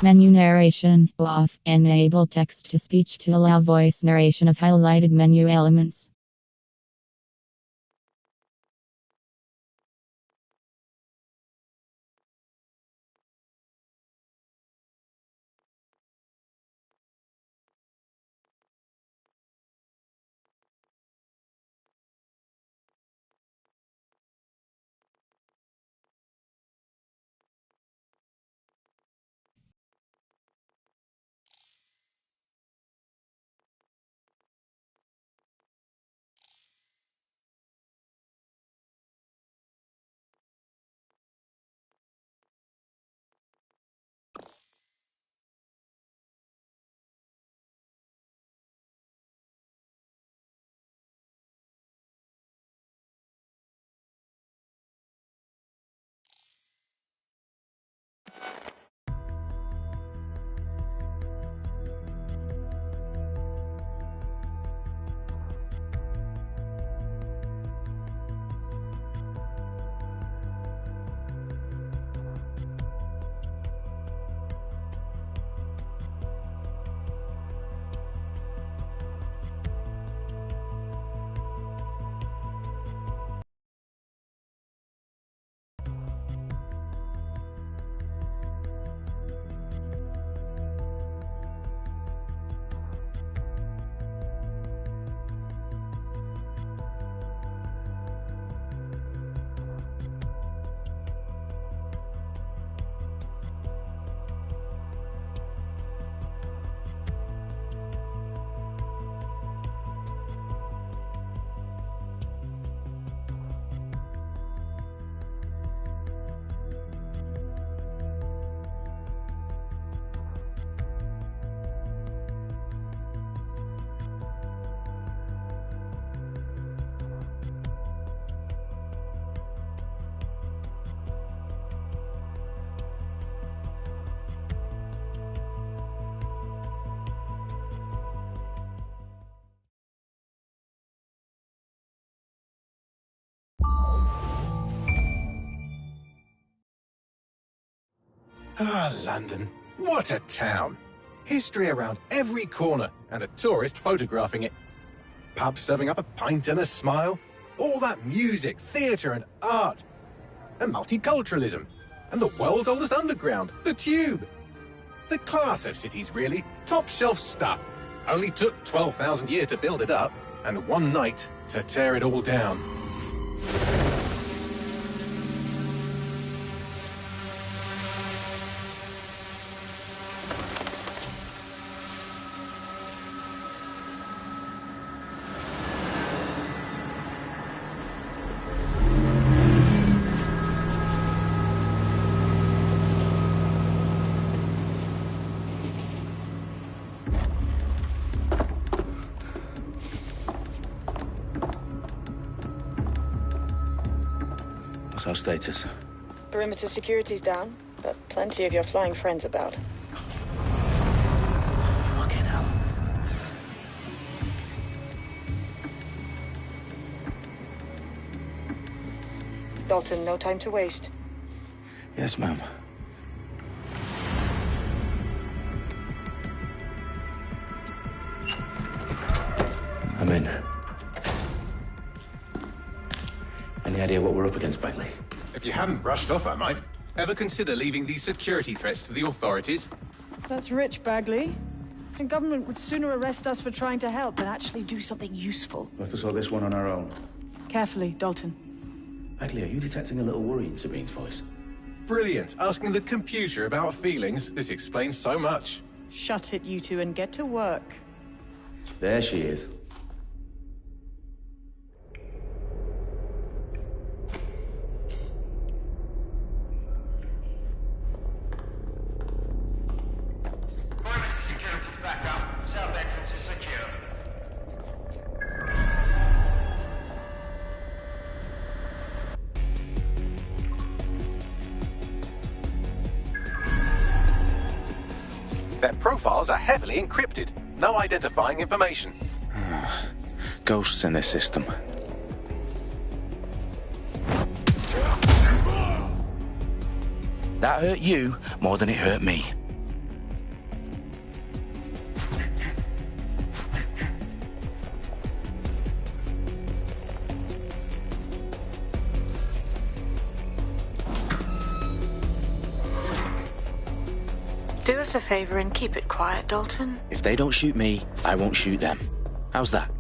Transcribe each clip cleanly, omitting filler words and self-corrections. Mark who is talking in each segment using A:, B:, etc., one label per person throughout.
A: Menu narration off. Enable text to speech to allow voice narration of highlighted menu elements.
B: Ah, London. What a town. History around every corner and a tourist photographing it. Pubs serving up a pint and a smile. All that music, theatre and art. And multiculturalism. And the world's oldest underground, the Tube. The class of cities, really. Top shelf stuff. Only took 12,000 years to build it up and one night to tear it all down.
C: What's our status?
D: Perimeter security's down, but plenty of your flying friends about.
C: Fucking hell.
D: Dalton, no time to waste.
C: Yes, ma'am. I'm in. Any idea what we're up against, Bagley?
B: If you hadn't brushed off, I might. Ever consider leaving these security threats to the authorities?
D: That's rich, Bagley. The government would sooner arrest us for trying to help than actually do something useful.
C: We'll have to sort this one on our own.
D: Carefully, Dalton.
C: Bagley, are you detecting a little worry in Sabine's voice?
B: Brilliant. Asking the computer about feelings. This explains so much.
D: Shut it, you two, and get to work.
C: There she is.
B: Their profiles are heavily encrypted. No identifying information.
C: Ghosts in this system. That hurt you more than it hurt me.
D: Do us a favor and keep it quiet, Dalton.
C: If they don't shoot me, I won't shoot them. How's that?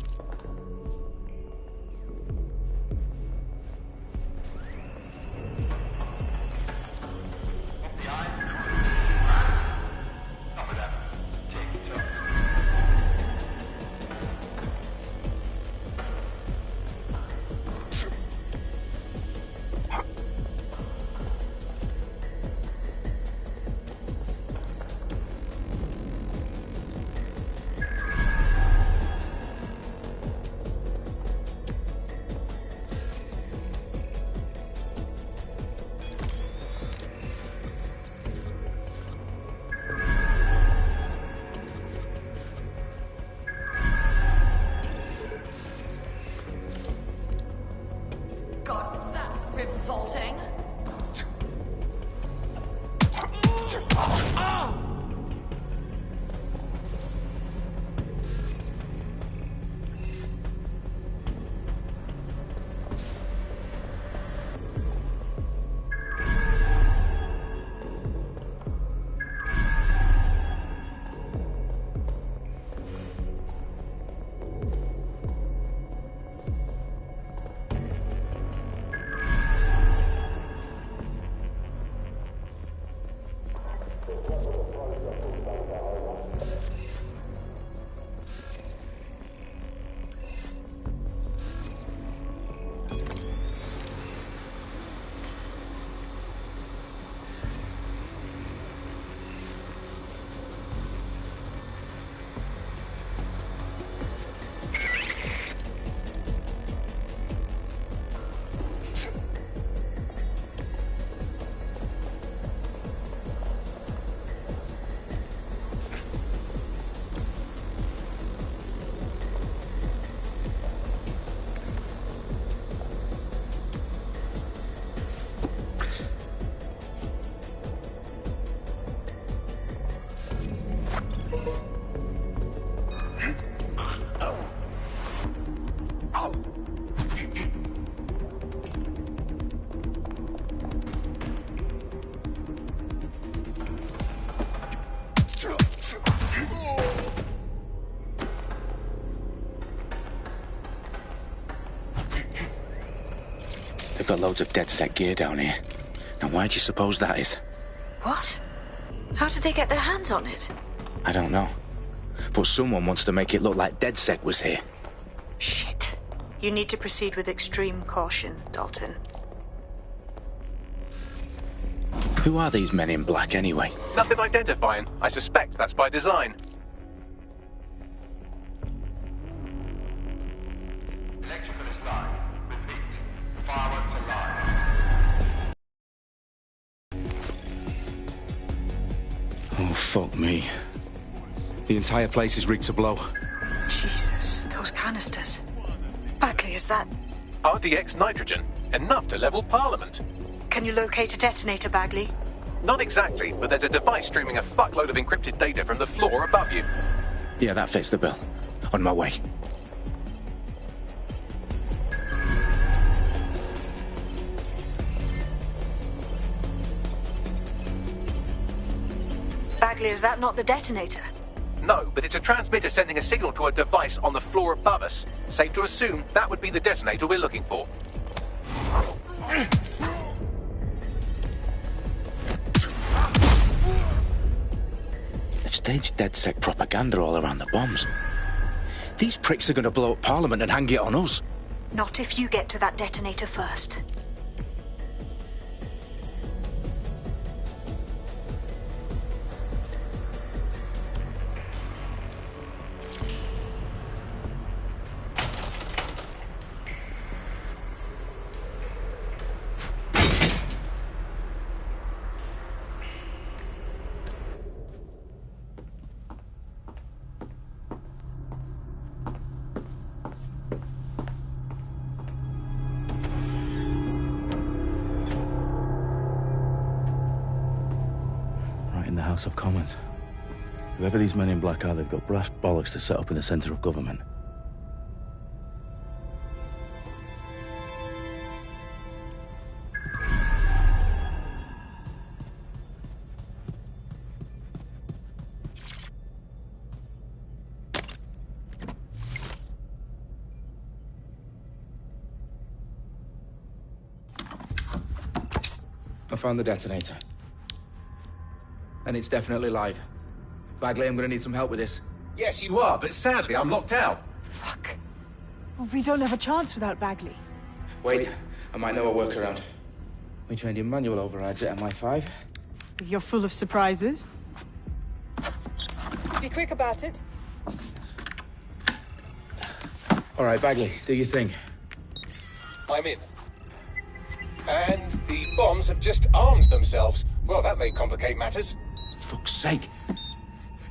E: God, that's revolting.
C: They've got loads of DedSec gear down here. And why do you suppose that is?
D: What? How did they get their hands on it?
C: I don't know. But someone wants to make it look like DedSec was here.
D: Shit. You need to proceed with extreme caution, Dalton.
C: Who are these men in black anyway?
B: Nothing identifying. I suspect that's by design.
F: Electrical is live. Repeat. Fireworks are live.
C: Oh, fuck me. The entire place is rigged to blow.
D: Jesus, those canisters. Bagley, is that...
B: RDX nitrogen. Enough to level Parliament.
D: Can you locate a detonator, Bagley?
B: Not exactly, but there's a device streaming a fuckload of encrypted data from the floor above you.
C: Yeah, that fits the bill. On my way.
D: Bagley, is that not the detonator?
B: No, but it's a transmitter sending a signal to a device on the floor above us. Safe to assume that would be the detonator we're looking for.
C: They've staged DedSec propaganda all around the bombs. These pricks are going to blow up Parliament and hang it on us.
D: Not if you get to that detonator first.
C: In the House of Commons. Whoever these men in black are, they've got brass bollocks to set up in the centre of government. I found the detonator. And it's definitely live. Bagley, I'm gonna need some help with this.
B: Yes, you are, but sadly, I'm locked out.
D: Fuck. Well, we don't have a chance without Bagley.
C: Wait, I might know a workaround. We trained in manual overrides at MI5.
D: You're full of surprises. Be quick about it.
C: All right, Bagley, do your thing.
B: I'm in. And the bombs have just armed themselves. Well, that may complicate matters.
C: Fuck's sake.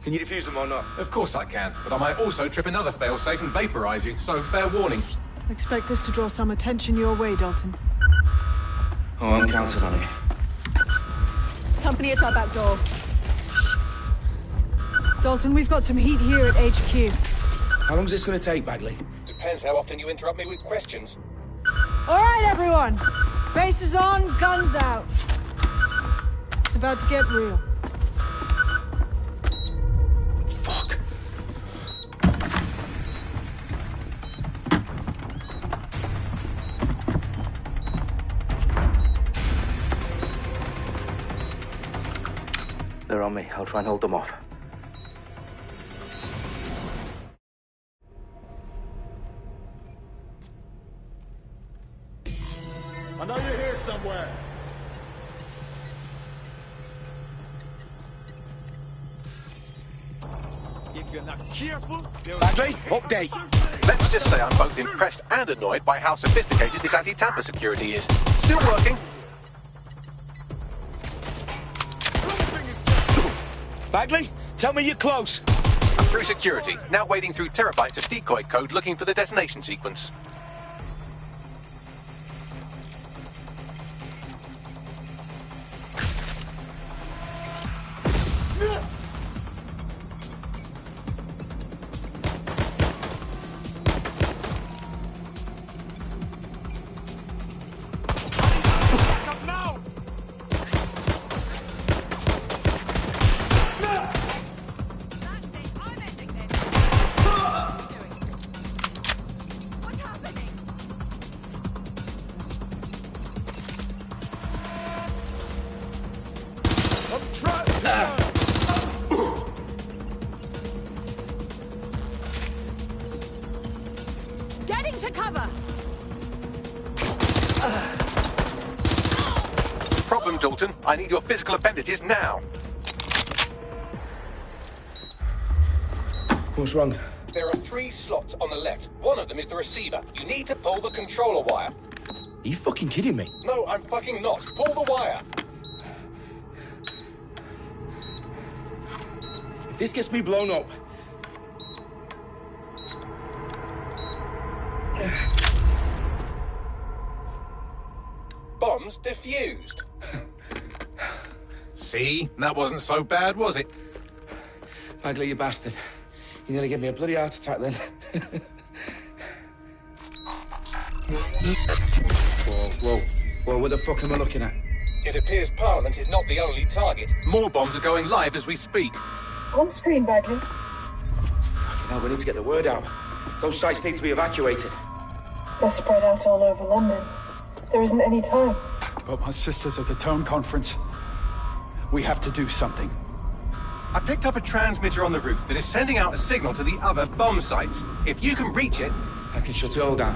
C: Can you defuse them or not?
B: Of course I can, but I might also trip another failsafe and vaporize you, so fair warning.
D: Expect this to draw some attention your way, Dalton.
C: Oh, I'm counting on it.
E: Company at our back door.
D: Dalton, we've got some heat here at HQ.
C: How long's this gonna take, Bagley?
B: Depends how often you interrupt me with questions.
D: All right, everyone. Faces on, guns out. It's about to get real.
C: Fuck. They're on me. I'll try and hold them off.
F: I know you're here somewhere. If you're not careful,
B: Bagley, update. Let's just say I'm both impressed and annoyed by how sophisticated this anti-tamper security is. Still working.
C: Bagley, tell me you're close.
B: I'm through security, now wading through terabytes of decoy code looking for the detonation sequence.
E: Getting to cover!
B: Problem, Dalton. I need your physical appendages now.
C: What's wrong?
B: There are 3 slots on the left. One of them is the receiver. You need to pull the controller wire.
C: Are you fucking kidding me?
B: No, I'm fucking not. Pull the wire.
C: If this gets me blown up...
B: Bombs defused. See? That wasn't so bad, was it?
C: Bagley, you bastard. You nearly gave me a bloody heart attack then. Whoa, what the fuck am I looking at?
B: It appears Parliament is not the only target. More bombs are going live as we speak.
D: On screen, Bagley.
C: Now we need to get the word out. Those sites need to be evacuated.
G: They're spread out all over London. There isn't any time.
H: But my sister's at the town conference. We have to do something.
B: I picked up a transmitter on the roof that is sending out a signal to the other bomb sites. If you can reach it...
C: I can shut it all down.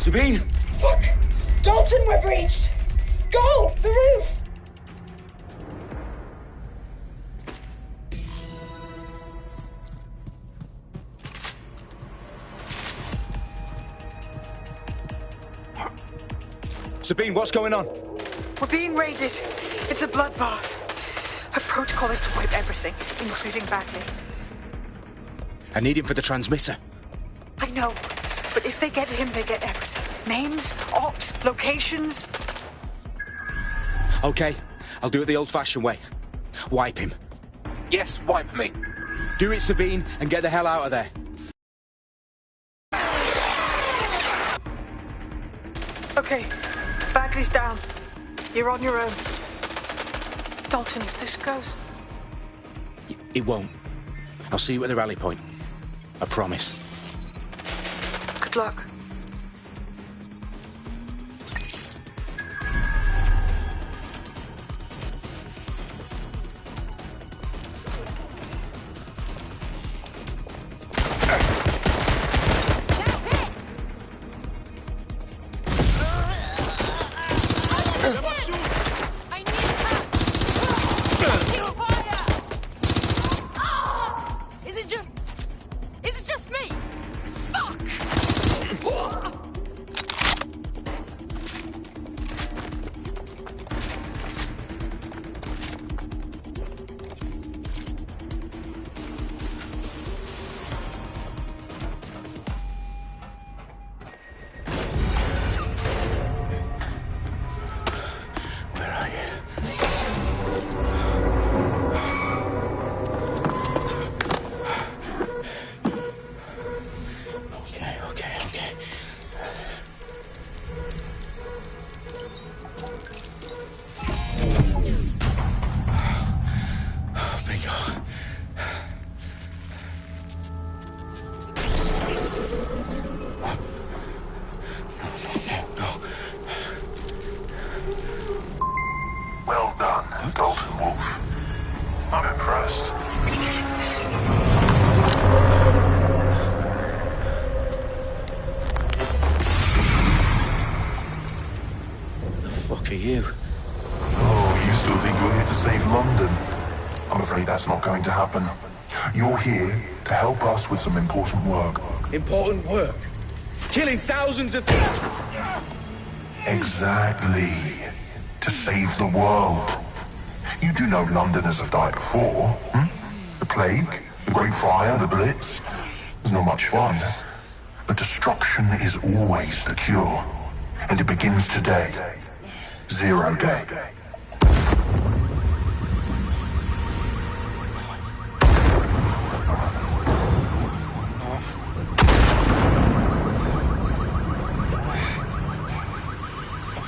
C: Sabine!
G: Fuck! Dalton, we're breached! Go! The roof!
C: Sabine, what's going on?
G: We're being raided. It's a bloodbath. Our protocol is to wipe everything, including Bagley.
C: I need him for the transmitter.
G: I know, but if they get him, they get everything. Names, ops, locations.
C: Okay, I'll do it the old-fashioned way. Wipe him.
B: Yes, wipe me.
C: Do it, Sabine, and get the hell out of there.
G: Okay, Bagley's down. You're on your own. Dalton, if this goes...
C: It won't. I'll see you at the rally point. I promise.
G: Good luck.
I: Well done, Dalton Wolf. I'm impressed.
C: The fuck are you?
I: Oh, you still think you're here to save London? I'm afraid that's not going to happen. You're here to help us with some important work.
C: Important work? Killing thousands of...
I: Exactly. To save the world. You do know Londoners have died before, hmm? The Plague, the Great Fire, the Blitz. It's not much fun. But destruction is always the cure. And it begins today. Zero Day.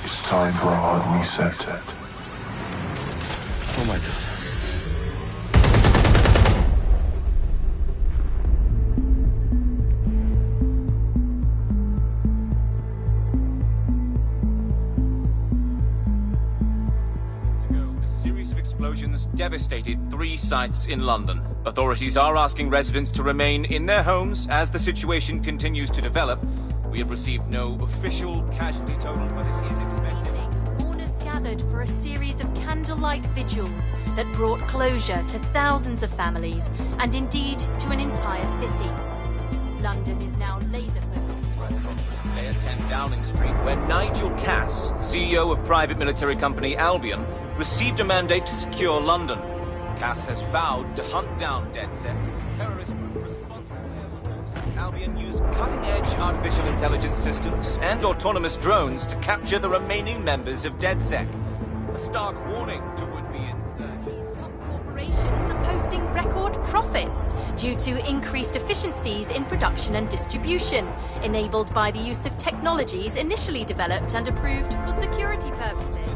I: It's time for a hard reset.
C: Oh my god.
J: A series of explosions devastated 3 sites in London. Authorities are asking residents to remain in their homes as the situation continues to develop. We have received no official casualty total, but it is expected.
K: Mourners gathered for a series of candlelight vigils that brought closure to thousands of families and indeed to an entire city. London is now laser focused.
J: Layer 10 Downing Street, where Nigel Cass, CEO of private military company Albion, received a mandate to secure London. Cass has vowed to hunt down DedSec, terrorist responsible. Albion used cutting-edge artificial intelligence systems and autonomous drones to capture the remaining members of DedSec. A stark warning to would-be insurgents.
K: Top corporations are posting record profits due to increased efficiencies in production and distribution, enabled by the use of technologies initially developed and approved for security purposes.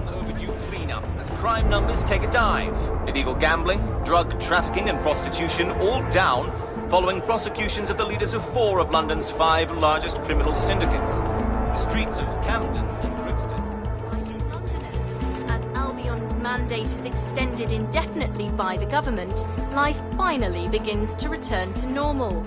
J: Overdue cleanup as crime numbers take a dive. Illegal gambling, drug trafficking and prostitution all down following prosecutions of the leaders of 4 of London's 5 largest criminal syndicates. The streets of Camden and Brixton.
K: Londoners, as Albion's mandate is extended indefinitely by the government, life finally begins to return to normal.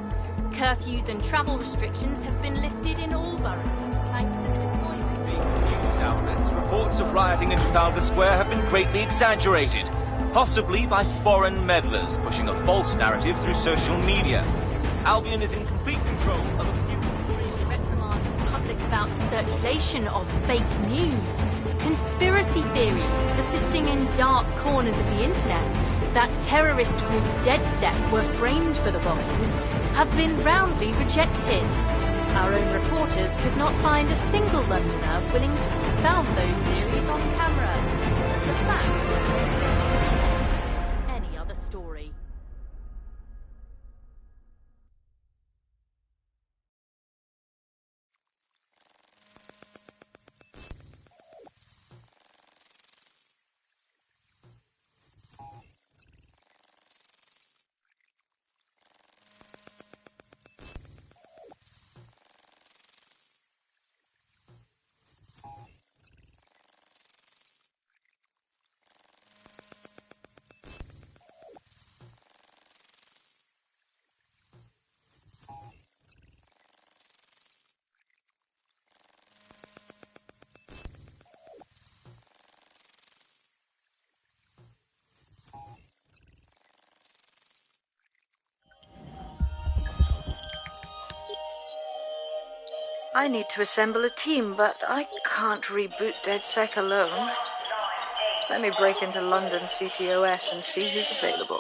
K: Curfews and travel restrictions have been lifted in all boroughs, thanks to the deployment of
J: News outlets, reports of rioting in Trafalgar Square have been greatly exaggerated, possibly by foreign meddlers pushing a false narrative through social media. Albion is in complete control of a few...
K: reprimand the public about the circulation of fake news, conspiracy theories persisting in dark corners of the internet that terrorist group DedSec were framed for the bombings have been roundly rejected. Our own reporters could not find a single Londoner willing to expound those theories on camera. The facts simply any other story.
G: I need to assemble a team, but I can't reboot DedSec alone. Let me break into London CTOS and see who's available.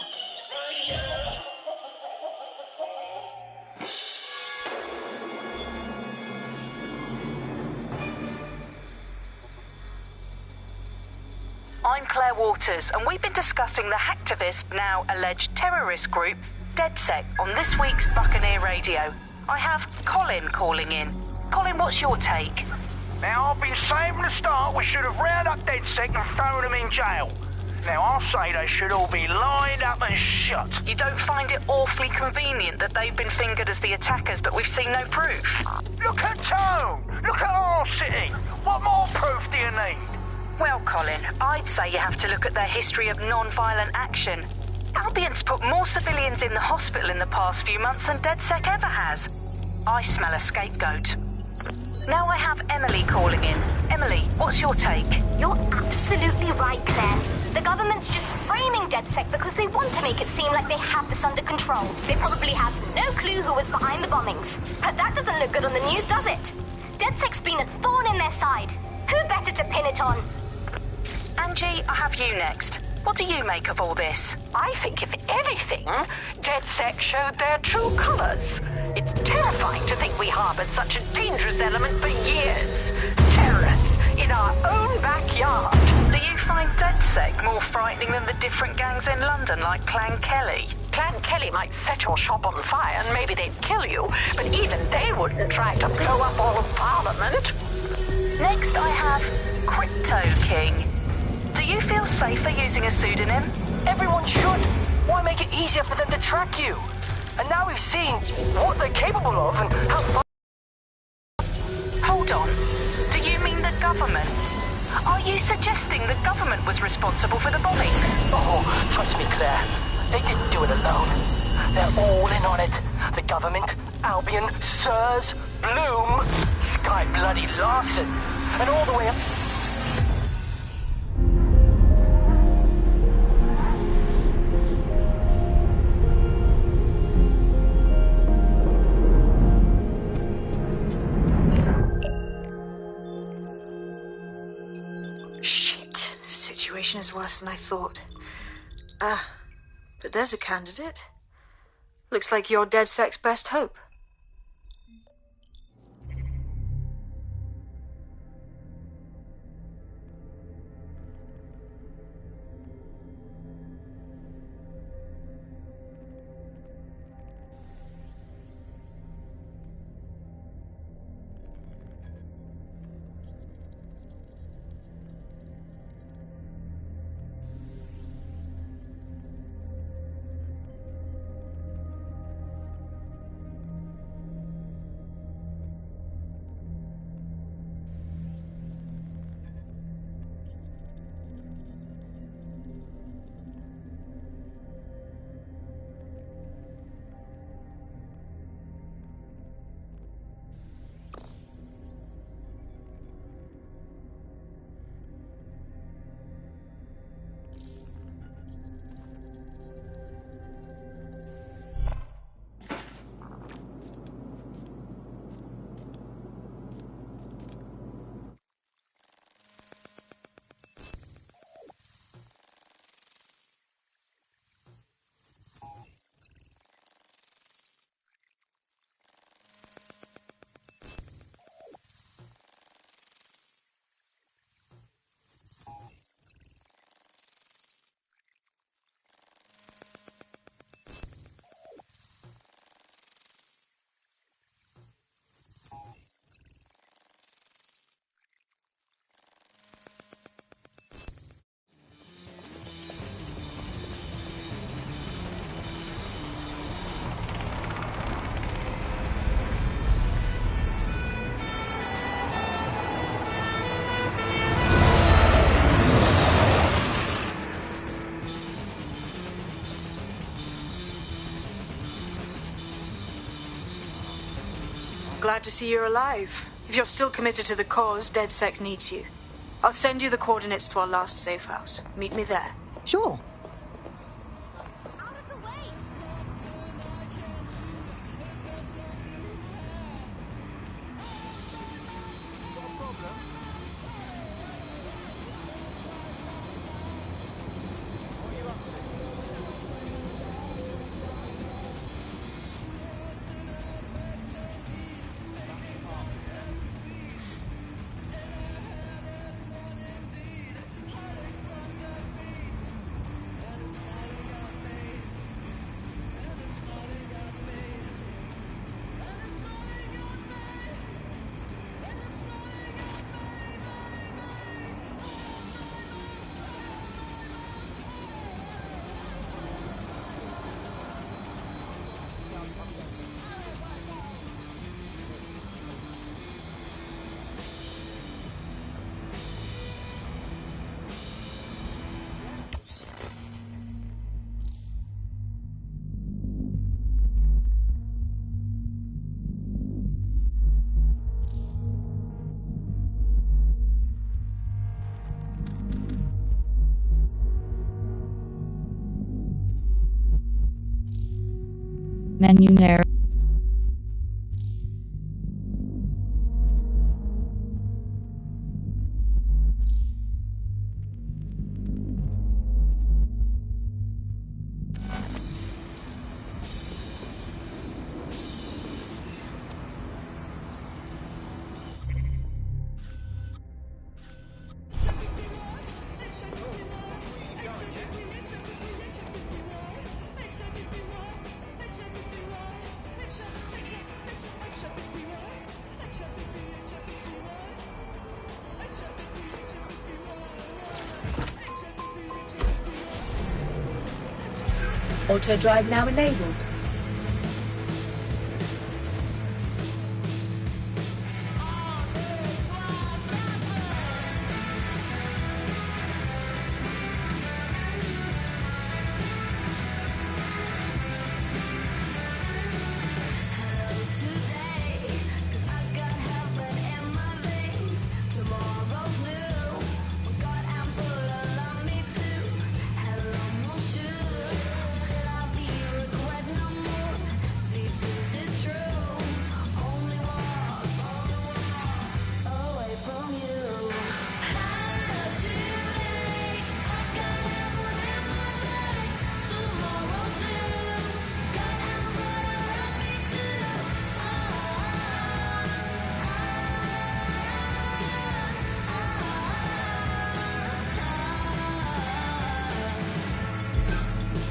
L: I'm Claire Waters, and we've been discussing the hacktivist, now alleged terrorist group, DedSec, on this week's Buccaneer Radio. I have Colin calling in. Colin, what's your take?
M: Now, I've been saying from the start we should have rounded up DedSec and thrown them in jail. Now, I'll say they should all be lined up and shot.
L: You don't find it awfully convenient that they've been fingered as the attackers, but we've seen no proof?
M: Look at Tone! Look at our city! What more proof do you need?
L: Well, Colin, I'd say you have to look at their history of non-violent action. Albion's put more civilians in the hospital in the past few months than DedSec ever has. I smell a scapegoat. Now I have Emily calling in. Emily, what's your take?
N: You're absolutely right, Claire. The government's just framing DedSec because they want to make it seem like they have this under control. They probably have no clue who was behind the bombings. But that doesn't look good on the news, does it? DedSec's been a thorn in their side. Who better to pin it on?
L: Angie, I have you next. What do you make of all this?
O: I think, if anything, DedSec showed their true colours. It's terrifying to think we harboured such a dangerous element for years. Terrorists in our own backyard.
L: Do you find DedSec more frightening than the different gangs in London, like Clan Kelly?
O: Clan Kelly might set your shop on fire and maybe they'd kill you, but even they wouldn't try to blow up all of Parliament.
L: Next I have Crypto King. Do you feel safer using a pseudonym?
P: Everyone should. Why make it easier for them to track you? And now we've seen what they're capable of and how far...
L: Hold on. Do you mean the government? Are you suggesting the government was responsible for the bombings?
P: Oh, trust me, Claire. They didn't do it alone. They're all in on it. The government, Albion, Sirs, Bloom, Sky Bloody Larson, and all the way up...
G: Shit. Situation is worse than I thought. But there's a candidate. Looks like you're DedSec's best hope. Glad to see you're alive. If you're still committed to the cause, DedSec needs you. I'll send you the coordinates to our last safe house. Meet me there.
Q: Sure.
A: Menu narrow.
E: Auto drive now enabled.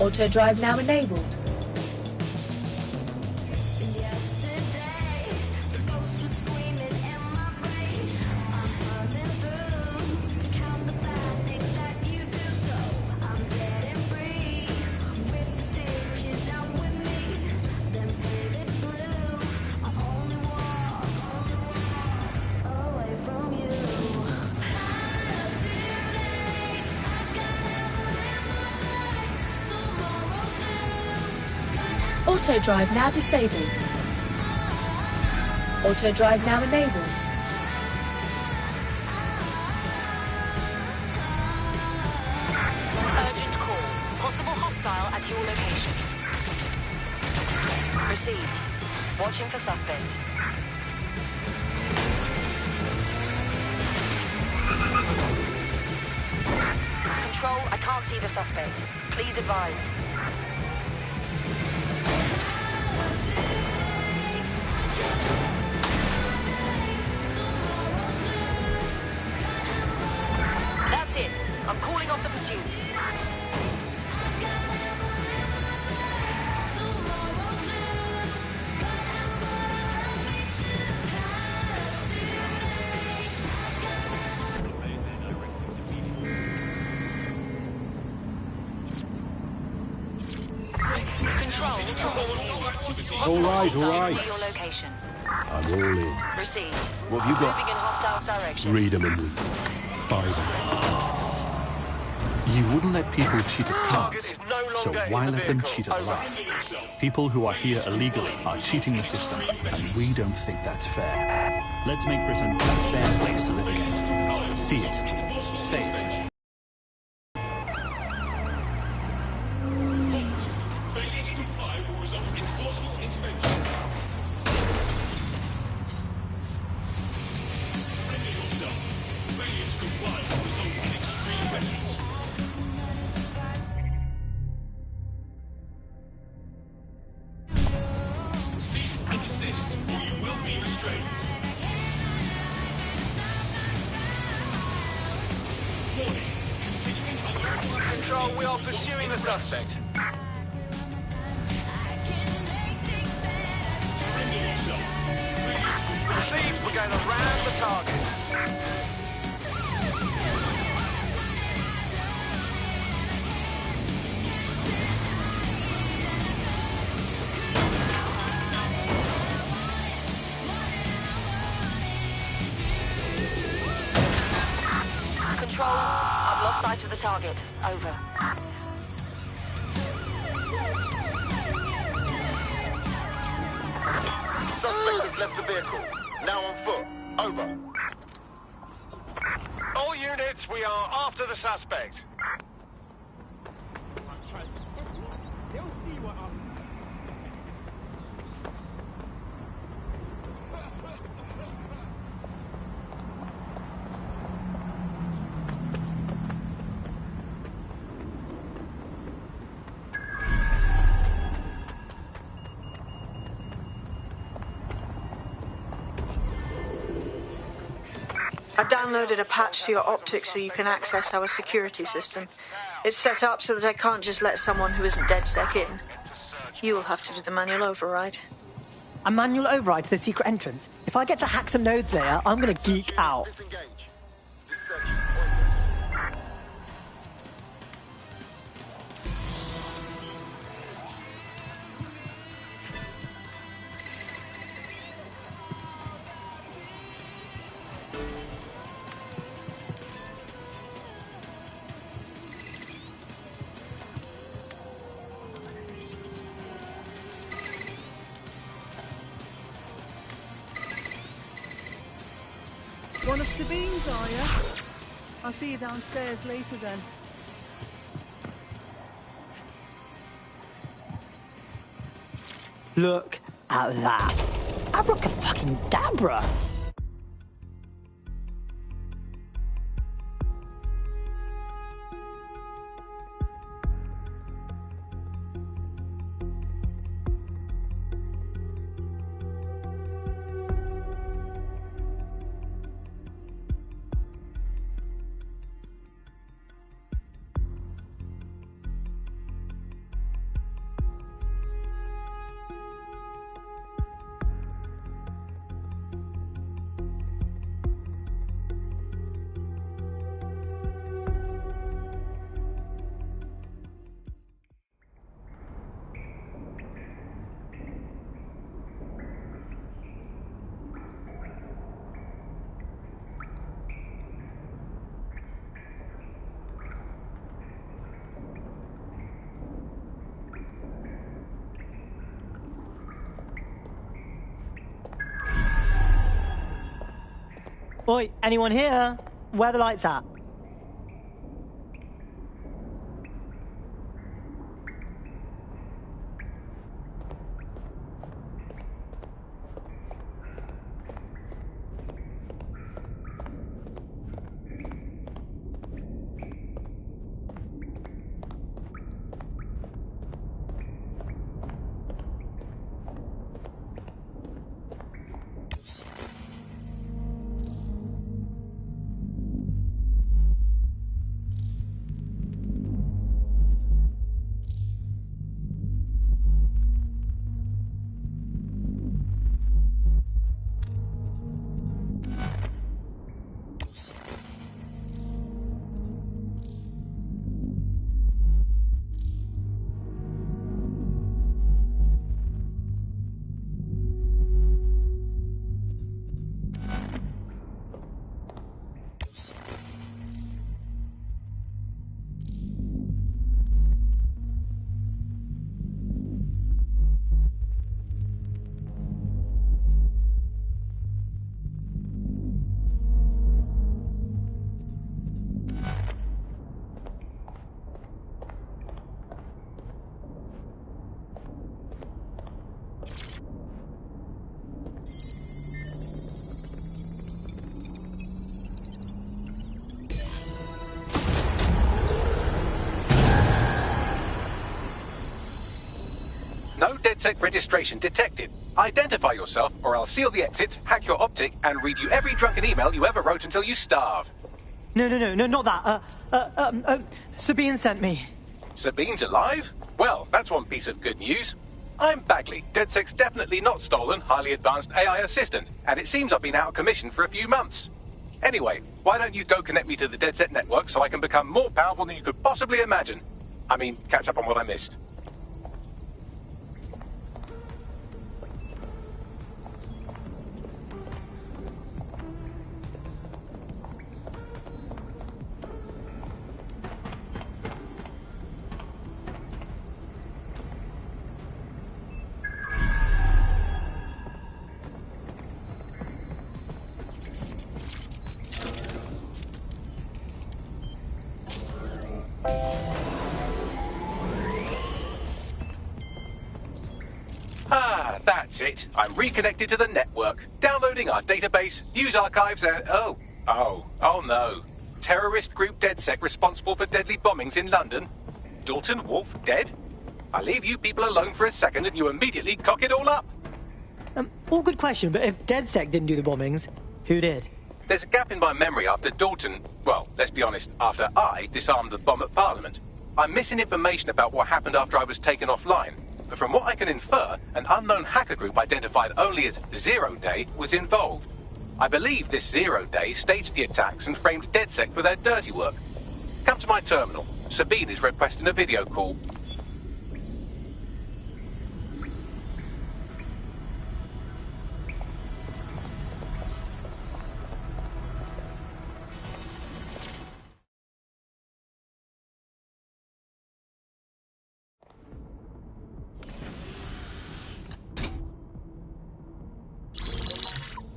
E: Auto drive now enabled. Auto drive now disabled. Auto drive now enabled.
L: Urgent call. Possible hostile at your location. Received. Watching for suspect. Control, I can't see the suspect. Please advise. That's it. I'm calling off the pursuit.
Q: All right, all right.
L: Your location.
Q: I'm all in.
L: Received.
Q: What have you got?
L: Moving in hostiles direction.
Q: Read them and read. 5 X's.
R: You wouldn't let people cheat at cards, so why let them cheat at life? People who are here illegally are cheating the system, and we don't think that's fair. Let's make Britain a fair place to live again. See it. Say it.
F: Control, we are pursuing the suspect. Received, we're going around the target.
L: Control, I've lost sight of the target. Over.
F: Suspect has left the vehicle. Now on foot. Over. All units, we are after the suspect.
G: I downloaded a patch to your optics so you can access our security system. It's set up so that I can't just let someone who isn't DedSec in. You'll have to do the manual override.
S: A manual override to the secret entrance? If I get to hack some nodes later, I'm gonna geek out.
T: One of Sabine's, are you? I'll see you downstairs later then.
S: Look at that. Abracadabra! Oi, anyone here? Where are the lights at?
B: No DedSec registration detected. Identify yourself, or I'll seal the exits, hack your optic, and read you every drunken email you ever wrote until you starve.
S: No, not that. Sabine sent me.
B: Sabine's alive? Well, that's one piece of good news. I'm Bagley, DedSec's definitely not stolen, highly advanced AI assistant, and it seems I've been out of commission for a few months. Anyway, why don't you go connect me to the DedSec network so I can become more powerful than you could possibly imagine? I mean, catch up on what I missed. Ah, that's it. I'm reconnected to the network, downloading our database, news archives, and... Oh no. Terrorist group DedSec responsible for deadly bombings in London? Dalton Wolf dead? I leave you people alone for a second and you immediately cock it all up.
S: All good question, but if DedSec didn't do the bombings, who did?
B: There's a gap in my memory after Dalton, well, let's be honest, after I disarmed the bomb at Parliament. I'm missing information about what happened after I was taken offline. But from what I can infer, an unknown hacker group identified only as Zero Day was involved. I believe this Zero Day staged the attacks and framed DedSec for their dirty work. Come to my terminal. Sabine is requesting a video call.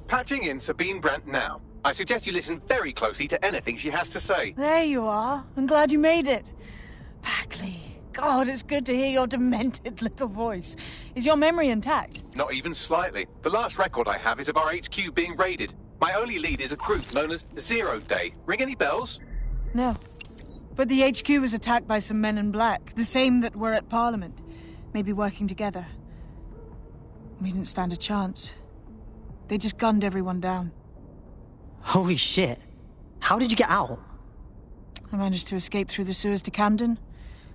B: Patching in Sabine Brandt now. I suggest you listen very closely to anything she has to say.
D: There you are. I'm glad you made it. Bagley. God, it's good to hear your demented little voice. Is your memory intact?
B: Not even slightly. The last record I have is of our HQ being raided. My only lead is a group known as Zero Day. Ring any bells?
D: No. But the HQ was attacked by some men in black, the same that were at Parliament. Maybe working together. We didn't stand a chance. They just gunned everyone down.
S: Holy shit. How did you get out?
D: I managed to escape through the sewers to Camden.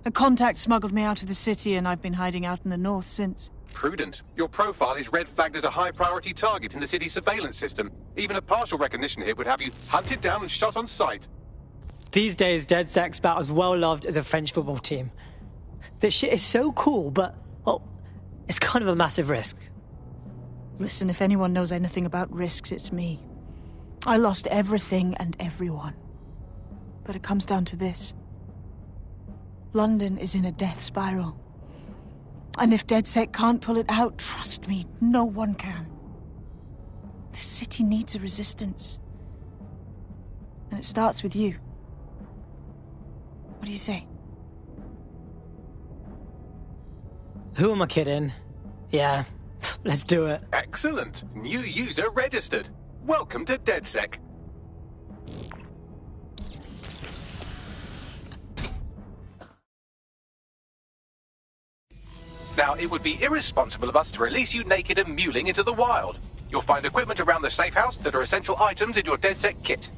D: A contact smuggled me out of the city, and I've been hiding out in the north since.
B: Prudent. Your profile is red flagged as a high-priority target in the city's surveillance system. Even a partial recognition here would have you hunted down and shot on sight.
S: These days, DedSec's about as well loved as a French football team. This shit is so cool, but, well, it's kind of a massive risk.
D: Listen, if anyone knows anything about risks, it's me. I lost everything and everyone. But it comes down to this. London is in a death spiral. And if DedSec can't pull it out, trust me, no one can. The city needs a resistance. And it starts with you. What do you say?
S: Who am I kidding? Yeah, let's do it.
B: Excellent. New user registered. Welcome to DedSec. Now, it would be irresponsible of us to release you naked and mewling into the wild. You'll find equipment around the safe house that are essential items in your DedSec kit.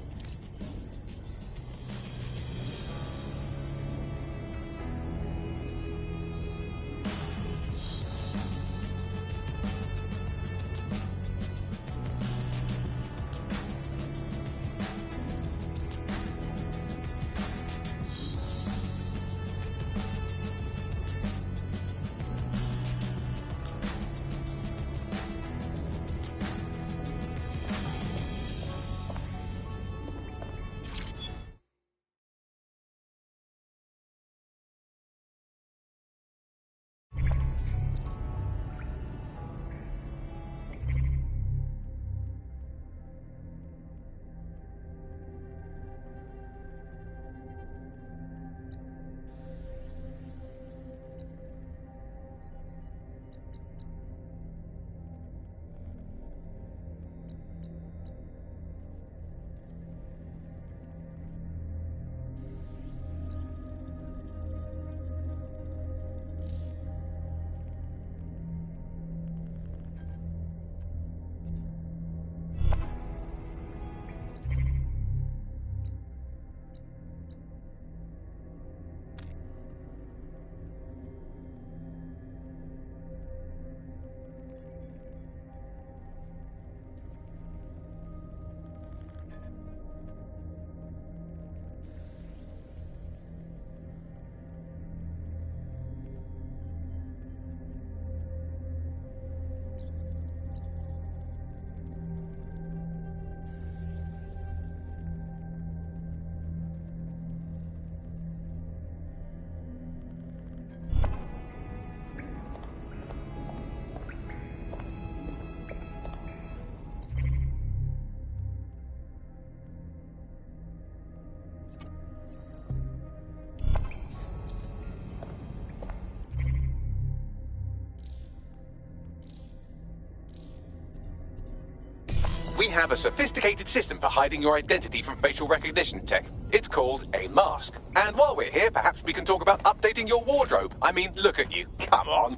B: We have a sophisticated system for hiding your identity from facial recognition tech. It's called a mask. And while we're here, perhaps we can talk about updating your wardrobe. I mean, look at you. Come on.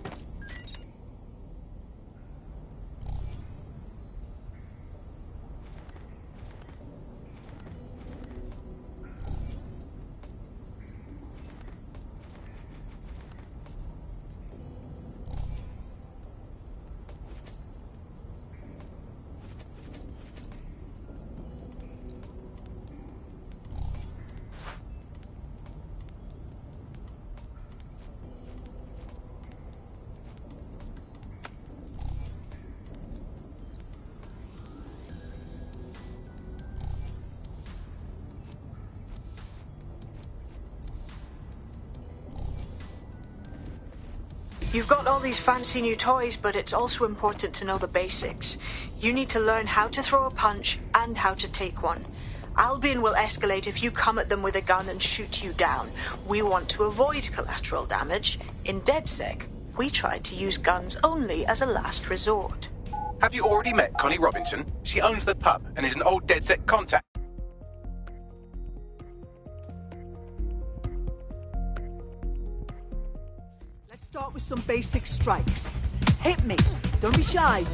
G: You've got all these fancy new toys, but it's also important to know the basics. You need to learn how to throw a punch and how to take one. Albion will escalate if you come at them with a gun and shoot you down. We want to avoid collateral damage. In DedSec, we tried to use guns only as a last resort.
B: Have you already met Connie Robinson? She owns the pub and is an old DedSec contact.
T: Let's start with some basic strikes. Hit me. Don't be shy.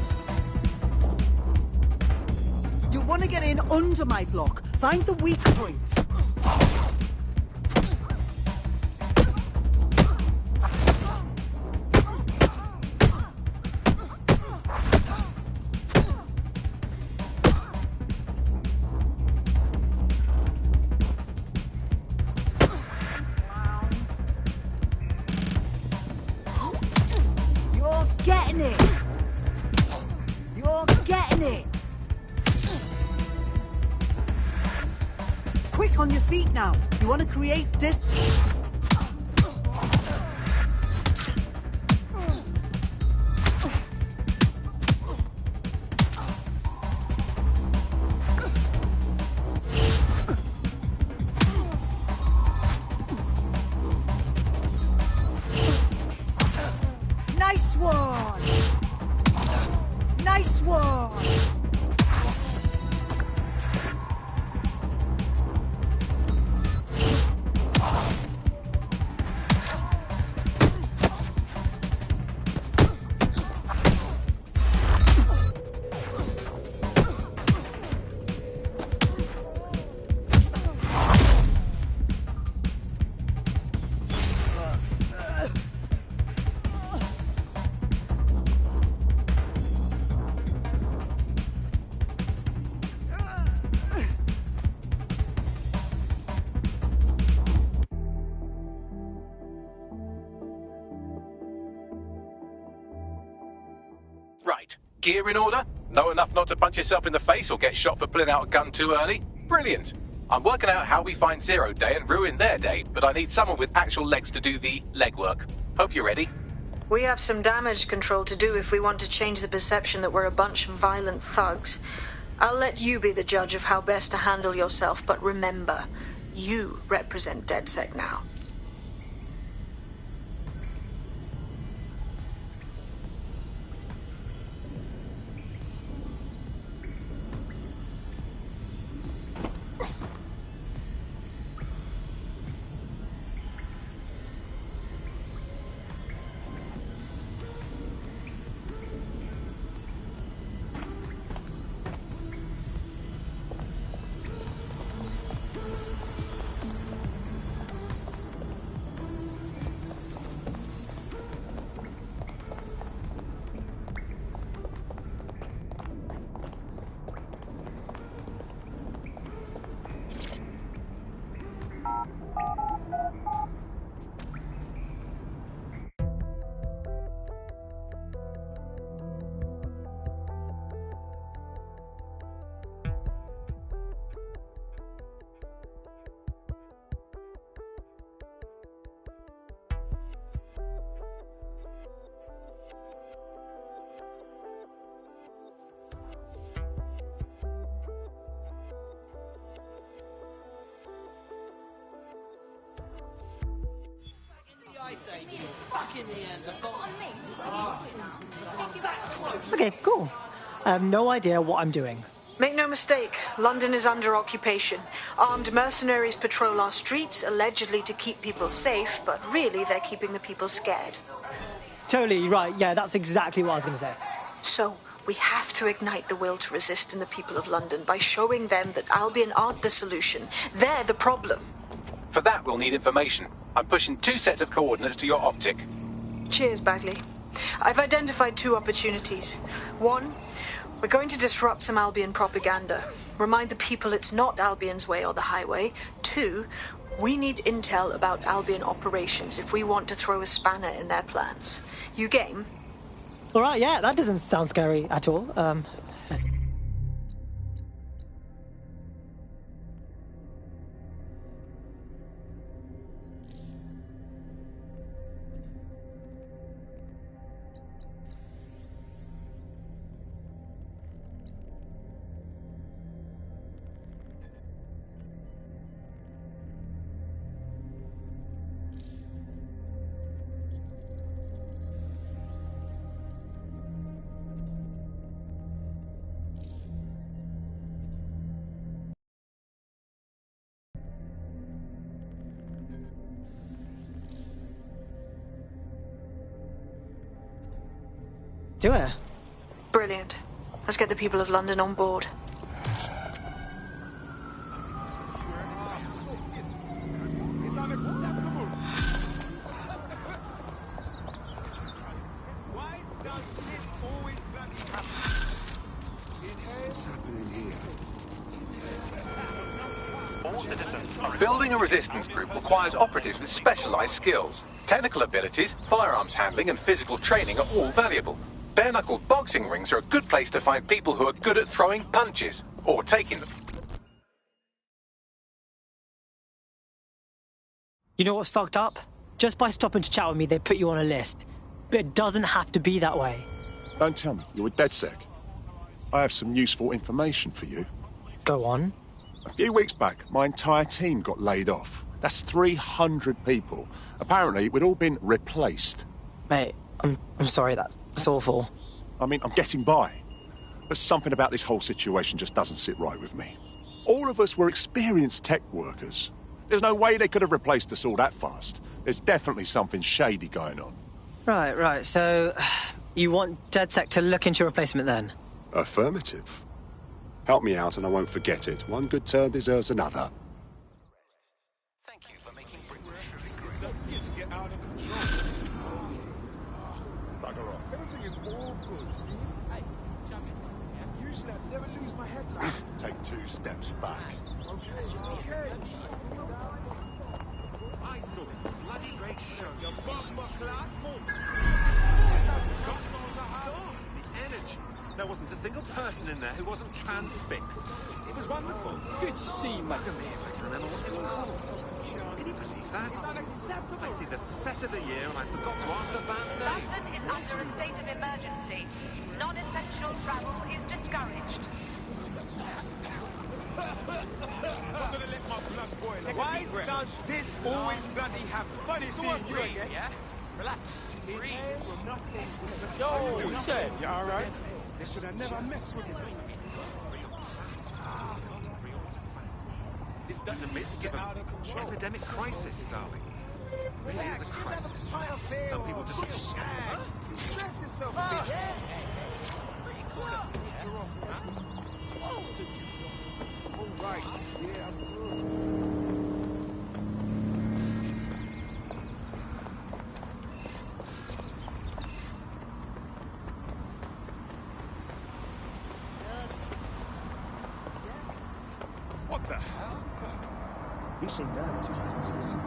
T: You want to get in under my block. Find the weak point. You're getting it. You're getting it. Quick on your feet now. You want to create distance. Nice one. Nice one.
B: Right. Gear in order? Know enough not to punch yourself in the face or get shot for pulling out a gun too early? Brilliant. I'm working out how we find Zero Day and ruin their day, but I need someone with actual legs to do the legwork. Hope you're ready.
G: We have some damage control to do if we want to change the perception that we're a bunch of violent thugs. I'll let you be the judge of how best to handle yourself, but remember, you represent DedSec now.
S: Okay, cool. I have no idea what I'm doing.
G: Make no mistake, London is under occupation. Armed mercenaries patrol our streets, allegedly to keep people safe, but really they're keeping the people scared.
S: Totally right. Yeah, that's exactly what I was going to say.
G: So, we have to ignite the will to resist in the people of London by showing them that Albion aren't the solution. They're the problem.
B: For that, we'll need information. I'm pushing 2 sets of coordinates to your optic.
G: Cheers, Bagley. I've identified 2 opportunities. 1, we're going to disrupt some Albion propaganda. Remind the people it's not Albion's way or the highway. 2, we need intel about Albion operations if we want to throw a spanner in their plans. You game?
S: All right, yeah, that doesn't sound scary at all. Do it.
G: Brilliant. Let's get the people of London on board.
B: Building a resistance group requires operatives with specialised skills. Technical abilities, firearms handling and physical training are all valuable. Bare-knuckle boxing rings are a good place to find people who are good at throwing punches, or taking them.
S: You know what's fucked up? Just by stopping to chat with me, they put you on a list. But it doesn't have to be that way.
I: Don't tell me you're with DedSec. I have some useful information for you.
S: Go on.
I: A few weeks back, my entire team got laid off. That's 300 people. Apparently, we'd all been replaced.
S: Mate, I'm sorry, that's awful.
I: I mean, I'm getting by. But something about this whole situation just doesn't sit right with me. All of us were experienced tech workers. There's no way they could have replaced us all that fast. There's definitely something shady going on.
S: Right. So, you want DedSec to look into your replacement then?
I: Affirmative. Help me out and I won't forget it. One good turn deserves another.
F: Thank you for making
Q: Get out of control. Bugger off. Everything is all good, see? Hey, usually I'd never lose my headlight. Take 2 steps back. Okay. I saw this bloody great show. You're both my class. The energy. There wasn't a single person in there who wasn't transfixed. It was wonderful. Good to see you, mate. Look at me if I can remember what they were called. Can you believe that? It's unacceptable. I see the set of the year and I forgot to ask the band's name.
L: London is under a state of emergency. Non-essential travel is discouraged.
Q: I'm gonna let my blood boil. Why does this always bloody happen? Funny seeing you again.
P: Yeah? Relax. Breathe.
Q: Yo, you said, you alright? They should have never messed with you.
F: It's in the midst of an epidemic crisis, darling. It really is a crisis. Some people just...
Q: Stress yourself a bit. All right. Yeah, I'm good.
F: What the hell?
P: You seem nervous, hiding something.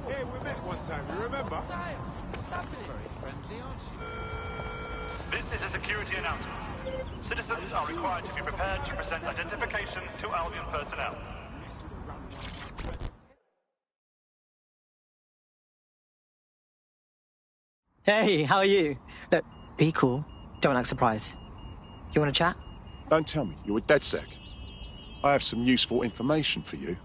Q: Hey, we met one time, you remember?
F: Very friendly, aren't you?
U: This is a security announcement. Citizens are required to be prepared to present identification to Albion personnel.
S: Hey, how are you? Look, be cool. Don't act surprised. You want to chat?
I: Don't tell me you're with DedSec. I have some useful information for you.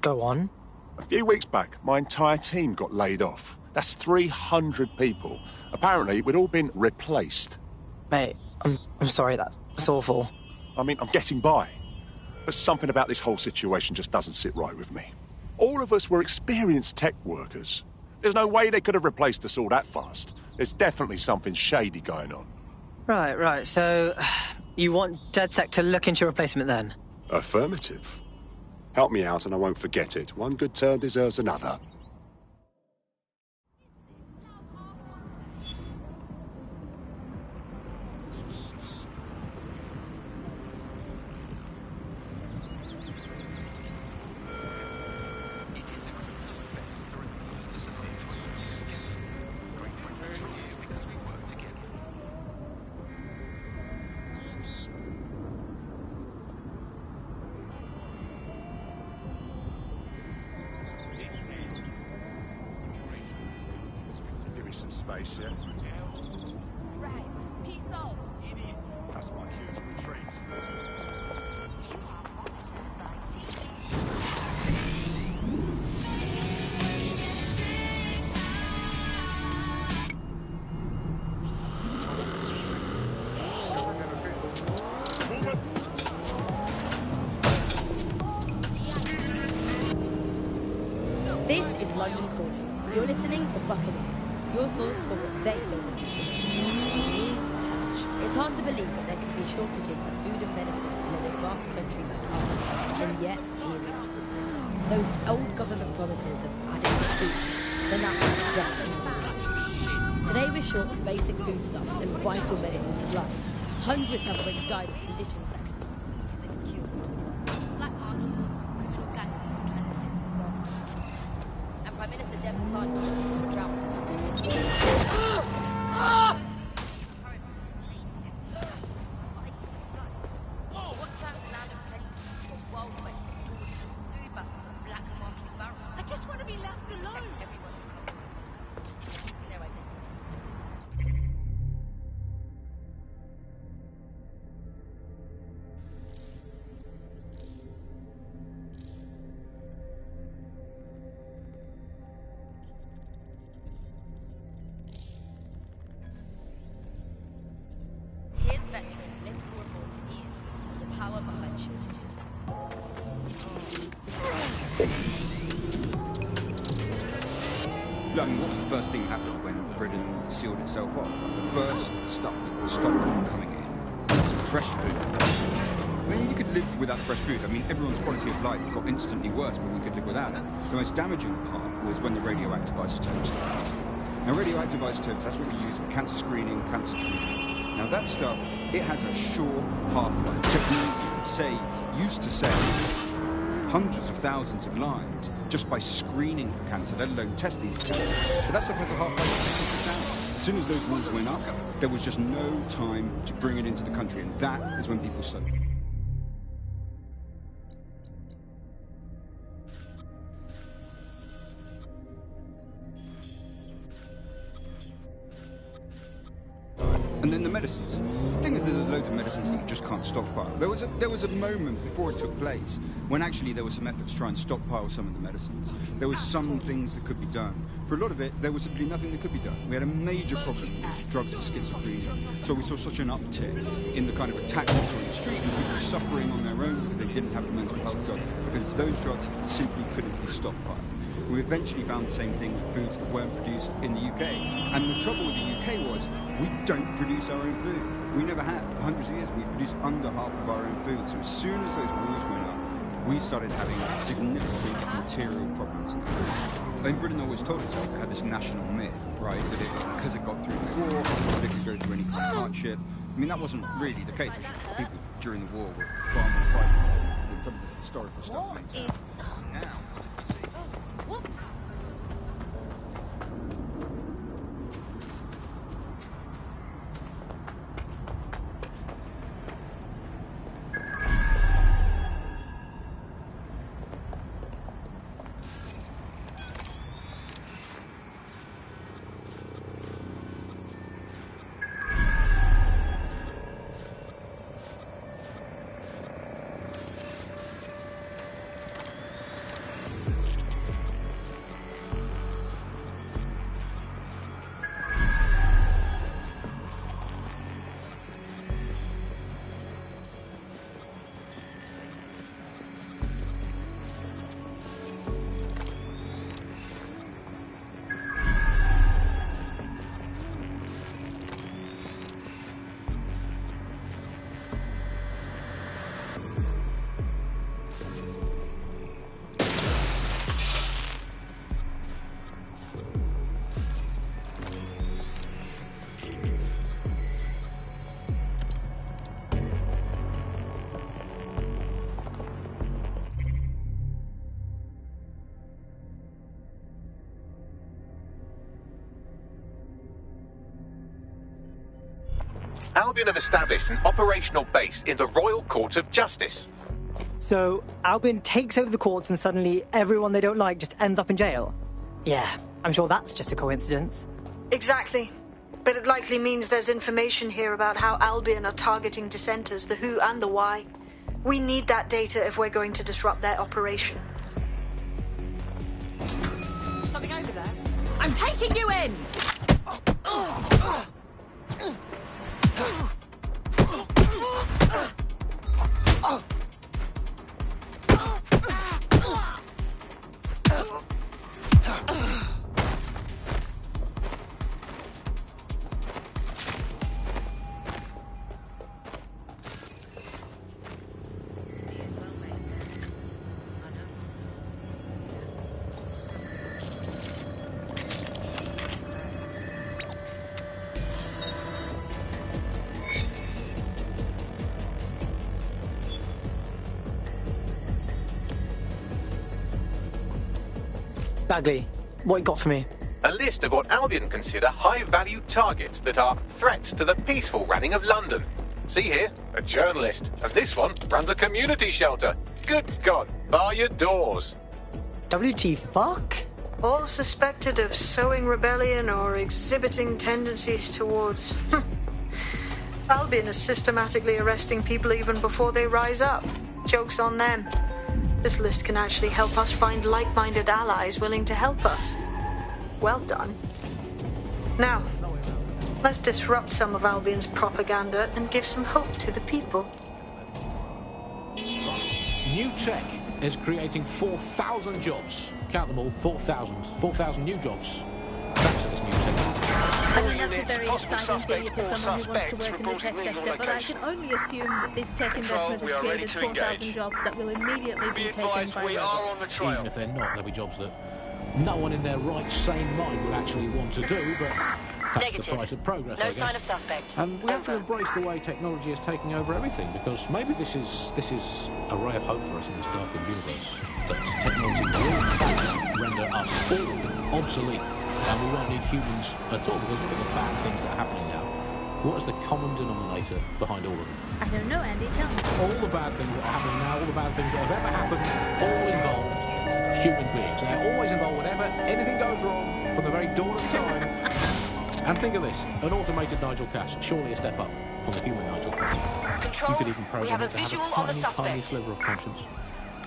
S: Go on.
I: A few weeks back, my entire team got laid off. That's 300 people. Apparently, we'd all been replaced.
S: Mate, I'm sorry, that's awful.
I: I mean, I'm getting by. But something about this whole situation just doesn't sit right with me. All of us were experienced tech workers. There's no way they could have replaced us all that fast. There's definitely something shady going on.
S: Right. So, you want DedSec to look into your replacement then?
I: Affirmative. Help me out and I won't forget it. One good turn deserves another.
Q: spaceship.
H: Right. Peace out.
Q: Idiot. That's my cue to retreat.
V: This is London Calling. You're listening to Buccaneer, your source for what they don't want you to know. Me, Tash. It's hard to believe that there can be shortages of food and medicine in an advanced country like ours, and yet here we are. Those old government promises of adequate food, they're now just as bad. Today we're short of basic foodstuffs and vital medical supplies. Hundreds have already died of conditions that can be easily cured. Black market, criminal gangs are trying to take control. And Prime Minister Dev decided to drought.
H: I just want to be left alone.
V: Here's veteran political reporter Ian on the power behind shortages.
W: I mean, what was the first thing that happened when Britain sealed itself off? The first stuff that stopped from coming in was fresh food. I mean, you could live without fresh food. I mean, everyone's quality of life got instantly worse, but we could live without it. The most damaging part was when the radioactive isotopes started. Now, radioactive isotopes, that's what we use in cancer screening, cancer treatment. Now, that stuff, it has a short half-life. Technology used to save hundreds of thousands of lives just by screening for cancer, let alone testing for cancer. But that stuff has a half-life of 600 hours. As soon as those rules went up, there was just no time to bring it into the country, and that is when people started. And then the medicines. The thing is, there's loads of medicines that you just can't stockpile. There was a moment before it took place when actually there was some effort to try and stockpile some of the medicines. There was some things that could be done. For a lot of it, there was simply nothing that could be done. We had a major problem with drugs for schizophrenia. So we saw such an uptick in the kind of attacks on the street and people suffering on their own because they didn't have the mental health drugs, because those drugs simply couldn't be stockpiled. We eventually found the same thing with foods that weren't produced in the UK. And the trouble with the UK was, we don't produce our own food. We never have. For hundreds of years, we produced under half of our own food. So as soon as those rules went up, we started having significant material problems in the country. I mean, Britain always told itself it had this national myth, right, that because it got through the war, that it could go through any kind of hardship. I mean, that wasn't really the case. People during the war were far more frightened than some of the historical stuff makes out. Now,
V: Whoops.
J: Albion have established an operational base in the Royal Court of Justice.
S: So, Albion takes over the courts and suddenly everyone they don't like just ends up in jail? Yeah, I'm sure that's just a coincidence.
G: Exactly. But it likely means there's information here about how Albion are targeting dissenters, the who and the why. We need that data if we're going to disrupt their operation.
C: Something over there? I'm taking you in!
S: Bagley, what you got for me?
B: A list of what Albion consider high-value targets that are threats to the peaceful running of London. See here, a journalist, and this one runs a community shelter. Good God, bar your doors.
S: WT fuck?
G: All suspected of sowing rebellion or exhibiting tendencies towards... Albion is systematically arresting people even before they rise up. Joke's on them. This list can actually help us find like-minded allies willing to help us. Well done. Now, let's disrupt some of Albion's propaganda and give some hope to the people.
R: New tech is creating 4,000 jobs. Count them all, 4,000. 4,000 new jobs. Thanks to this new tech.
K: I mean, that's a very exciting thing if you're someone who wants to work in the tech sector, but I can only assume that this tech investment has created 4,000 jobs that will immediately be taken by robots.
R: Even if they're not, there'll be jobs that no one in their right, sane mind would actually want to do, but that's the price of progress, I guess.
C: No sign of suspect.
R: And we have to embrace the way technology is taking over everything, because maybe this is a ray of hope for us in this darkened universe, that technology will in fact render us all obsolete. And we won't need humans at all, because look at the bad things that are happening now. What is the common denominator behind all of them?
K: I don't know, Andy, tell me.
R: All the bad things that are happening now, all the bad things that have ever happened, all involved human beings. They're always involved whenever anything goes wrong from the very dawn of time. And think of this, an automated Nigel Cass, surely a step up on the human Nigel Cass.
C: Control,
R: you could even program
C: we have a
R: it to
C: visual
R: have
C: on the
R: tiny,
C: suspect.
R: tiny sliver of conscience.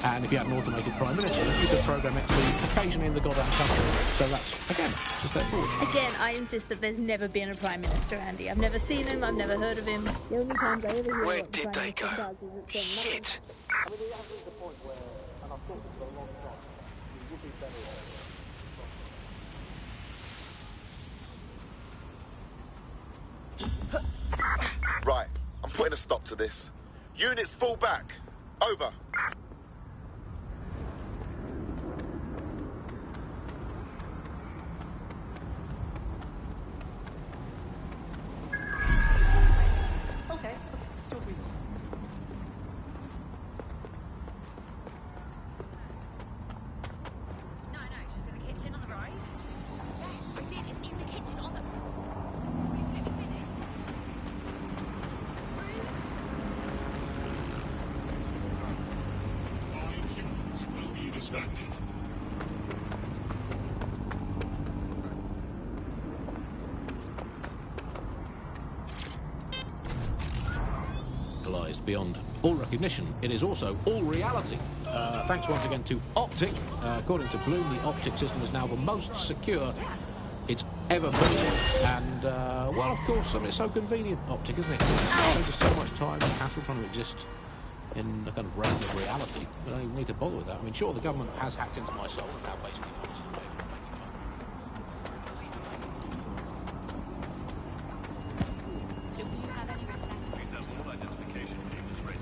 R: And if you had an automated Prime Minister, you could program it to be occasionally in the goddamn country. So that's, again, just a step forward.
K: Again, I insist that there's never been a Prime Minister, Andy. I've never seen him, I've never heard of him. The only times I ever hear
F: Where
K: what the
F: did
K: Prime
F: they
K: Minister
F: go?
K: does is at
F: Shit!
M: Right, I'm putting a stop to this. Units fall back. Over.
T: Okay, still breathing.
C: No, she's in the kitchen on the right. I did, it's in the kitchen on the...
R: Realised beyond all recognition, it is also all reality. Thanks once again to Optic. According to Bloom, the Optic system is now the most secure it's ever been. And, well, of course, I mean, it's so convenient, Optic, isn't it? It saves us so much time and hassle trying to exist in a kind of realm of reality. We don't even need to bother with that. I mean, sure, the government has hacked into my soul and now basically knows the way for making money.
U: Please have all identification papers ready.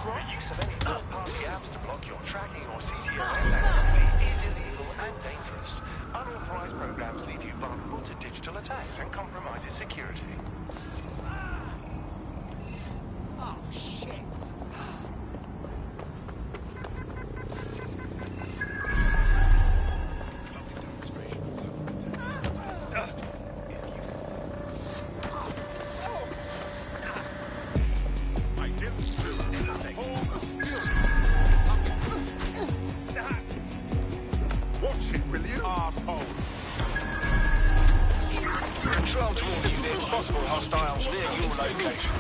U: The use of any third-party apps to block your tracking or CTOS activity is illegal and dangerous. Unauthorized programs leave you vulnerable to digital attacks and compromises security.
P: Oh, shit.
I: Public demonstrations have
M: Watch it, will you?
U: Asshole. Control to all units, possible hostiles near your location.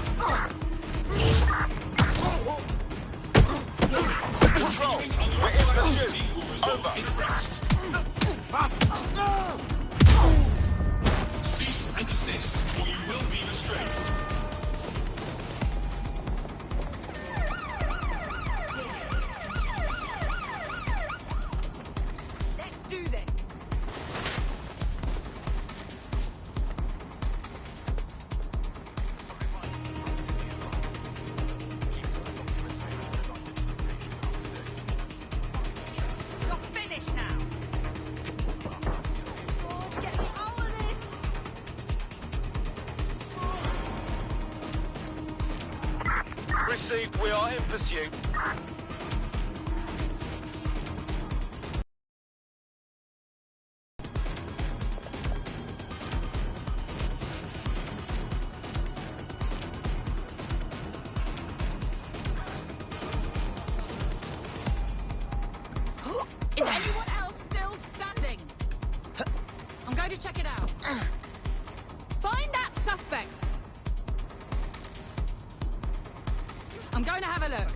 U: Control, we're in pursuit. Over.
A: Cease and desist, or you will be restrained.
L: Let's do this. You're finished now.
H: Get me out of this!
U: Received, we are in pursuit.
L: Is anyone else still standing? I'm going to check it out. Find that suspect. I'm going to have a look.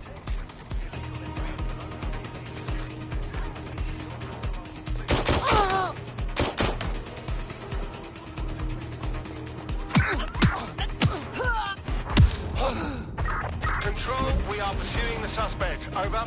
U: Control, we are pursuing the suspect. Over.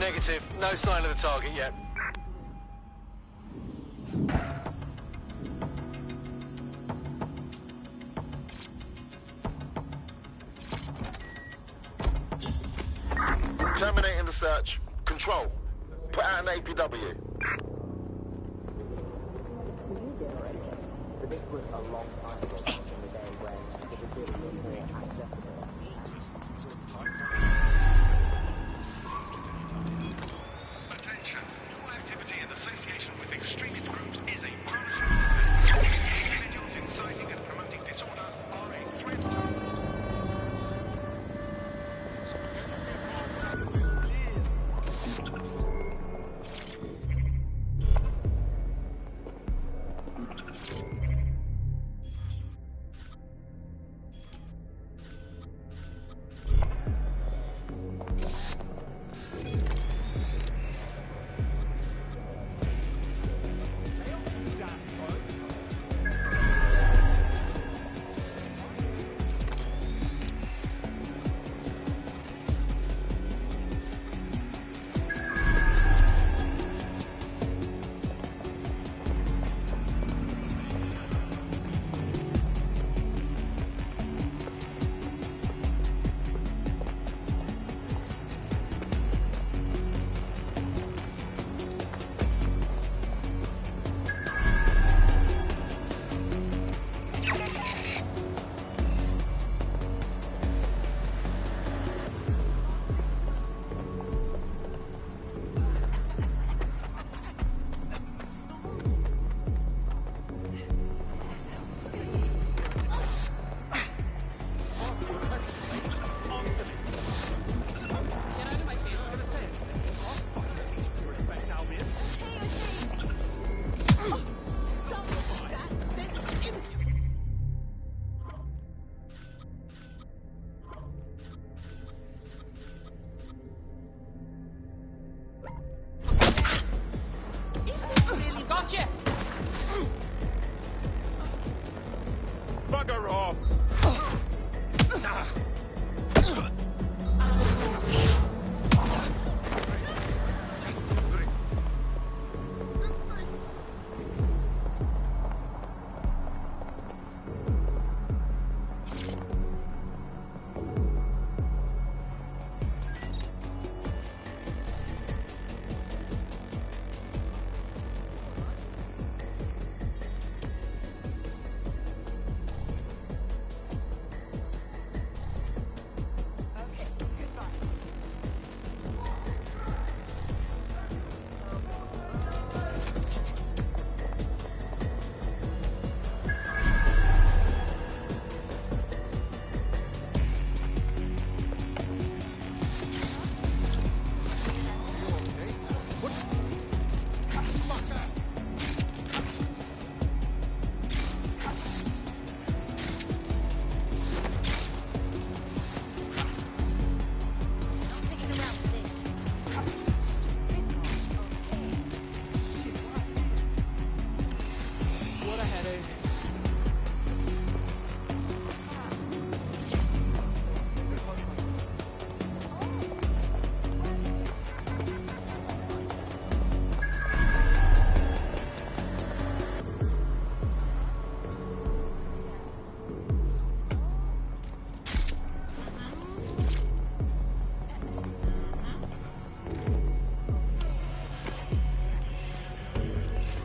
U: Negative. No sign of the target yet.
M: Terminating the search. Control. Put out an APW.
U: Attention. All activity in association with extremist groups is a punishable offence. Individuals inciting and promoting disorder are a threat to...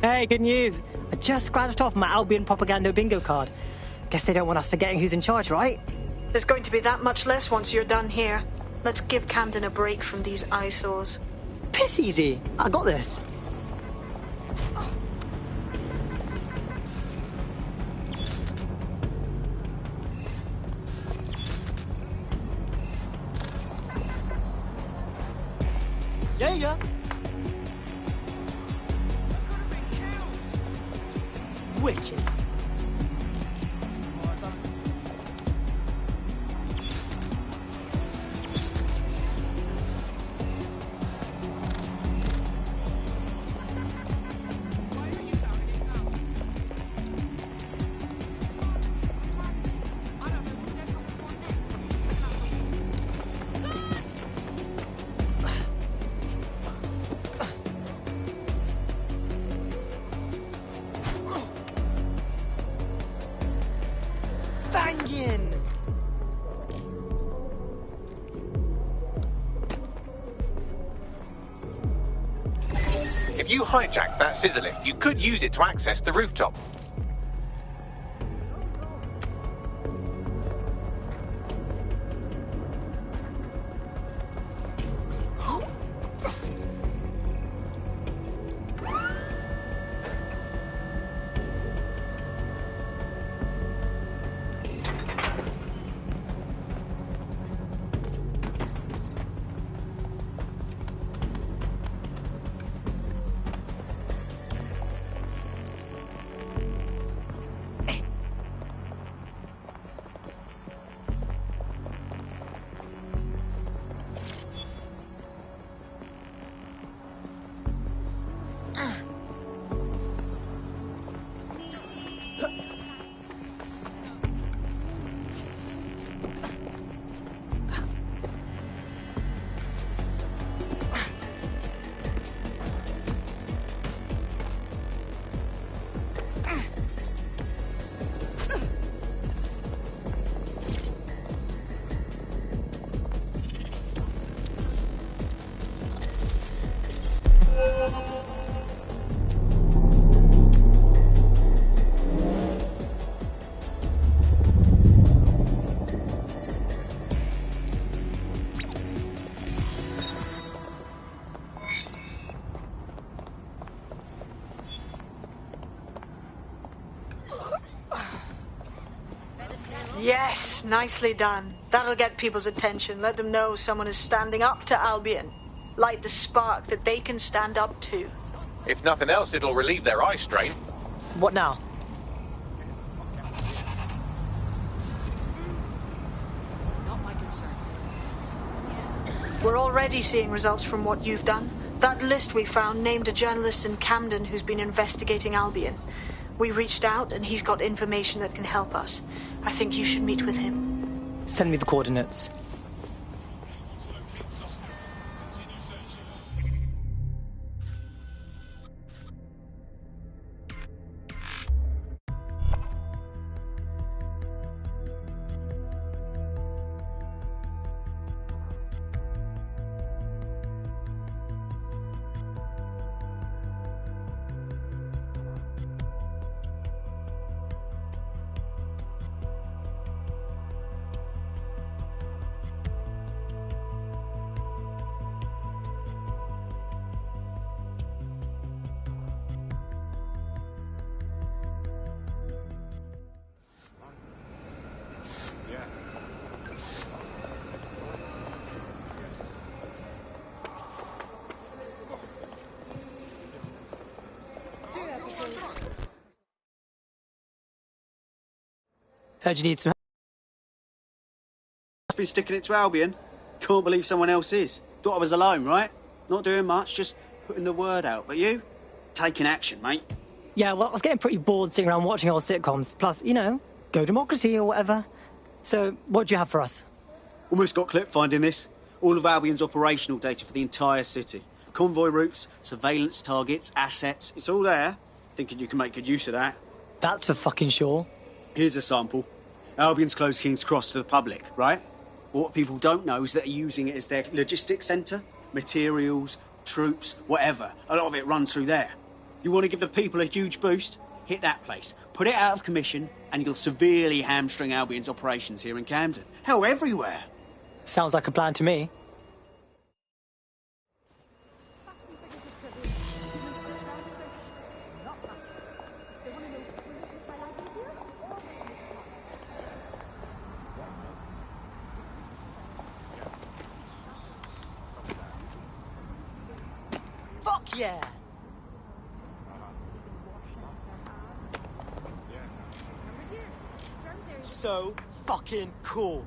S: Hey, good news. I just scratched off my Albion propaganda bingo card. Guess they don't want us forgetting who's in charge, right?
G: There's going to be that much less once you're done here. Let's give Camden a break from these eyesores.
S: Piss easy. I got this. Yeah. Wicked. Banging!
B: If you hijack that scissor lift, you could use it to access the rooftop.
G: Yes, nicely done. That'll get people's attention. Let them know someone is standing up to Albion. Light the spark that they can stand up to.
B: If nothing else, it'll relieve their eye strain.
S: What now?
G: Not my concern. We're already seeing results from what you've done. That list we found named a journalist in Camden who's been investigating Albion. We reached out and he's got information that can help us. I think you should meet with him.
S: Send me the coordinates. Heard you need some
E: I've been sticking it to Albion. Can't believe someone else is. Thought I was alone, right? Not doing much, just putting the word out. But you? Taking action, mate.
S: Yeah, well, I was getting pretty bored sitting around watching old sitcoms. Plus, you know, go democracy or whatever. So, what do you have for us?
E: Almost got clipped finding this. All of Albion's operational data for the entire city. Convoy routes, surveillance targets, assets. It's all there. Thinking you can make good use of that.
S: That's for fucking sure.
E: Here's a sample. Albion's closed King's Cross to the public, right? What people don't know is that they're using it as their logistics centre. Materials, troops, whatever. A lot of it runs through there. You want to give the people a huge boost? Hit that place. Put it out of commission, and you'll severely hamstring Albion's operations here in Camden. Hell, everywhere.
S: Sounds like a plan to me.
D: Fuck yeah! So fucking cool.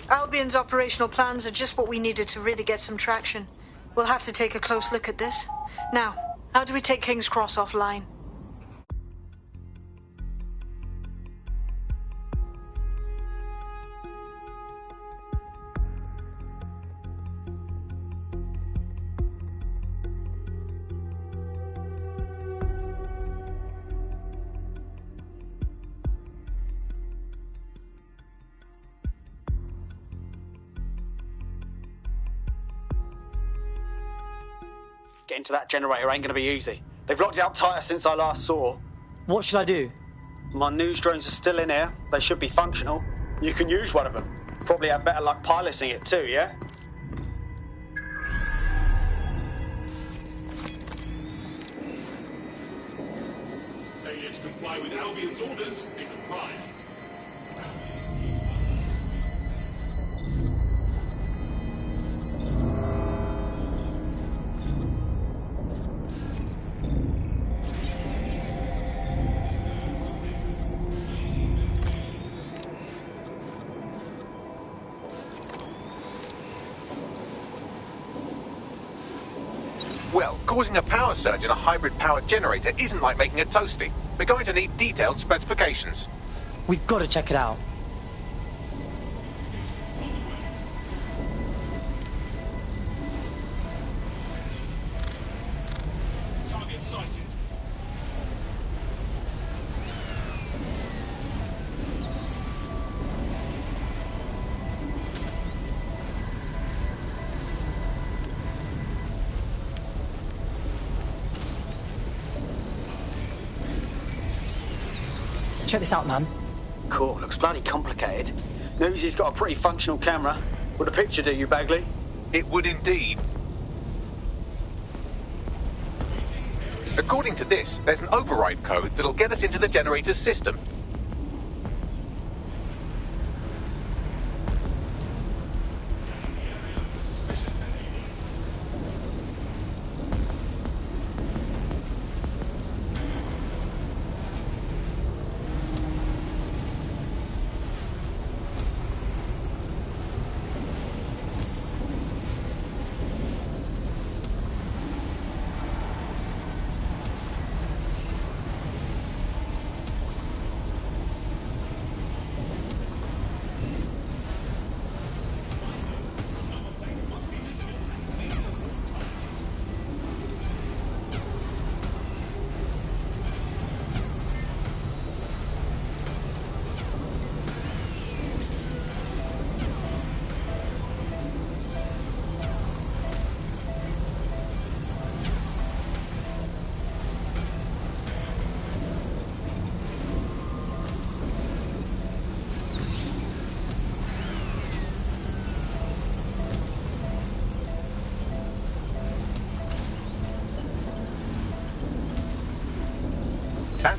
G: Albion's operational plans are just what we needed to really get some traction. We'll have to take a close look at this. Now, how do we take King's Cross offline?
E: Getting to that generator ain't going to be easy. They've locked it up tighter since I last saw.
S: What should I do?
E: My news drones are still in here. They should be functional. You can use one of them. Probably have better luck piloting it too, yeah?
A: Failure to comply with Albion's orders is a crime.
B: Well, causing a power surge in a hybrid-powered generator isn't like making a toasty. We're going to need detailed specifications.
S: We've got to check it out.
A: Target sighted.
S: Check this out, man.
E: Cool, looks bloody complicated. Newsy's got a pretty functional camera. Would a picture do you, Bagley?
B: It would indeed. According to this, there's an override code that'll get us into the generator's system.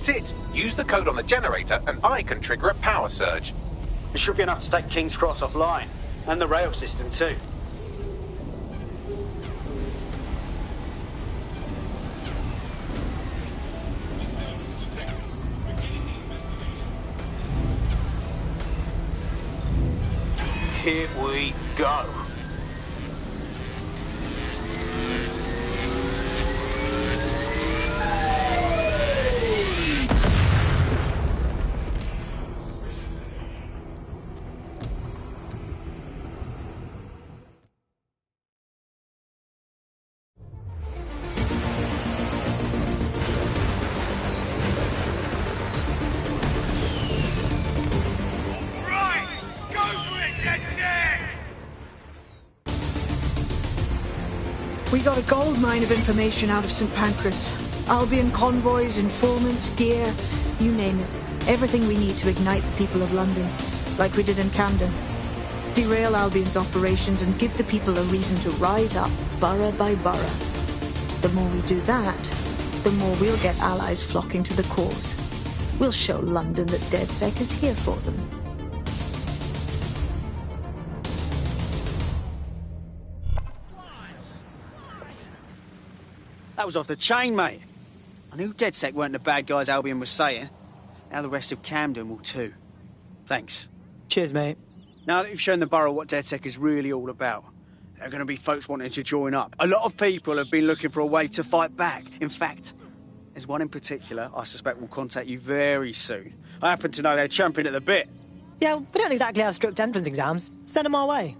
B: That's it. Use the code on the generator and I can trigger a power surge.
E: It should be enough to take King's Cross offline. And the rail system too.
J: Here we go.
G: We got a gold mine of information out of St. Pancras. Albion convoys, informants, gear, you name it. Everything we need to ignite the people of London, like we did in Camden. Derail Albion's operations and give the people a reason to rise up, borough by borough. The more we do that, the more we'll get allies flocking to the cause. We'll show London that DedSec is here for them.
E: That was off the chain, mate. I knew DedSec weren't the bad guys Albion was saying. Now the rest of Camden will too. Thanks.
S: Cheers, mate.
E: Now that you've shown the borough what DedSec is really all about, there are going to be folks wanting to join up. A lot of people have been looking for a way to fight back. In fact, there's one in particular I suspect will contact you very soon. I happen to know they're champing at the bit.
S: Yeah, we don't exactly have strict entrance exams. Send them our way.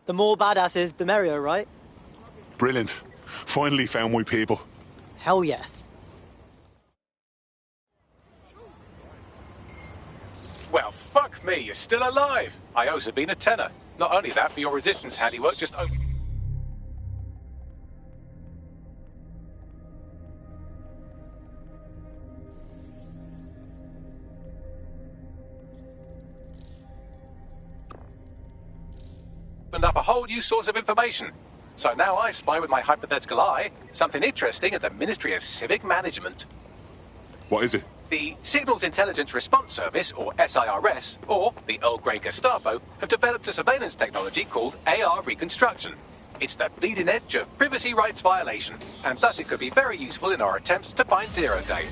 S: The more badasses, the merrier, right?
I: Brilliant. Finally found my people.
S: Hell yes.
B: Well, fuck me, you're still alive. I owe Sabine a tenner. Not only that, but your resistance handiwork just opened up a whole new source of information. So now I spy with my hypothetical eye something interesting at the Ministry of Civic Management.
I: What is it?
B: The Signals Intelligence Response Service, or SIRS, or the Earl Grey Gestapo, have developed a surveillance technology called AR Reconstruction. It's the bleeding edge of privacy rights violation, and thus it could be very useful in our attempts to find Zero Day.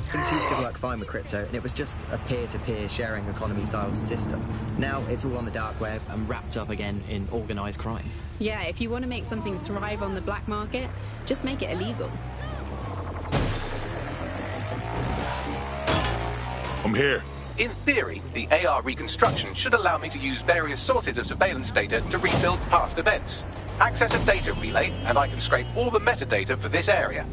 N: Things used to work fine with crypto, and it was just a peer-to-peer sharing economy-style system. Now it's all on the dark web and wrapped up again in organised crime.
O: Yeah, if you want to make something thrive on the black market, just make it illegal.
I: I'm here.
B: In theory, the AR reconstruction should allow me to use various sources of surveillance data to rebuild past events. Access a data relay, and I can scrape all the metadata for this area.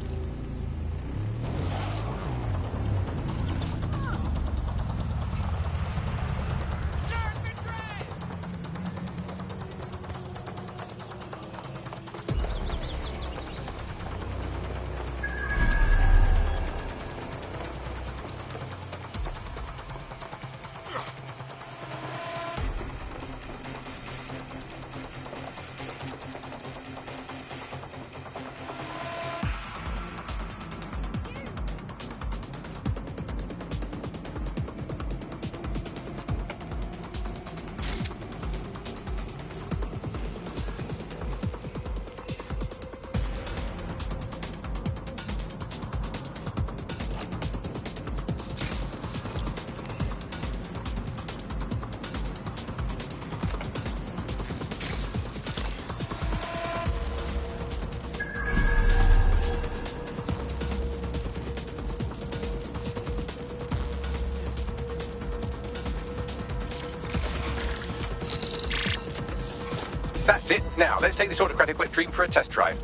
B: That's it. Now, let's take this autocratic wet dream for a test drive.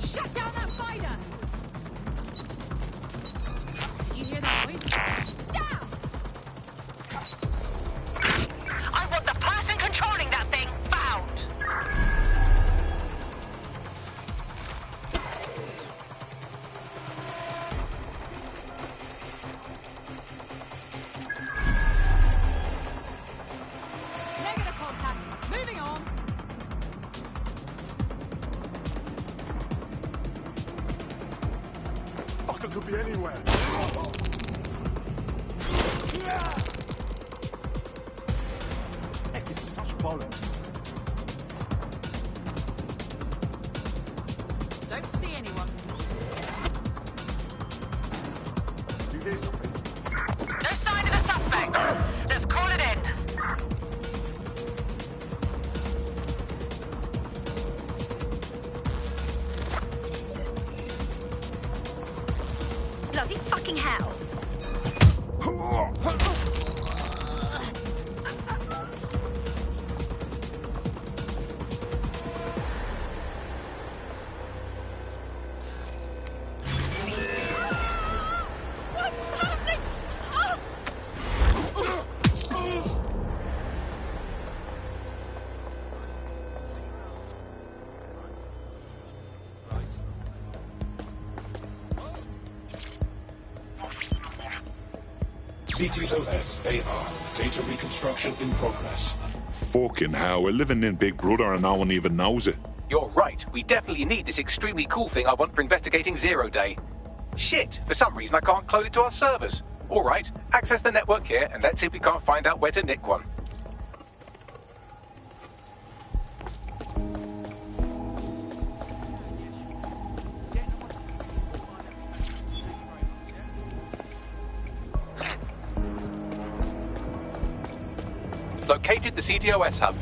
H: Shut down that spider! Did you hear that noise? Down!
L: I want the person controlling that thing found!
H: Negative contact. Moving on.
I: Fucker could be anywhere.
Q: Tech is such bollocks.
H: Don't see anyone.
I: You hear something?
L: No sign of the suspect. Let's call it in.
C: Bloody fucking hell.
H: What's happening?
X: CTOS AR. Data reconstruction in progress.
I: Fucking hell, we're living in Big Brother and no one even knows it.
B: You're right. We definitely need this extremely cool thing I want for investigating Zero Day. Shit, for some reason I can't clone it to our servers. All right, access the network here and let's see if we can't find out where to nick one. Located the CTOS hub.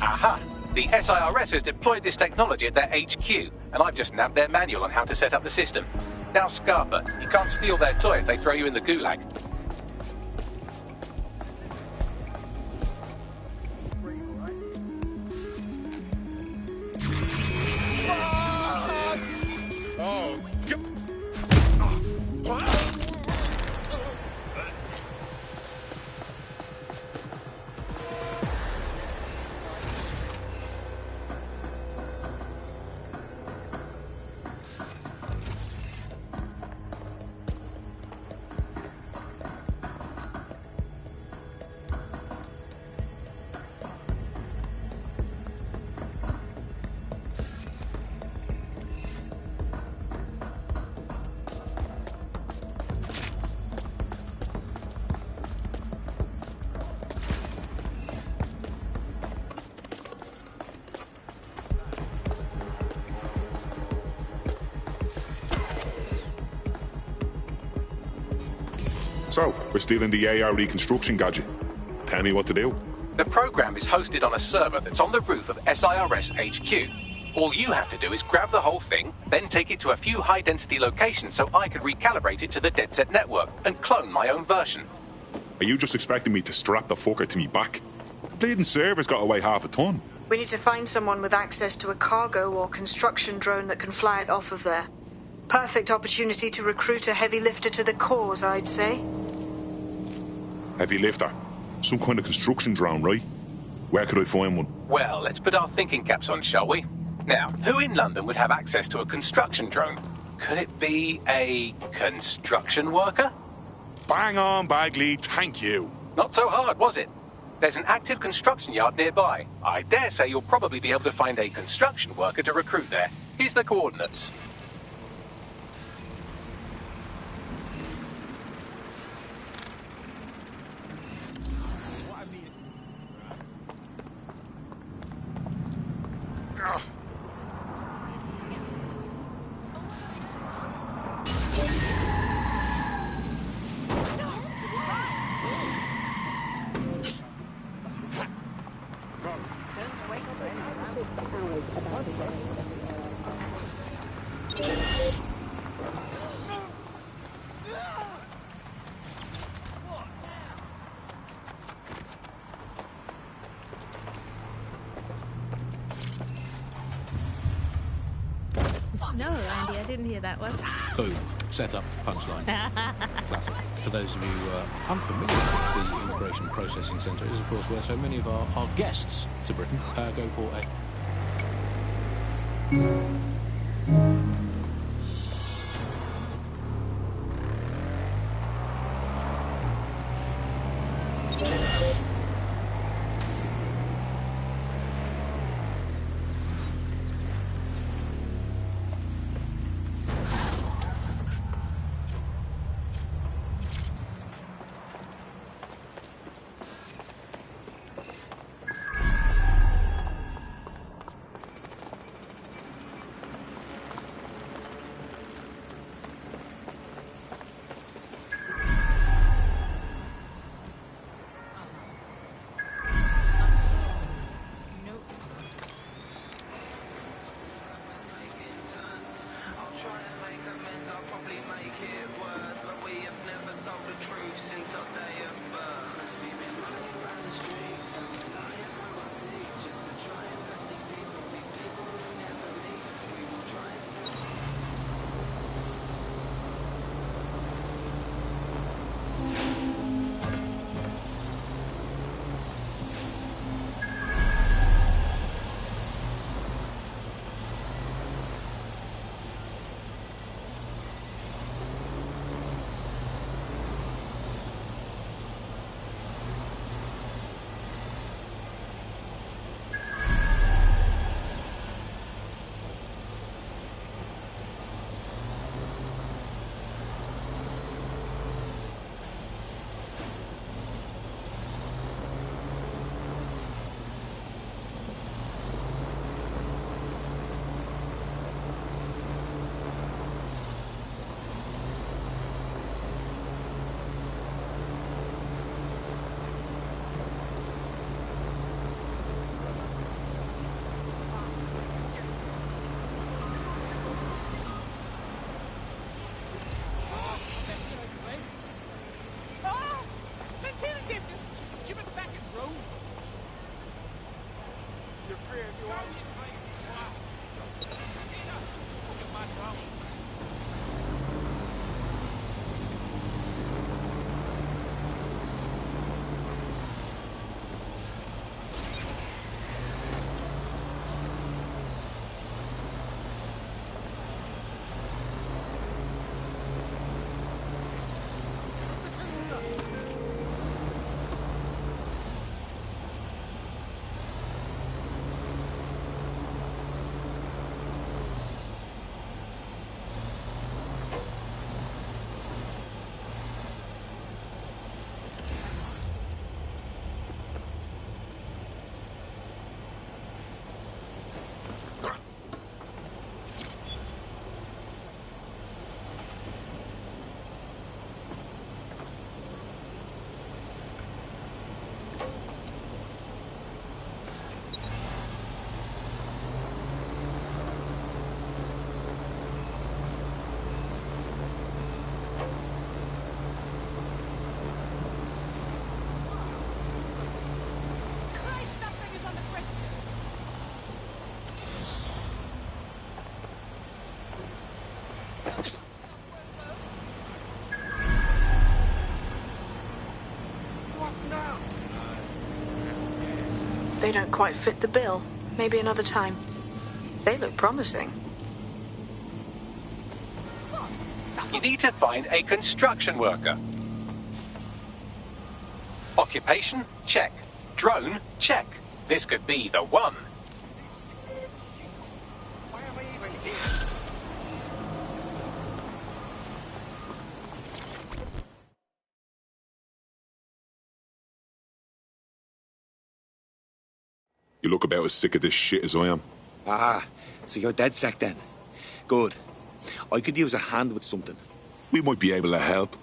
B: Aha! The SIRS has deployed this technology at their HQ, and I've just nabbed their manual on how to set up the system. Now, Scarpa, you can't steal their toy if they throw you in the gulag.
I: Oh, So, we're stealing the AR reconstruction gadget. Tell me what to do.
B: The program is hosted on a server that's on the roof of SIRS HQ. All you have to do is grab the whole thing, then take it to a few high-density locations so I can recalibrate it to the DedSec network and clone my own version.
I: Are you just expecting me to strap the fucker to me back? The bleeding server's got to weigh half a ton.
G: We need to find someone with access to a cargo or construction drone that can fly it off of there. Perfect opportunity to recruit a heavy lifter to the cause, I'd say.
I: Heavy lifter? Some kind of construction drone, right? Where could I find one?
B: Well, let's put our thinking caps on, shall we? Now, who in London would have access to a construction drone? Could it be a construction worker?
I: Bang on, Bagley, thank you.
B: Not so hard, was it? There's an active construction yard nearby. I dare say you'll probably be able to find a construction worker to recruit there. Here's the coordinates.
H: No, Andy, I didn't hear that one.
R: Boom. Set up, punchline. Classic. For those of you unfamiliar with the Immigration Processing Centre is, of course, where so many of our guests to Britain go for a...
G: They don't quite fit the bill. Maybe another time. They look promising.
B: You need to find a construction worker. Occupation? Check. Drone? Check. This could be the one.
K: You look about as sick of this shit as I am.
Q: Ah, so you're dead sec then. Good. I could use a hand with something.
K: We might be able to help.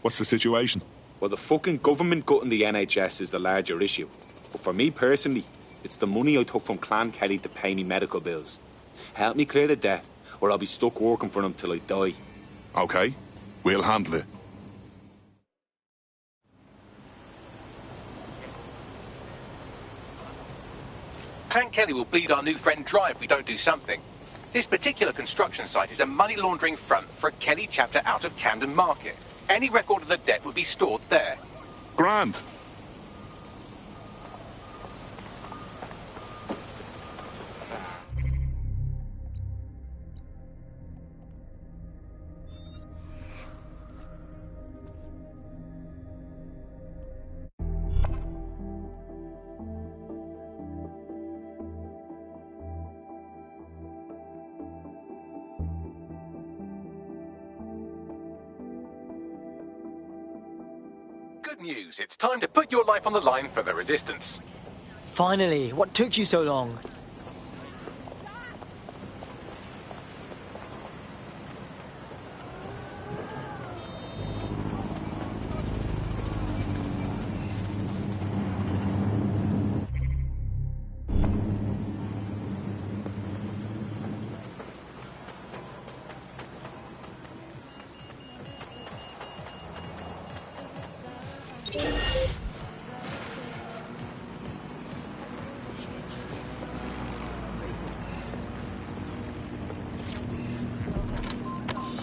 K: What's the situation?
Q: Well, the fucking government gutting the NHS is the larger issue. But for me personally, it's the money I took from Clan Kelly to pay me medical bills. Help me clear the debt, or I'll be stuck working for them till I die.
K: Okay, we'll handle it.
B: Clan Kelly will bleed our new friend dry if we don't do something. This particular construction site is a money laundering front for a Kelly chapter out of Camden Market. Any record of the debt would be stored there.
K: Grand.
B: Good news. It's time to put your life on the line for the Resistance.
S: Finally, what took you so long?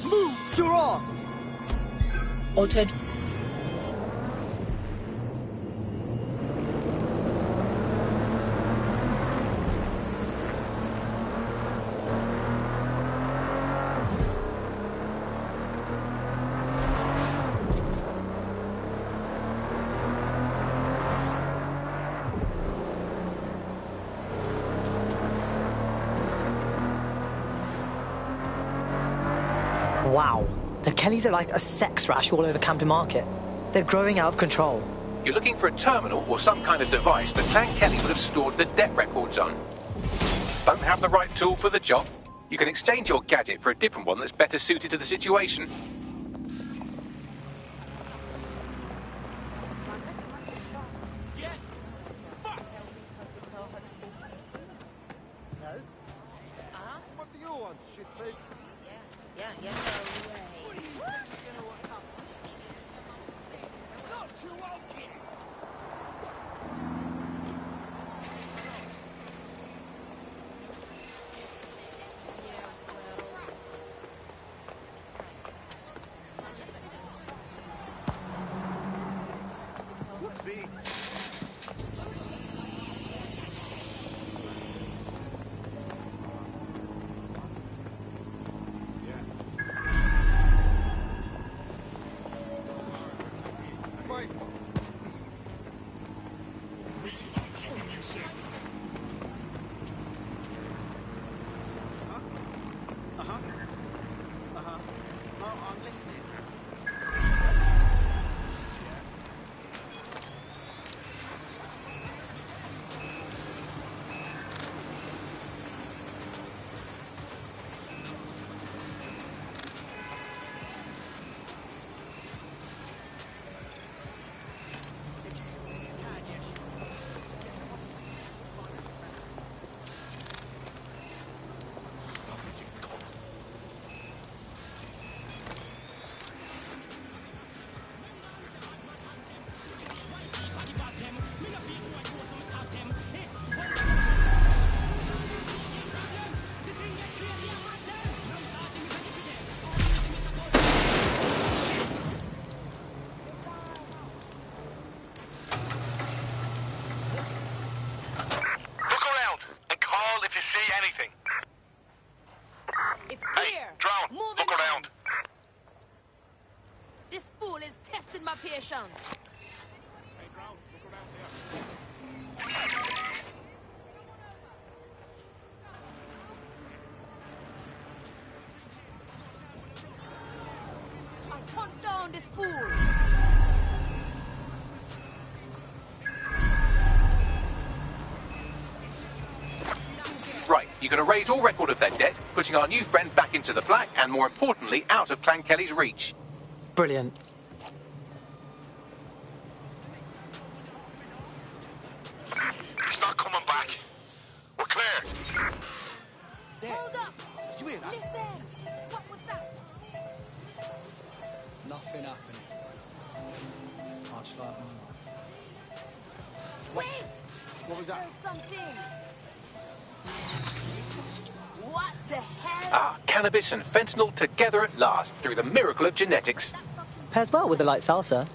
D: Move your ass!
V: Altered.
S: Wow, the Kellys are like a sex rash all over Camden Market. They're growing out of control.
B: You're looking for a terminal or some kind of device that Clan Kelly would have stored the debt records on. Don't have the right tool for the job? You can exchange your gadget for a different one that's better suited to the situation.
M: What do you want, shitface?
C: Yeah.
M: Whoopsie. My fault.
E: Oh, I'm listening.
F: operations. I'll hunt down this fool.
B: Right, you're going to raise all record of their debt, putting our new friend back into the black and, more importantly, out of Clan Kelly's reach.
S: Brilliant.
M: He's not coming back. We're clear.
F: Hold up!
D: Did you hear that?
F: Listen! What was that?
D: Nothing happening. Much like
F: Wait!
D: What was that?
F: There's something. What the hell?
B: Ah, cannabis and fentanyl together at last, through the miracle of genetics.
S: Pairs well with the light salsa.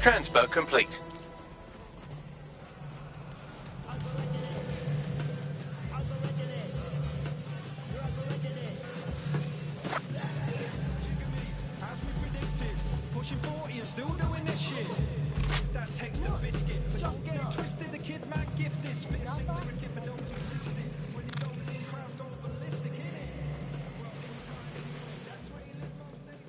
B: Transfer complete.
P: Pushing 40 and still doing this shit. That takes the biscuit. But don't get it twisted, the kid man gifted. Spit a sick lyric for those who missed it. When he goes in, crowds go ballistic, innit? That's where you live most days.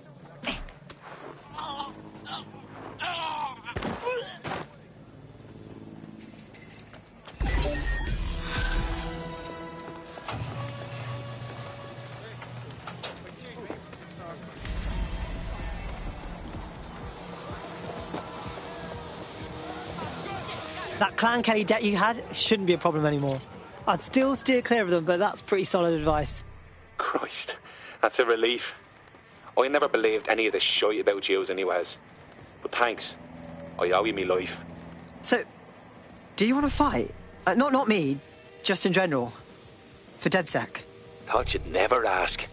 S: That Clan Kelly debt you had shouldn't be a problem anymore. I'd still steer clear of them, but that's pretty solid advice.
Q: Christ, that's a relief. I never believed any of the shite about yous anyways. But thanks. I owe you me life.
S: So, do you want to fight? Not me, just in general. For DedSec.
Q: Thought you'd never ask.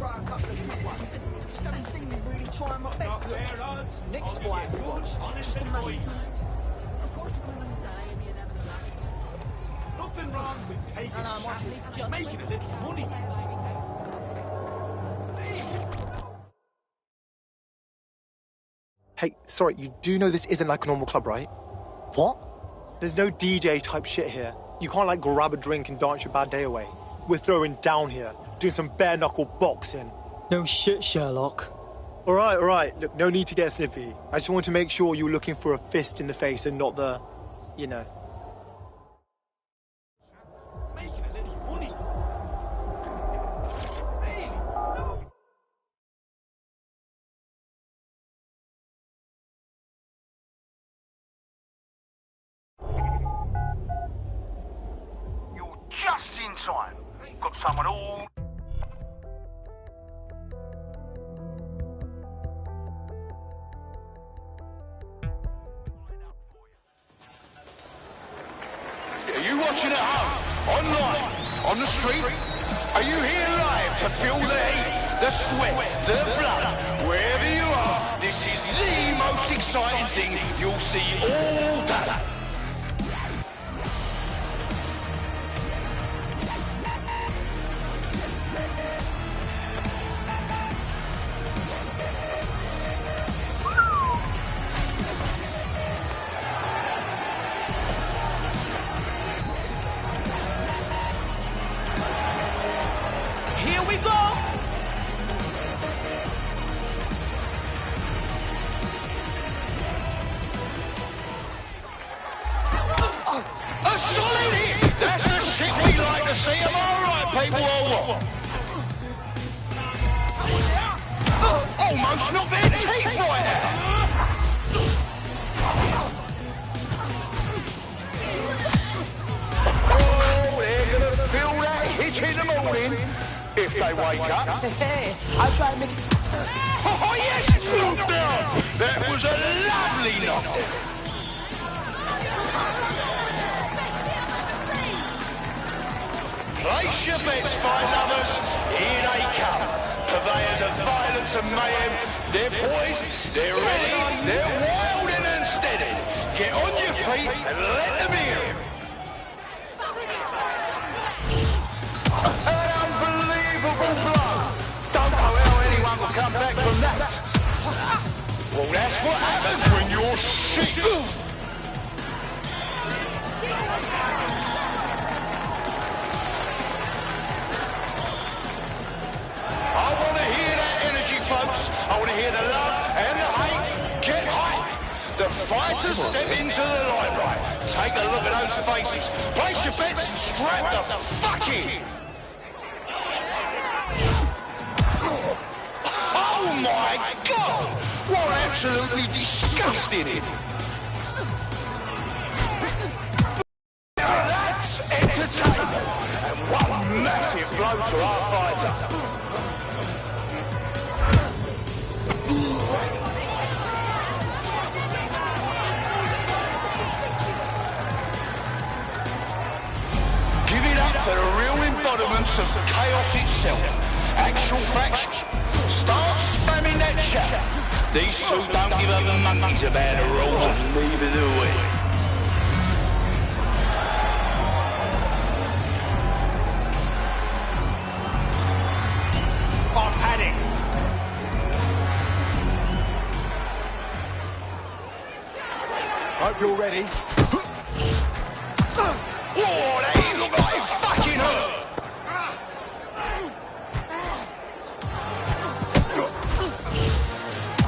P: try a couple of good ones. Just haven't seen me really trying my best. Look, next fight we watch, just amazing.
X: Nothing wrong with taking a chance, making a little money.
D: Hey, sorry, you do know this isn't like a normal club, right?
S: What?
D: There's no DJ type shit here. You can't like grab a drink and dance your bad day away. We're throwing down here, doing some bare knuckle boxing.
S: No shit, Sherlock.
D: All right. Look, no need to get snippy. I just want to make sure you were looking for a fist in the face and not the, you know.
X: Making a little money. Really? No.
A: You're just in time. Got someone all...
T: Are you watching at home, online, on the street? Are you here live to feel the heat, the sweat, the blood? Wherever you are, this is the most exciting thing you'll see all day.
F: Here we go!
T: A solid hit! That's the shit we like to see. Am I right, people, or what? Almost knocked their teeth right out. Oh, they're gonna feel that hit in the morning if they wake up.
F: Hey, I'll try to make it...
T: Oh, yes! Knockdown! That was a lovely knockdown. Place your bets, fine lovers. Here they come. Purveyors of violence and mayhem. They're poised, they're ready, they're wild and unsteady. Get on your feet and let them in. An unbelievable blow. Don't know how anyone will come back from that. Well, that's what happens when you're shit. I want to hear that energy, folks. I want to hear the love and the hate. Get hype. The fighters step into the limelight. Take a look at those faces. Place your bets and strap the fuck in. Oh my God! What absolutely disgusting! That's entertainment, and one massive blow to our fighter. Give it up for the real embodiments of chaos itself. Actual facts. Start spamming that chat. These two don't give a monkeys about the rules, and neither do we.
P: I've had it.
D: Hope you're ready.
T: Whoa, that ain't look like it fucking hurt.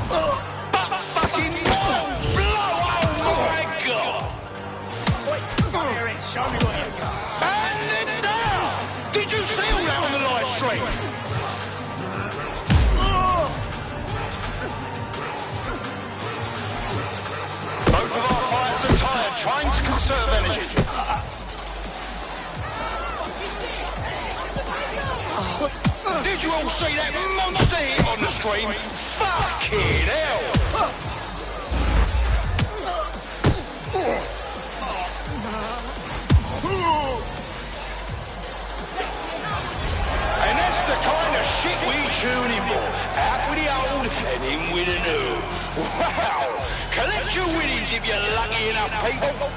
T: But fucking blow, oh my God.
P: Aaron, show me what you got.
T: And it down. Did you see all that on the live stream? Both of our fighters are tired, trying to conserve energy. Did you all see that monster hit on the stream? Fucking hell! And that's the kind of shit we tuning ball. Out with the old and in with the new. Wow! Collect your winnings if you're lucky enough, people.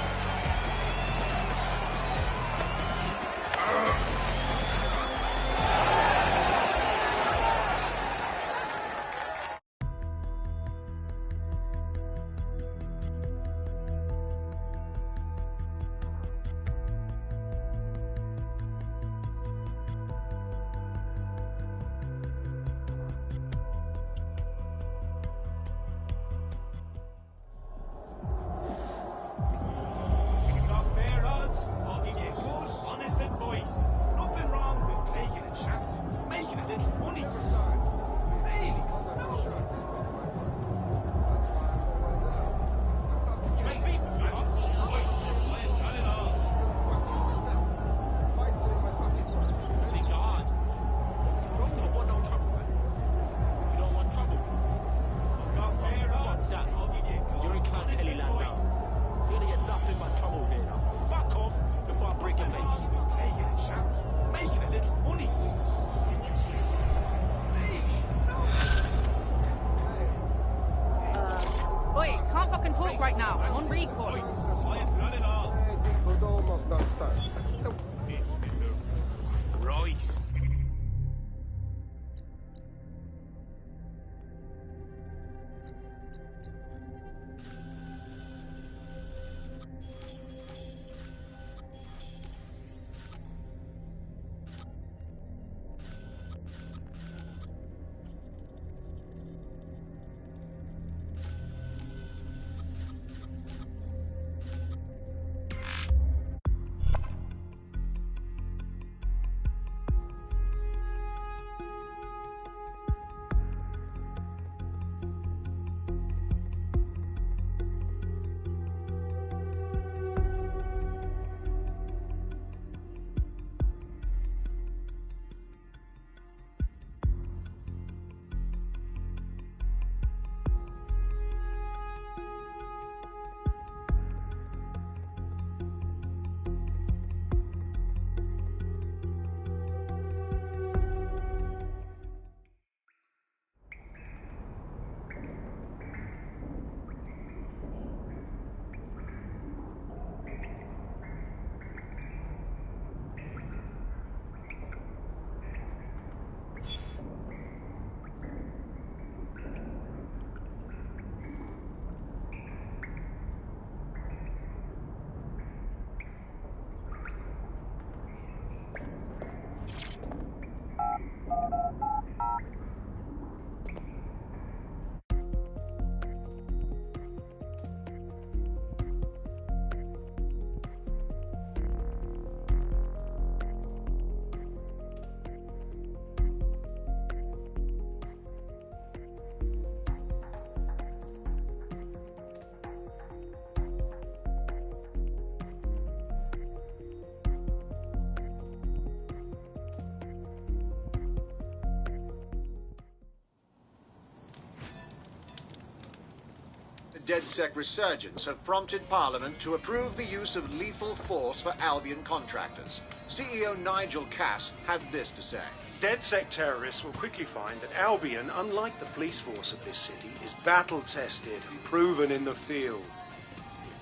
J: DedSec resurgence have prompted Parliament to approve the use of lethal force for Albion contractors. CEO Nigel Cass had this to say.
N: DedSec terrorists will quickly find that Albion, unlike the police force of this city, is battle-tested and proven in the field.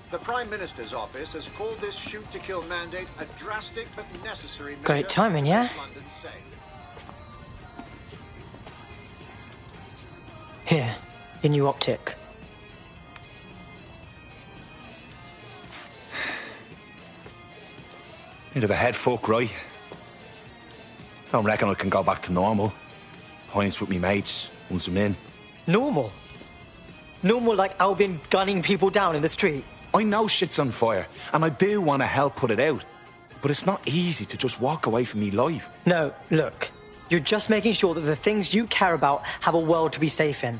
J: The Prime Minister's office has called this shoot-to-kill mandate a drastic but necessary measure.
S: Great timing, yeah?
J: London's sake.
S: Here, your new optic.
U: Bit of a head fuck, right? Don't reckon I can go back to normal. Pints with me mates, once I'm in.
S: Normal? Normal like Albion gunning people down in the street?
U: I know shit's on fire, and I do want to help put it out. But it's not easy to just walk away from me life.
S: No, look. You're just making sure that the things you care about have a world to be safe in.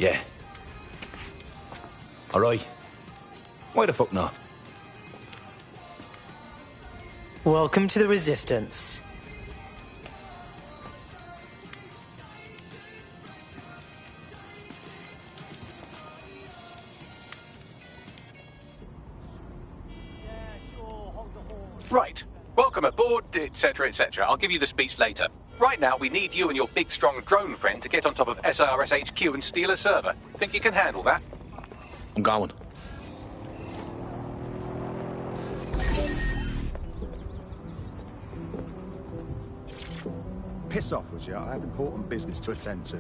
U: Yeah. Alright. Why the fuck not?
S: Welcome to the Resistance.
B: Right. Welcome aboard, etc., etc. I'll give you the speech later. Right now, we need you and your big, strong drone friend to get on top of SRS HQ and steal a server. Think you can handle that?
U: I'm going.
I: Piss off, would you? I have important business to attend to.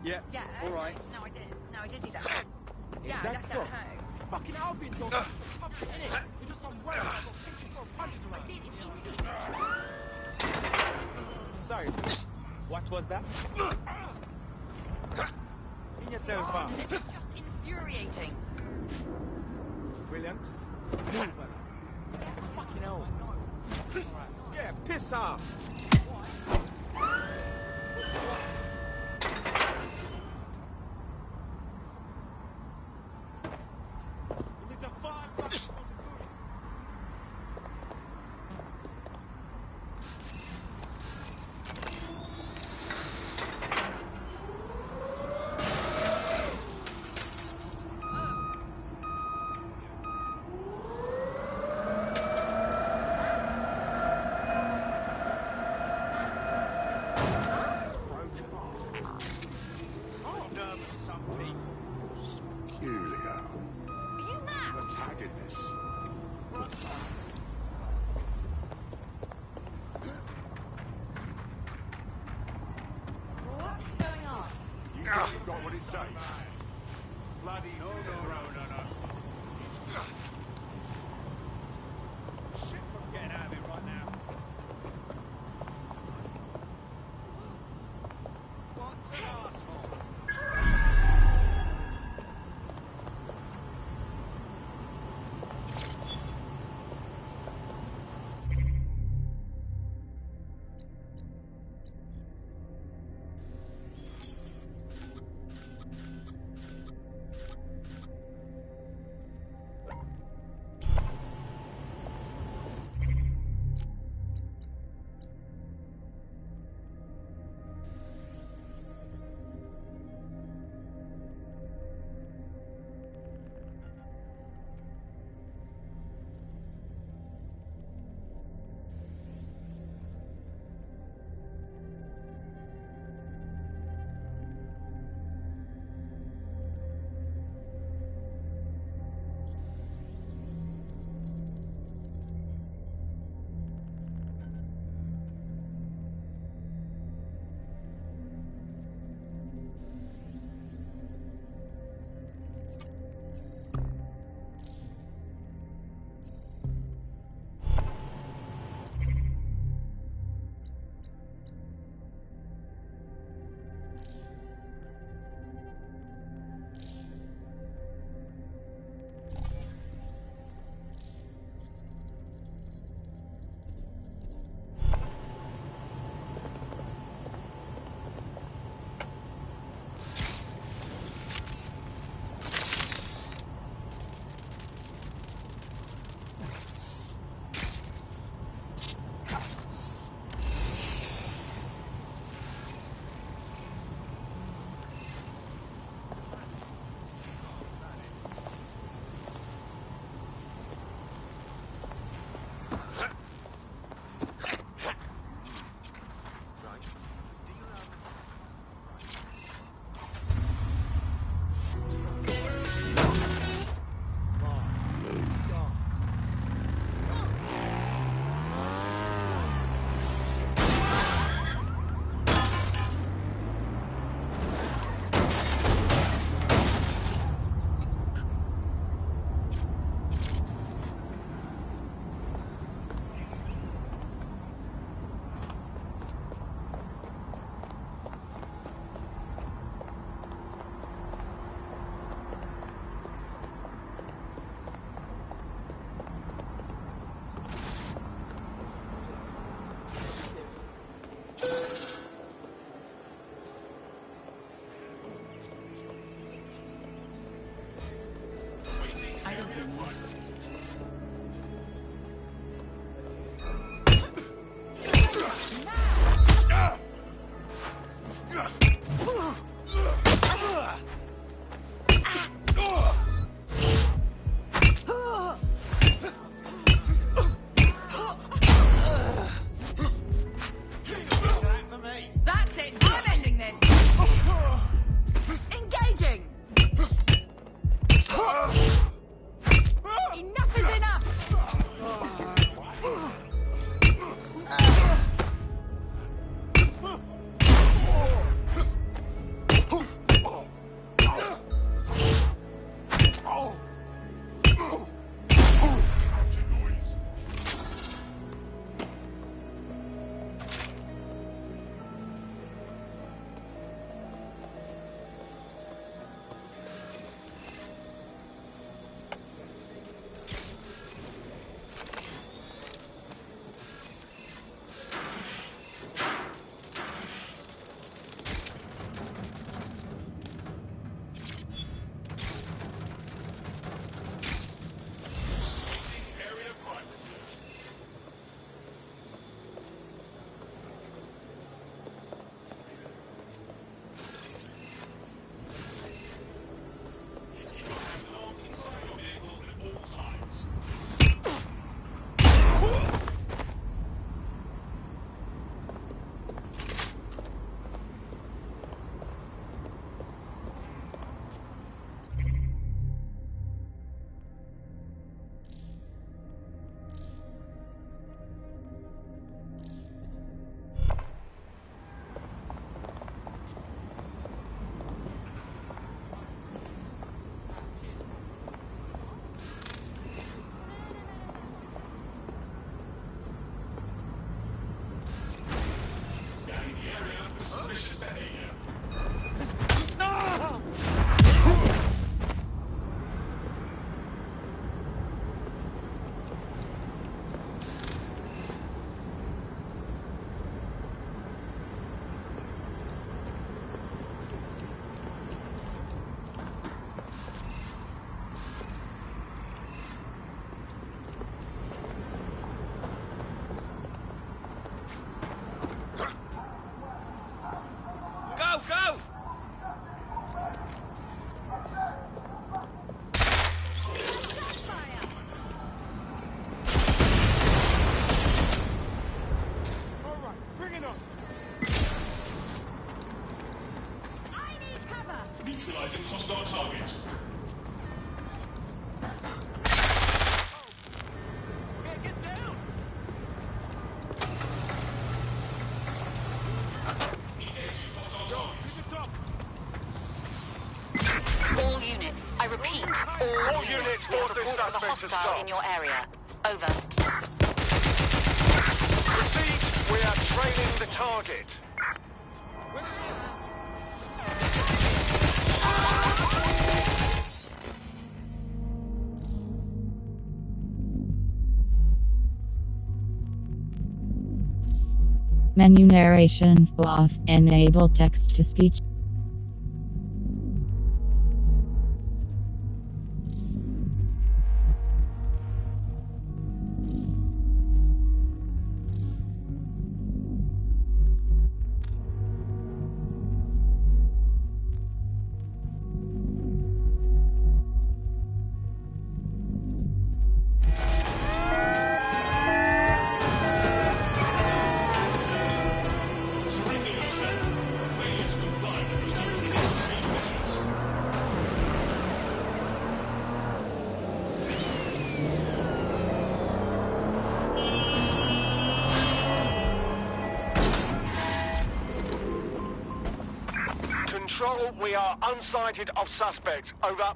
C: Yeah. Yeah.
I: All right.
C: No, I did. No, I did do that. Yeah, I left it at home.
F: Fucking Albion, you're fucking in it. You're just some word. I've got 54 punches around.
C: I did. It's in the
F: Sorry. What was that? Clean yourself up.
C: This is just infuriating.
F: Brilliant. Fucking hell. Right. Yeah, piss off.
C: That's it. I'm ending this. Engaging. Enough is enough.
X: Neutralizing hostile target.
F: Get down!
H: All units, I repeat, all units, force the suspect to stop in your area. Over.
T: Proceed. We are trailing the target.
L: Menu narration off. Enable text to speech.
T: Control, we are unsighted of suspects. Over.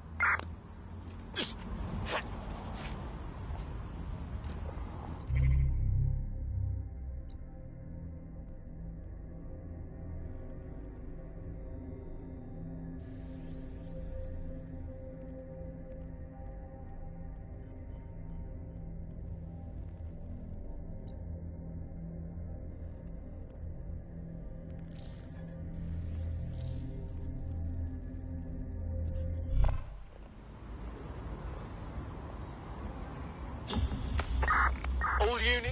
G: All unit.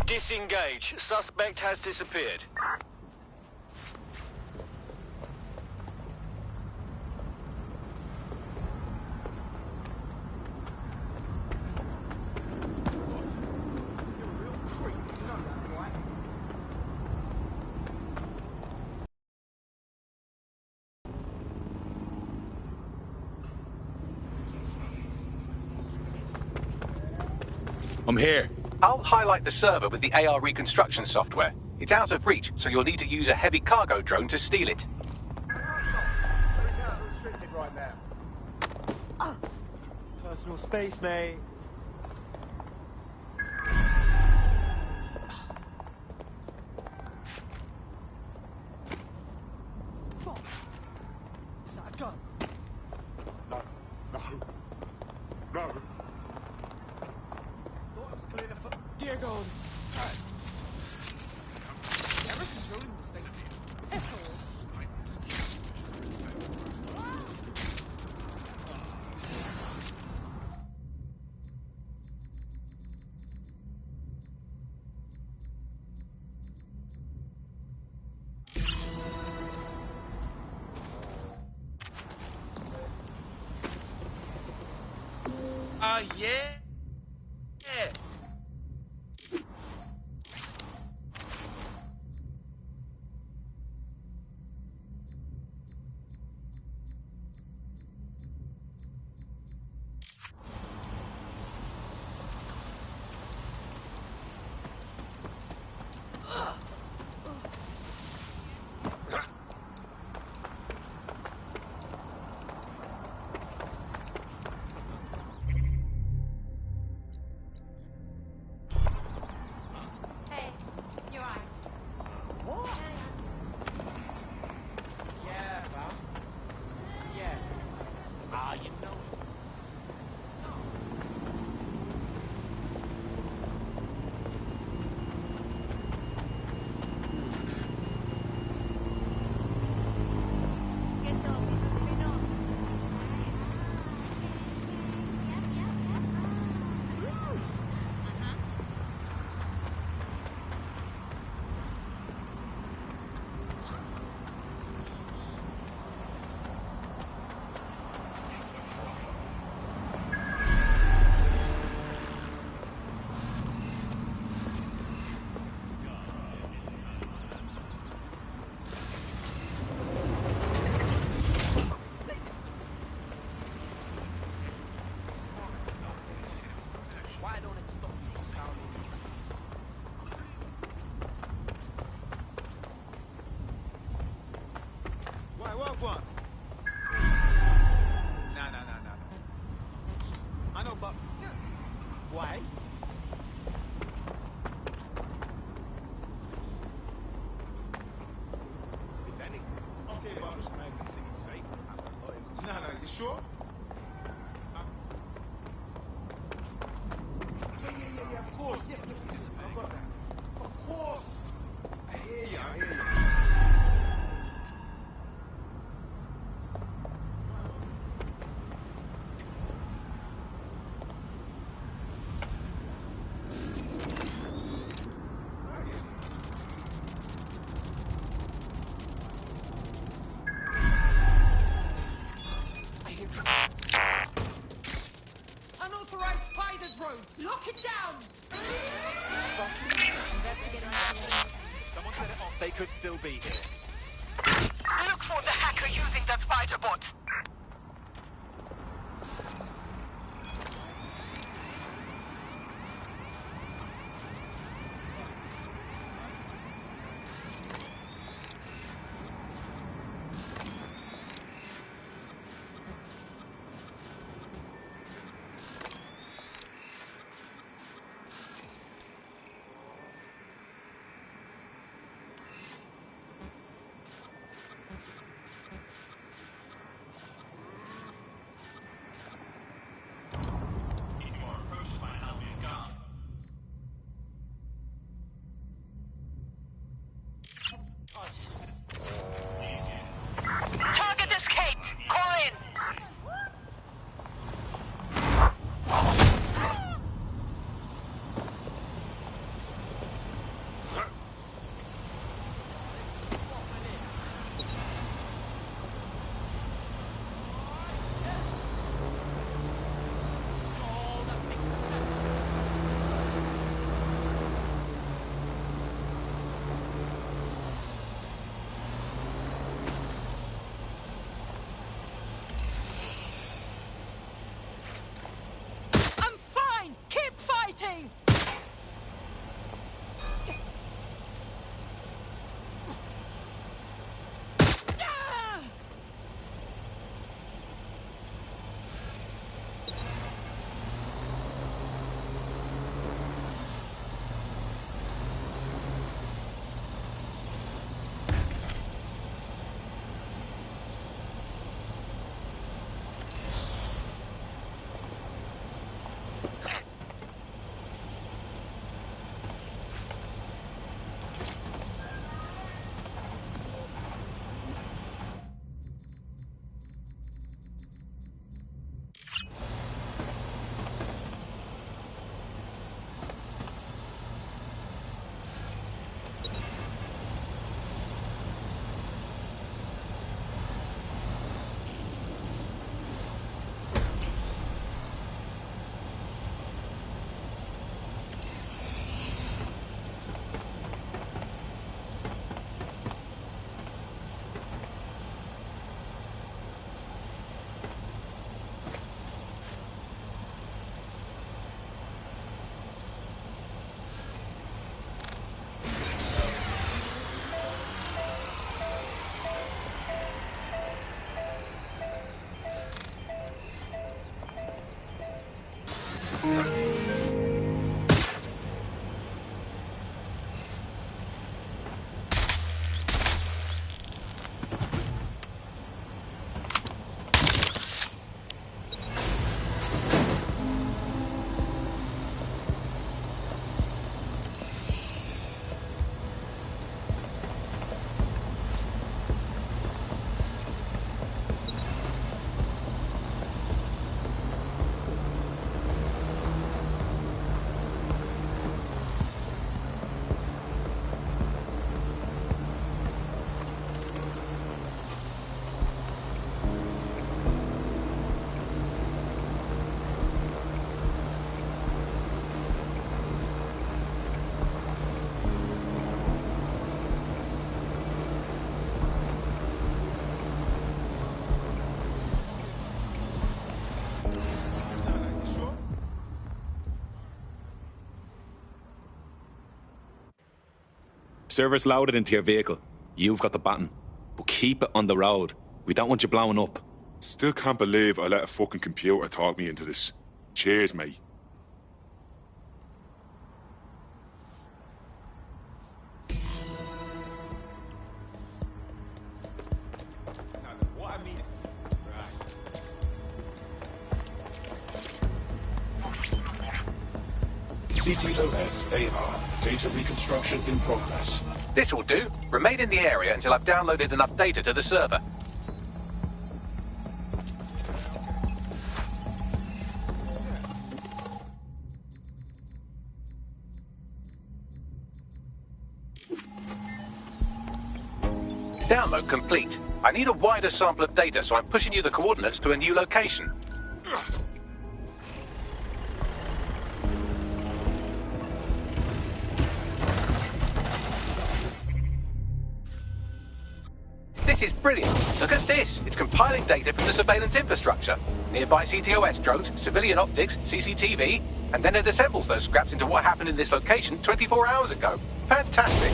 G: Disengage. Suspect has disappeared.
K: I'm here.
B: I'll highlight the server with the AR reconstruction software. It's out of reach, so you'll need to use a heavy cargo drone to steal it.
D: Restricted right now. Personal space, mate. Is that a gun?
T: No. No.
P: Thought I was clear for Diego. Never controlling this thing. Pistols.
T: Yeah.
C: Hey, you're right.
P: What? Yeah, fam. Yeah. Ah, you know it.
C: Guess I'll be moving on.
P: Why don't it stop me from pounding these keys?
G: Why, what one? No. I know, but why? If anything. Okay, but just make the city safer. No, you sure? Yeah, of course. Yeah, I got that. Of course. I hear you.
P: Unauthorized spider drone! Lock it down!
G: Someone set it off. They could still be here.
H: Look for the hacker using that spider bot.
F: team!
Q: Server's loaded into your vehicle. You've got the baton. But keep it on the road. We don't want you blowing up.
K: Still can't believe I let a fucking computer talk me into this. Cheers, mate.
X: CTOS AR. Data reconstruction in progress.
B: This will do. Remain in the area until I've downloaded enough data to the server. Download complete. I need a wider sample of data, so I'm pushing you the coordinates to a new location. This is brilliant. Look at this. It's compiling data from the surveillance infrastructure. Nearby CTOS drones, civilian optics, CCTV, and then it assembles those scraps into what happened in this location 24 hours ago. Fantastic.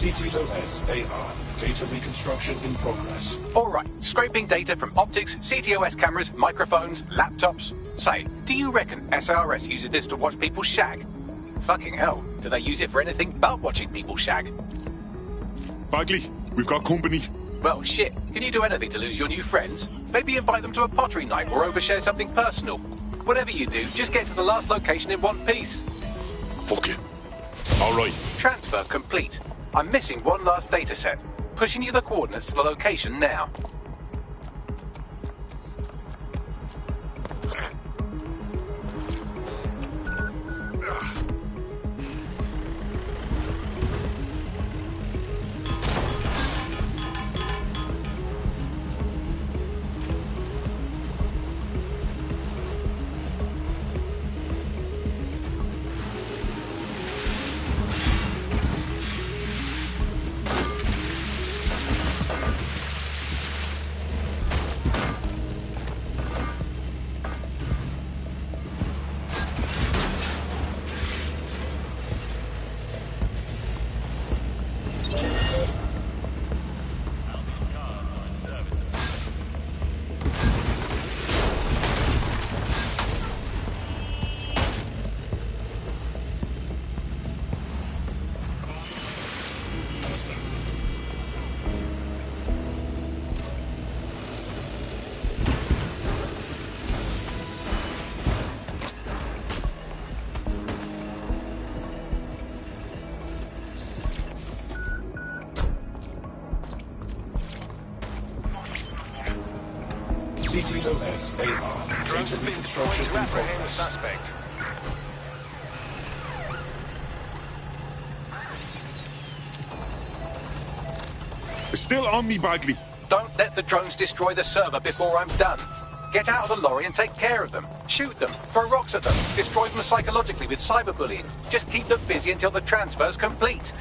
X: CTOS AR. Data reconstruction in progress.
B: All right, scraping data from optics, CTOS cameras, microphones, laptops. Say, do you reckon SRS uses this to watch people shag? Fucking hell, do they use it for anything but watching people shag?
K: Bagley, we've got company.
B: Well, shit, can you do anything to lose your new friends? Maybe invite them to a pottery night or overshare something personal. Whatever you do, just get to the last location in one piece.
K: Fuck it. All right.
B: Transfer complete. I'm missing one last data set. Pushing you the coordinates to the location now.
X: CTOS AR. Data reconstruction in progress.
J: Suspect.
K: It's still on me, Bagley.
B: Don't let the drones destroy the server before I'm done. Get out of the lorry and take care of them. Shoot them, throw rocks at them, destroy them psychologically with cyberbullying. Just keep them busy until the transfer's complete.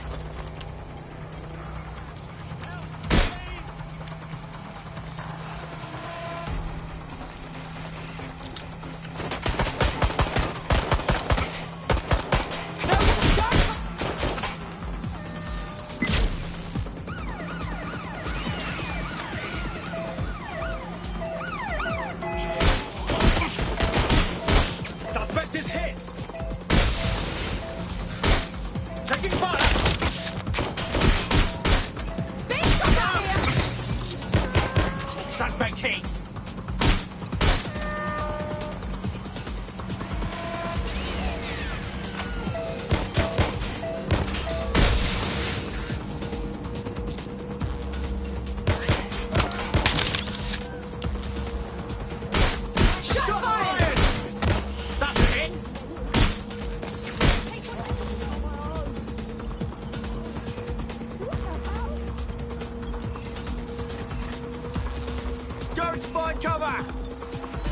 P: Suspect is hit! Taking fire! Suspect hit! Shot fired! That's it! Go to find cover!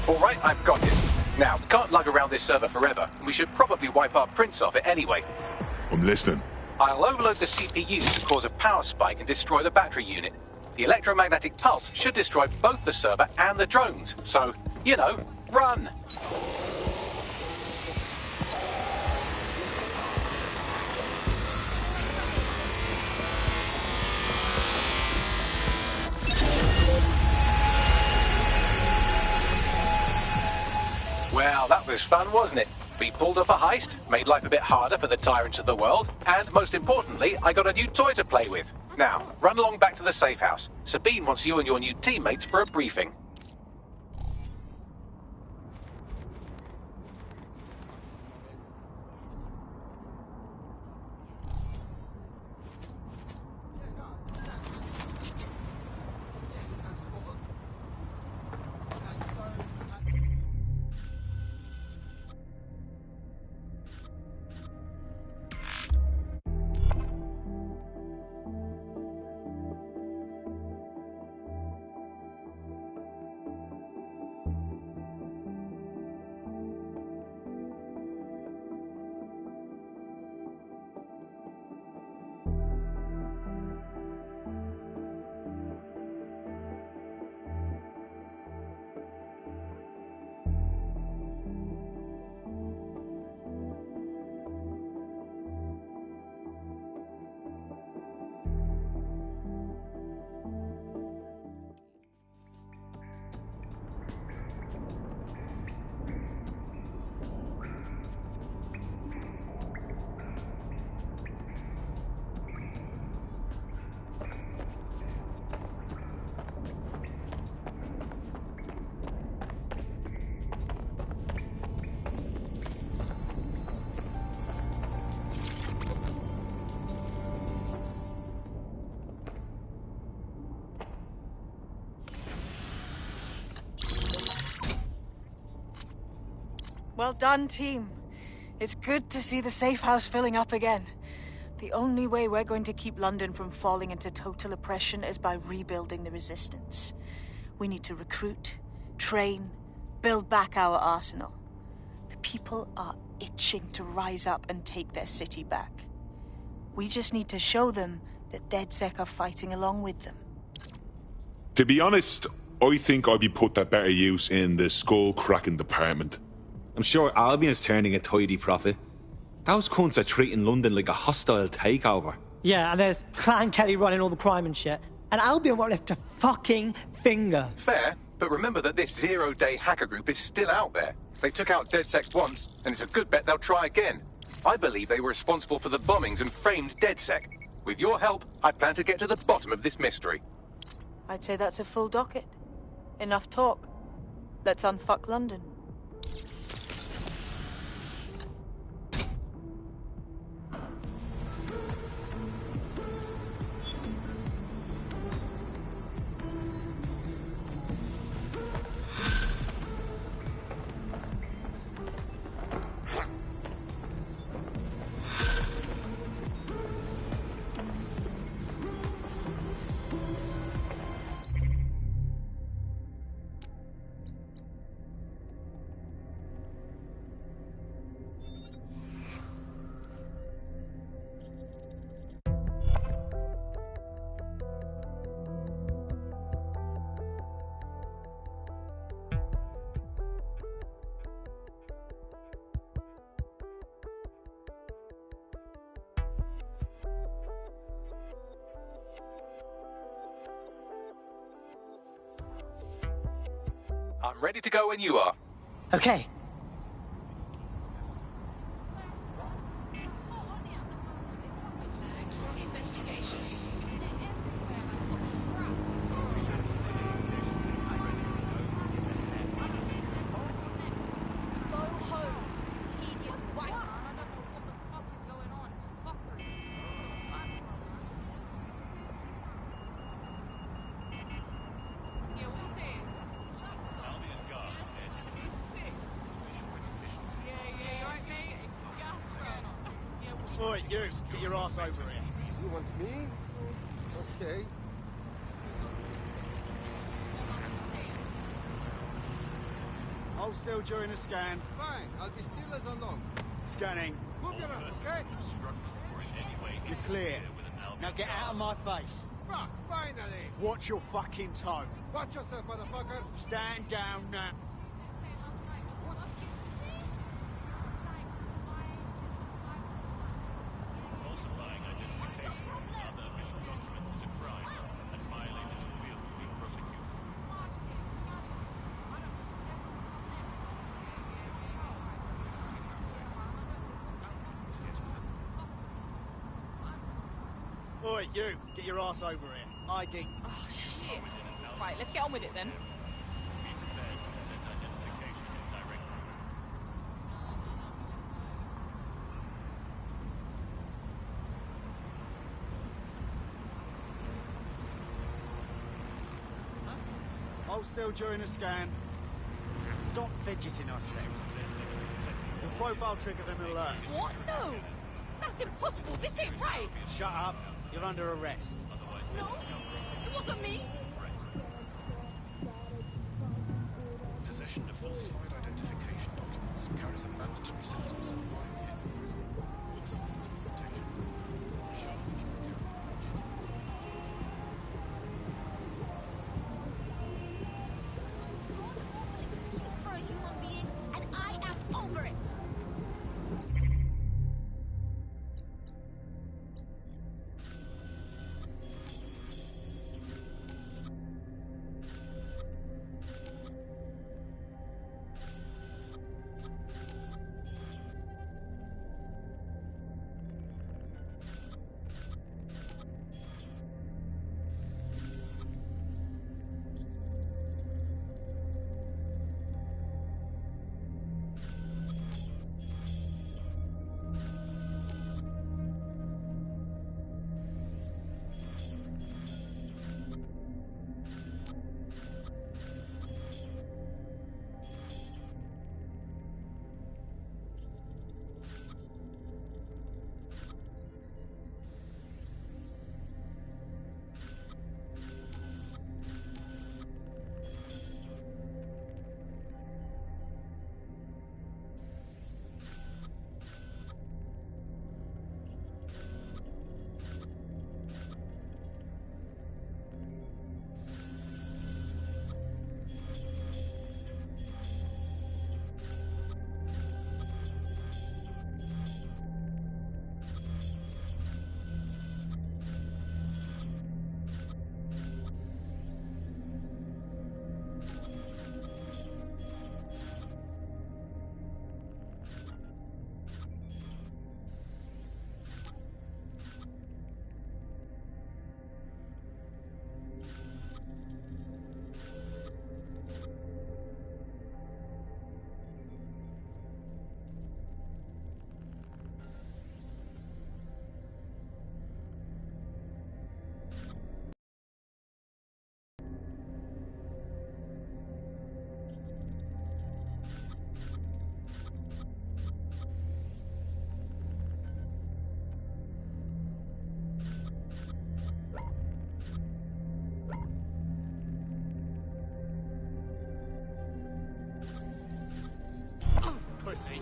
B: All right, I've got it. Now, we can't lug around this server forever. We should probably wipe our prints off it anyway.
K: I'm listening.
B: I'll overload the CPU to cause a power spike and destroy the battery unit. The electromagnetic pulse should destroy both the server and the drones. So, you know, run! Well, that was fun, wasn't it? We pulled off a heist, made life a bit harder for the tyrants of the world, and most importantly, I got a new toy to play with. Now, run along back to the safe house. Sabine wants you and your new teammates for a briefing.
O: Well done, team. It's good to see the safe house filling up again. The only way we're going to keep London from falling into total oppression is by rebuilding the resistance. We need to recruit, train, build back our arsenal. The people are itching to rise up and take their city back. We just need to show them that DedSec are fighting along with them.
K: To be honest, I think I'd be put to better use in the skull-cracking department.
Q: I'm sure Albion's turning a tidy profit. Those cunts are treating London like a hostile takeover.
S: Yeah, and there's Clan Kelly running all the crime and shit. And Albion won't lift a fucking finger.
B: Fair, but remember that this zero-day hacker group is still out there. They took out DedSec once, and it's a good bet they'll try again. I believe they were responsible for the bombings and framed DedSec. With your help, I plan to get to the bottom of this mystery.
O: I'd say that's a full docket. Enough talk. Let's unfuck London.
B: I'm ready to go when you are.
S: Okay.
E: Oi, you, get your ass over here.
G: You want me? Okay.
E: Hold still during the scan.
G: Fine, I'll be still as long.
E: Scanning.
G: Move your ass, okay?
E: You're clear. Now get out of my face.
G: Fuck, finally!
E: Watch your fucking tone.
G: Watch yourself, motherfucker!
E: Stand down now.
R: Falsifying identification and other official documents is a crime, and violators will be prosecuted.
E: Oi, you, get your ass over here. ID.
C: Oh, shit. Right, let's get on with it then.
E: Hold still during the scan. Stop fidgeting, I said. The profile triggered an alert.
C: What? No! That's impossible. This ain't right.
E: Shut up. You're under arrest.
C: No, it wasn't me.
V: Possession of falsified identification documents carries a mandatory sentence of 5 years in prison. Possible deportation. Charge
C: For a human being, and I am over it.
F: see.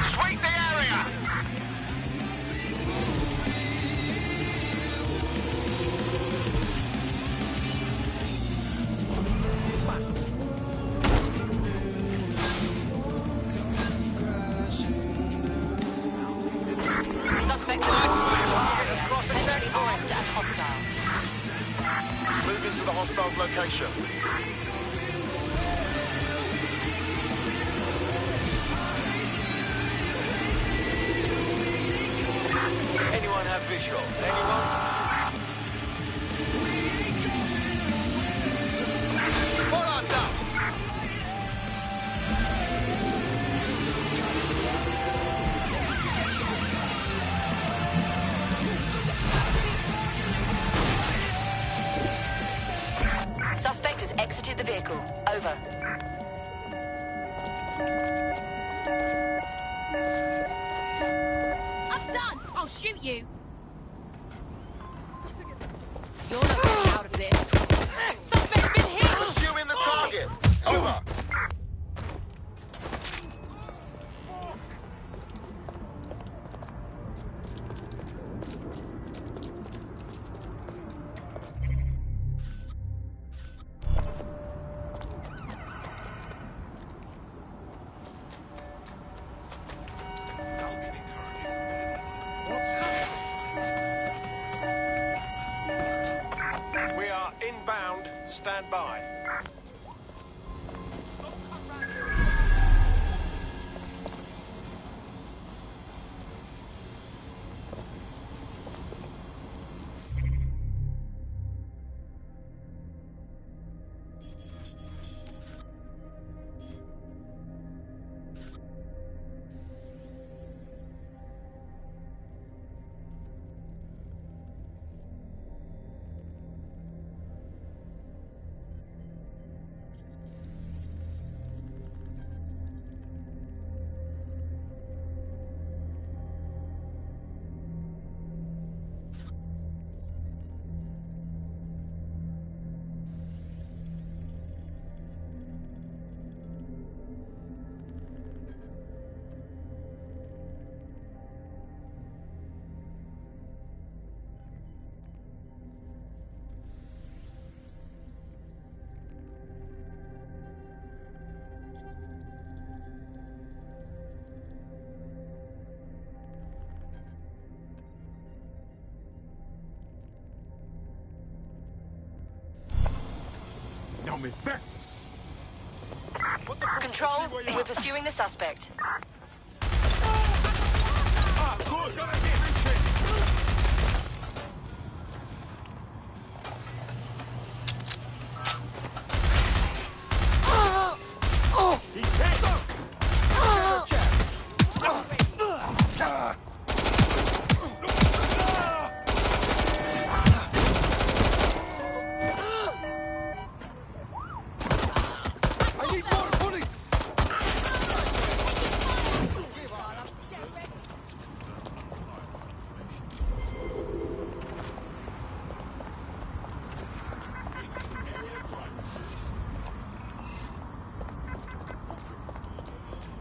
T: Sweep the area!
H: Suspect potentially armed and hostile.
T: Move into the hostile's location.
A: Anyone have visual? Anyone? Hold on, down.
H: Suspect has exited the vehicle. Over.
C: I'm done. I'll shoot you. You're not getting out of this. Suspect's been hit.
T: Pursuing the target. Over.
A: We are inbound. Stand by.
T: Now me vex.
H: Control, we're pursuing the suspect.
T: Ah, good. Got a hit.
A: He's hit.
T: I need more bullets.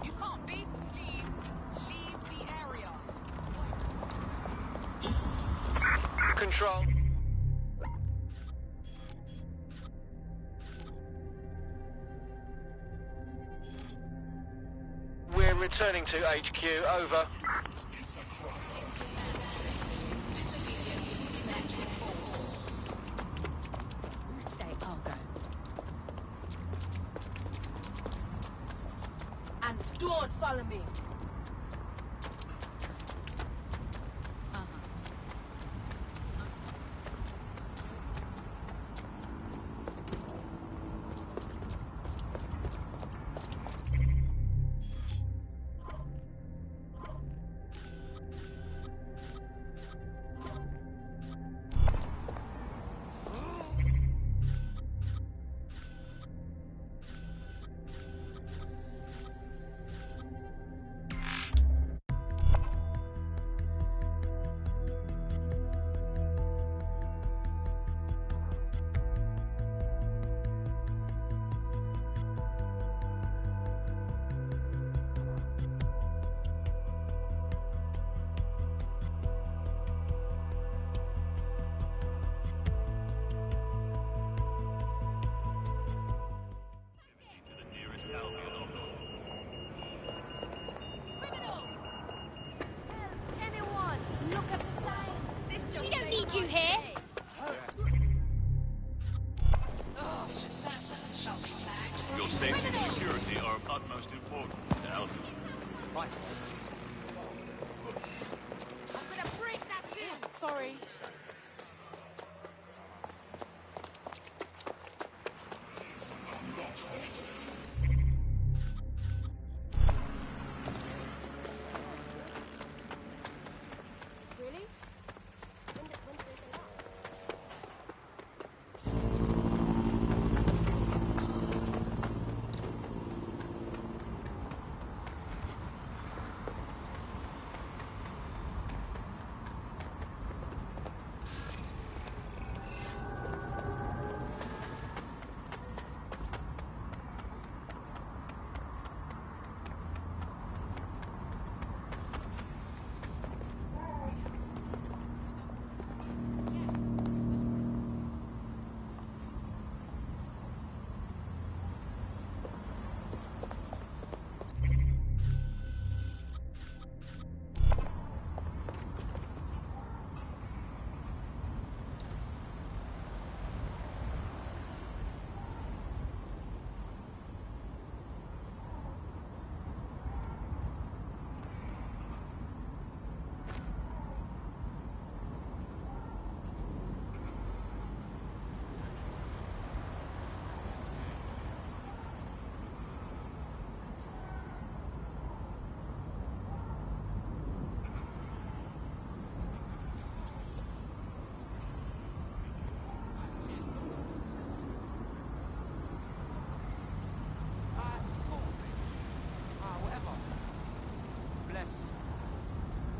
C: You can't be. Please leave the area.
A: Control. We're returning to HQ. Over.
C: Stay, I'll go. And don't follow me.
R: East Albion officer.
C: Anyone, look at the sign. This just we don't need you here.
R: Your safety and security are of utmost importance to Albion.
F: Right.
C: I'm gonna break that thing.
O: Sorry.
C: Really? When did they say that?
F: Whatever. Bless.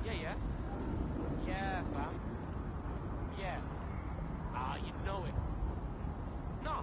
F: Yeah. Yeah, fam. Yeah. You know it. No.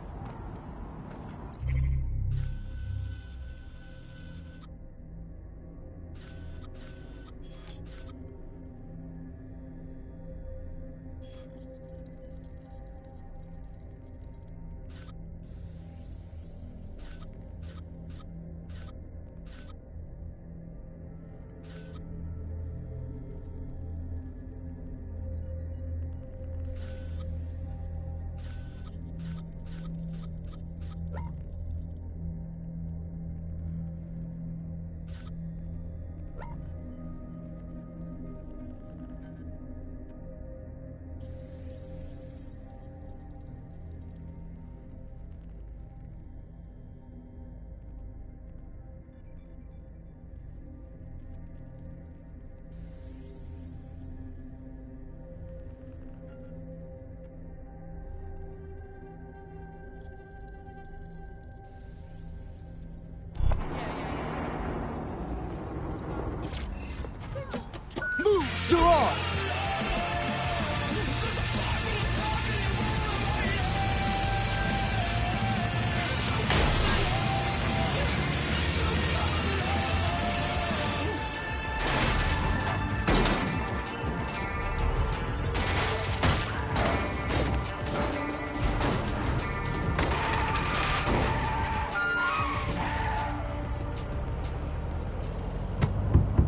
D: Move your ass!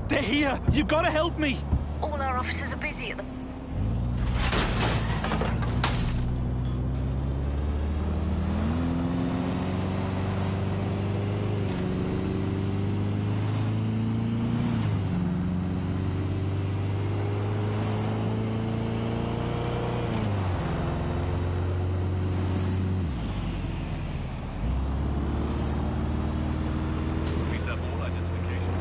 D: They're here! You've got to help me!
H: All our officers are busy at the...
R: Please have all identification.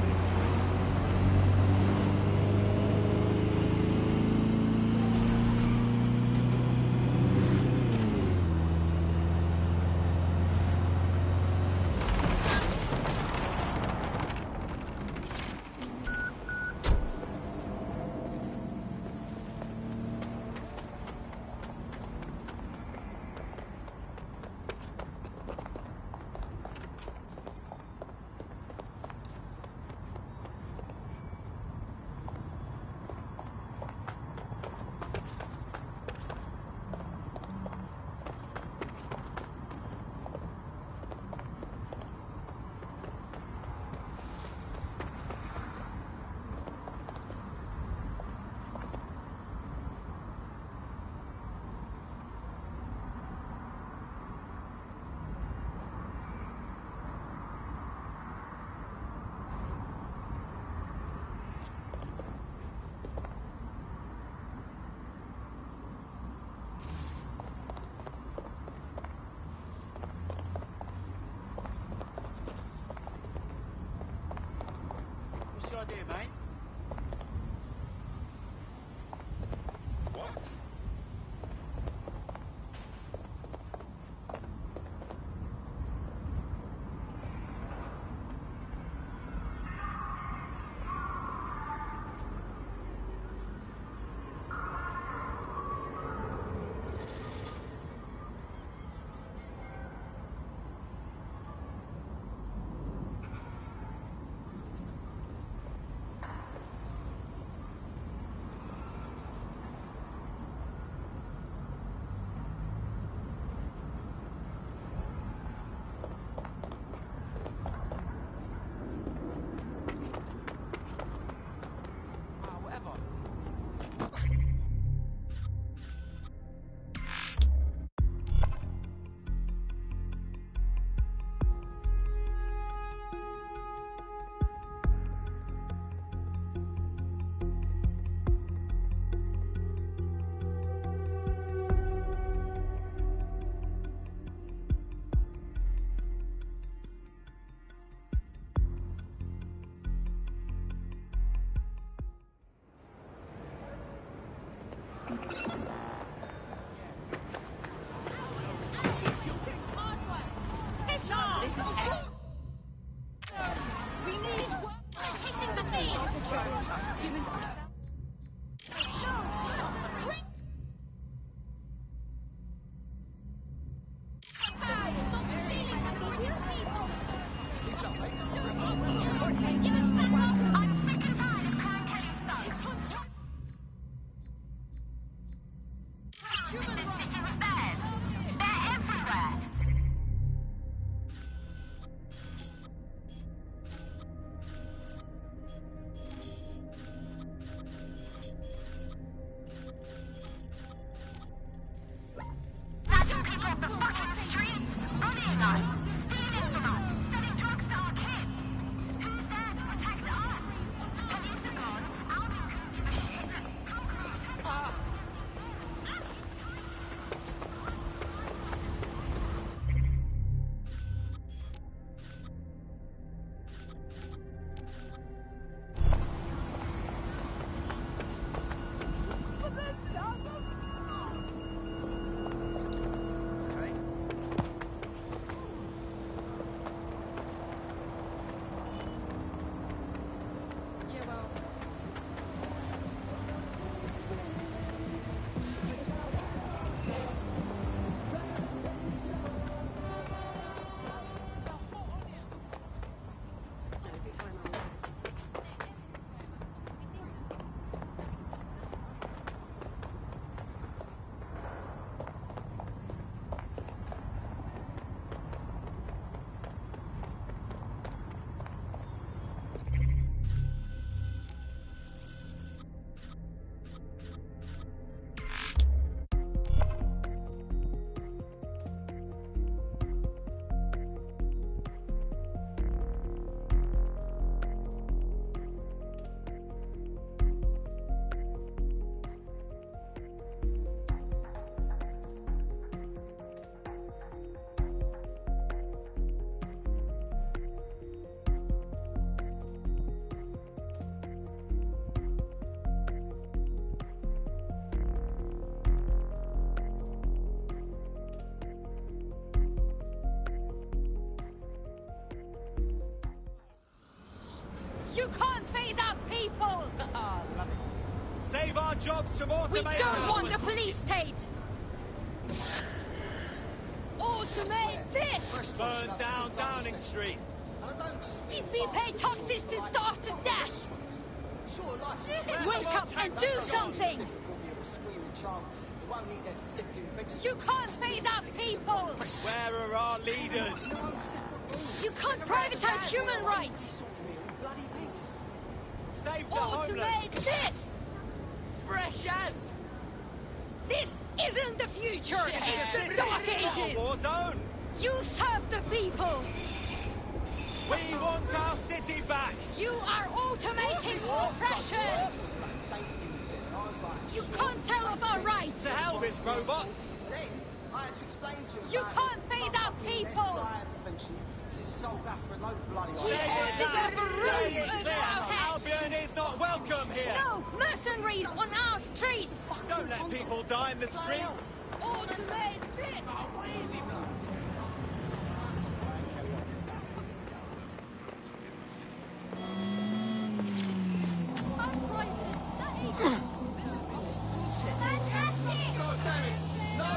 E: What's the idea, mate?
K: What?
C: This is excellent. We need pushing the thing. Humans are
M: You can't phase out people!
F: Save our jobs from automation!
M: We don't want a police state! Automate this!
F: Burn down Downing Street!
M: If we pay taxes to starve to death! Wake up and do something! You can't phase out people!
F: Where are our leaders?
M: You can't privatize human rights!
F: Save the
M: Automate
F: homeless!
M: this!
F: Fresh as!
M: This isn't the future!
F: It's
M: It's the Dark Ages!
F: war zone!
M: You serve the people!
F: We want our city back!
M: You are automating oppression! You can't tell us our rights!
F: To hell with robots!
M: You can't phase out people! We deserve a roof over our heads!
F: Foreigners not welcome here!
M: No! Mercenaries on our streets!
F: Don't let people die in the streets!
M: Automate this! I'm frightened. That ain't... This is fucking bullshit. Fantastic!
F: God damn it! No!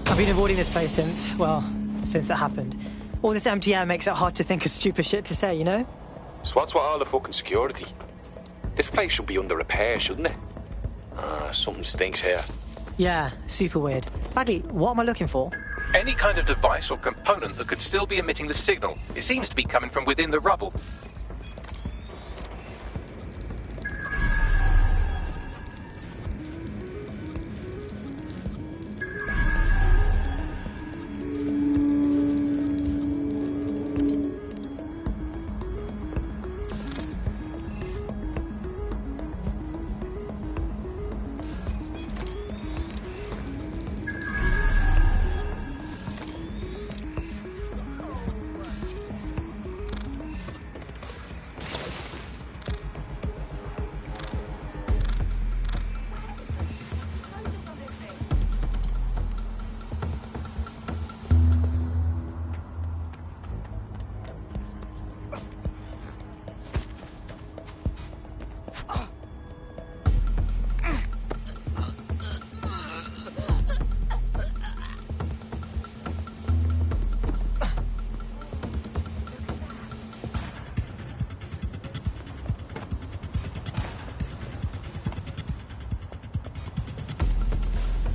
S: I've been avoiding this place since it happened. All this empty air makes it hard to think of stupid shit to say, you know?
Q: So what's with all the fucking security? This place should be under repair, shouldn't it? Something stinks here.
S: Yeah, super weird. Bagley, what am I looking for?
B: Any kind of device or component that could still be emitting the signal. It seems to be coming from within the rubble.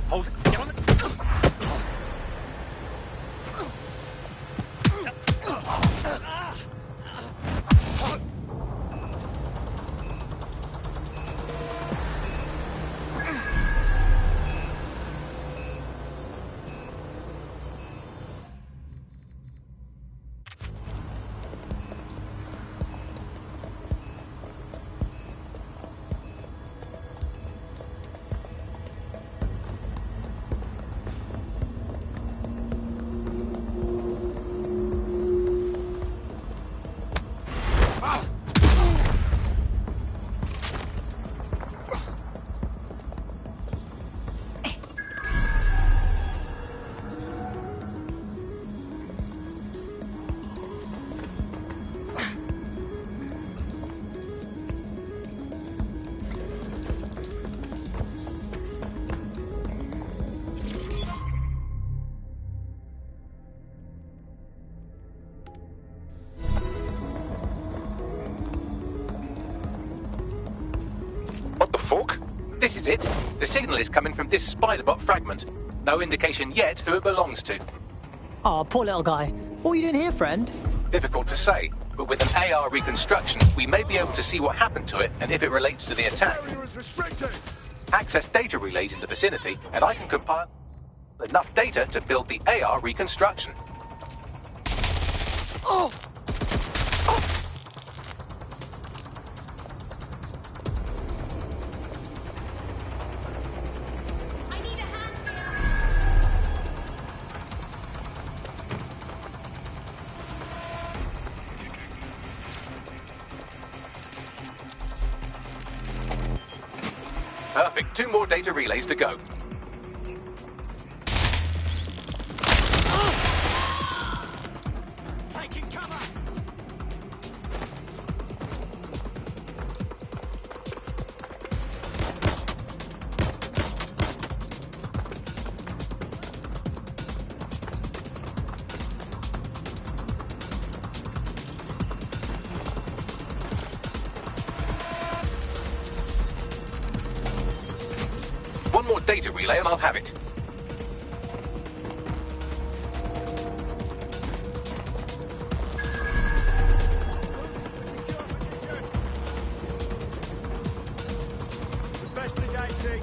F: Hold it. Get on the...
B: What the fuck? This is it. The signal is coming from this spider-bot fragment. No indication yet who it belongs to.
S: Oh, poor little guy. What are you doing here, friend?
B: Difficult to say, but with an AR reconstruction, we may be able to see what happened to it and if it relates to the attack. Access data relays in the vicinity, and I can compile enough data to build the AR reconstruction.
S: Oh!
B: Perfect. 2 more data relays to go.
F: Taking cover!
B: One more data relay and I'll have it.
F: Investigating.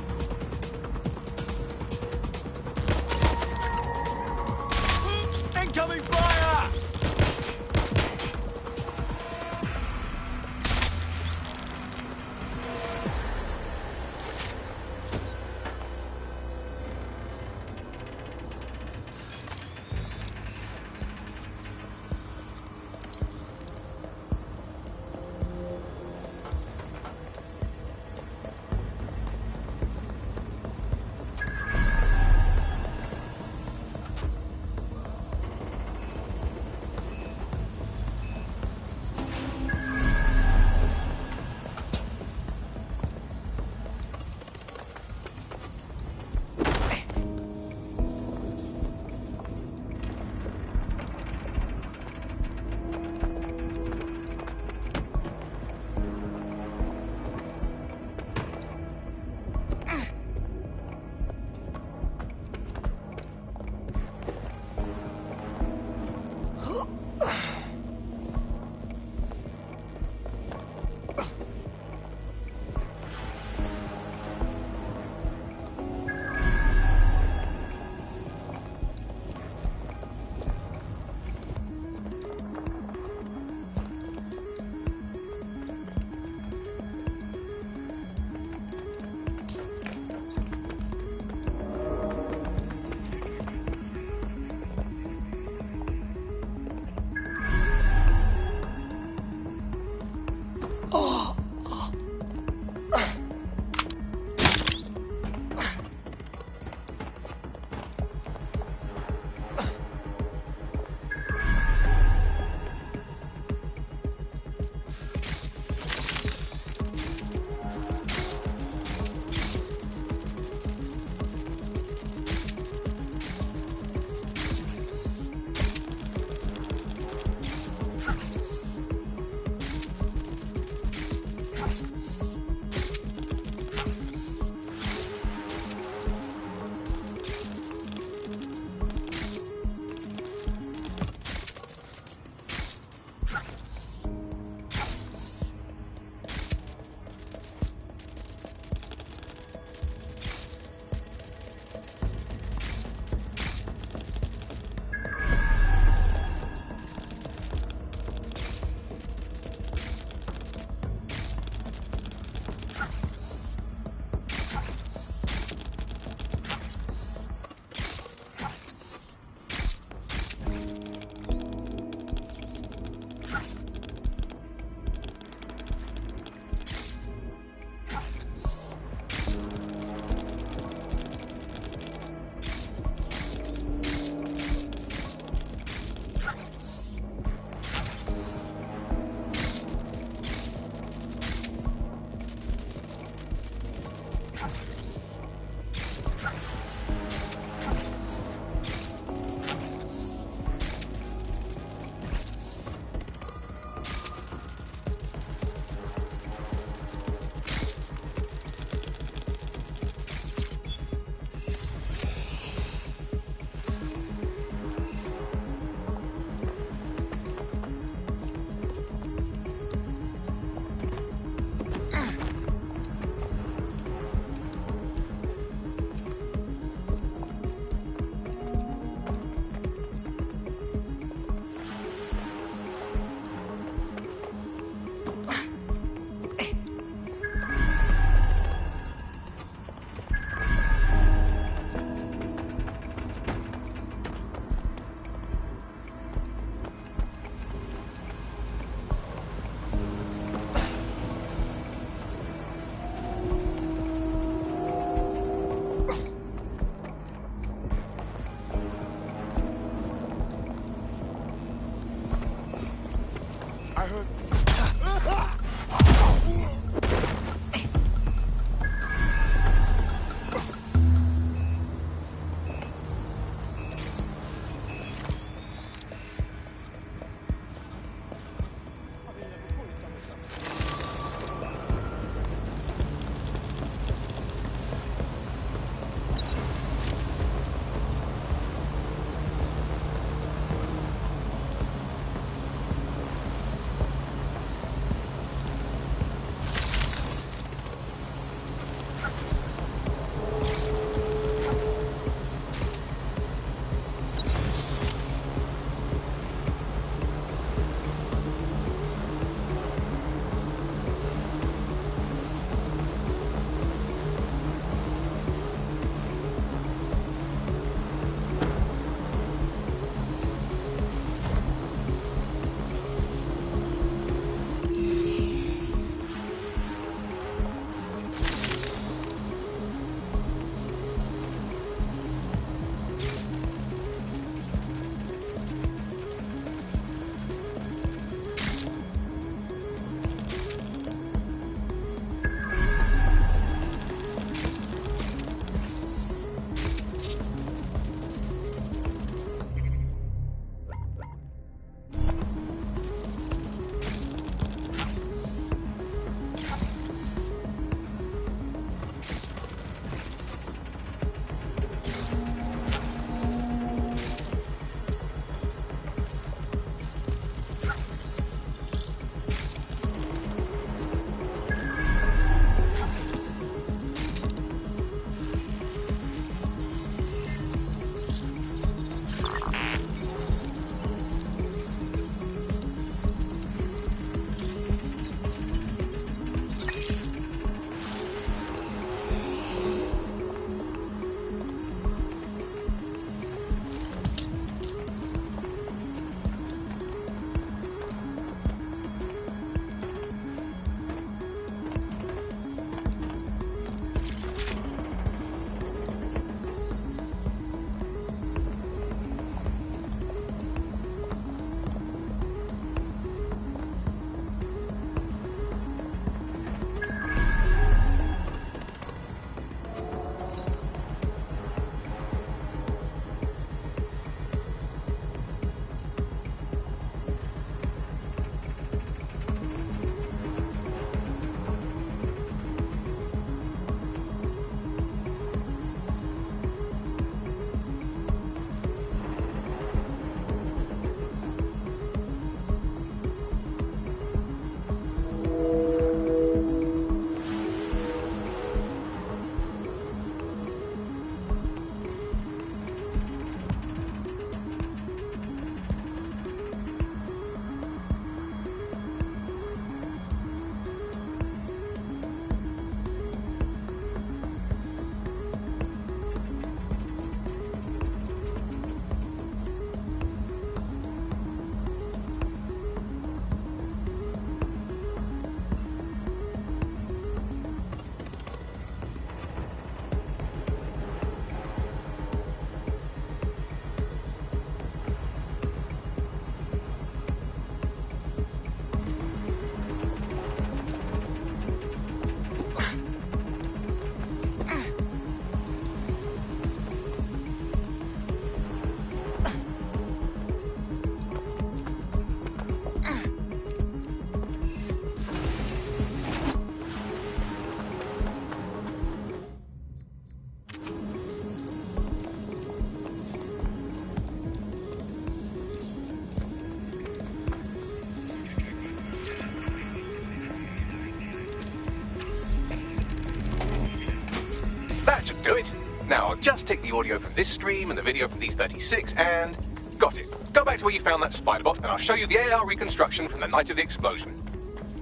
B: do it. Now, I'll just take the audio from this stream and the video from these 36 and... Got it. Go back to where you found that spider bot and I'll show you the AR reconstruction from the night of the explosion.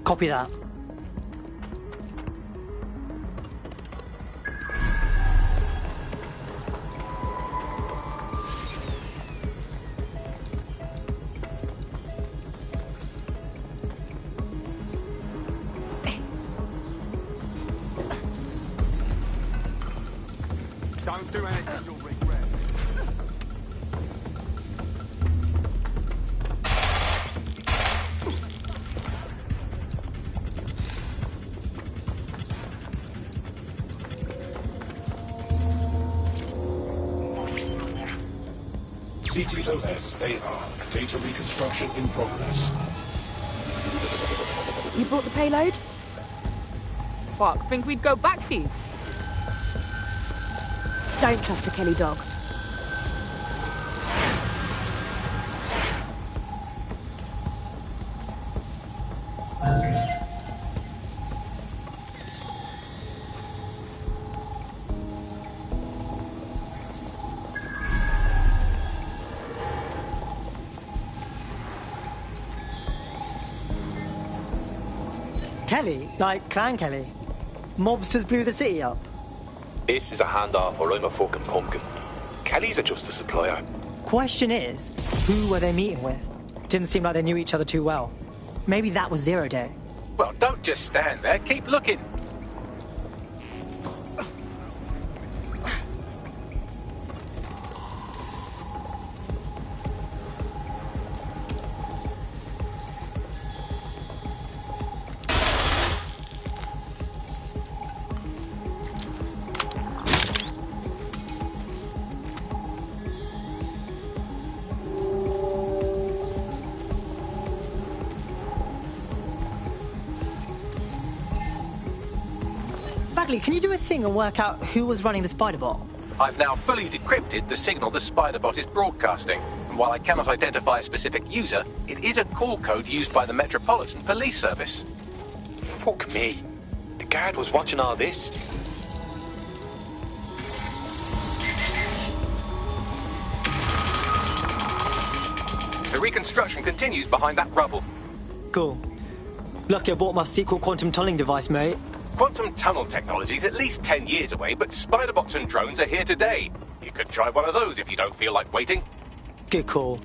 S: Copy that.
P: Don't do anything you'll regret.
X: CTOS AR. Data reconstruction in progress.
M: You brought the payload? What, think we'd go back here? Don't trust the Kelly dog.
S: Kelly? Like Clan Kelly? Mobsters blew the city up.
Q: This is a handoff or I'm a fucking pumpkin. Kelly's are just a supplier.
S: Question is, who were they meeting with? Didn't seem like they knew each other too well. Maybe that was 0 Day.
B: Well, don't just stand there. Keep looking.
S: Bagley, can you do a thing and work out who was running the spider bot?
B: I've now fully decrypted the signal the spider bot is broadcasting. And while I cannot identify a specific user, it is a call code used by the Metropolitan Police Service.
Q: Fuck me. The guard was watching all this.
B: The reconstruction continues behind that rubble.
S: Cool. Lucky I bought my secret quantum tunneling device, mate.
B: Quantum tunnel technology is at least 10 years away, but spider bots and drones are here today. You could try one of those if you don't feel like waiting.
S: Good call.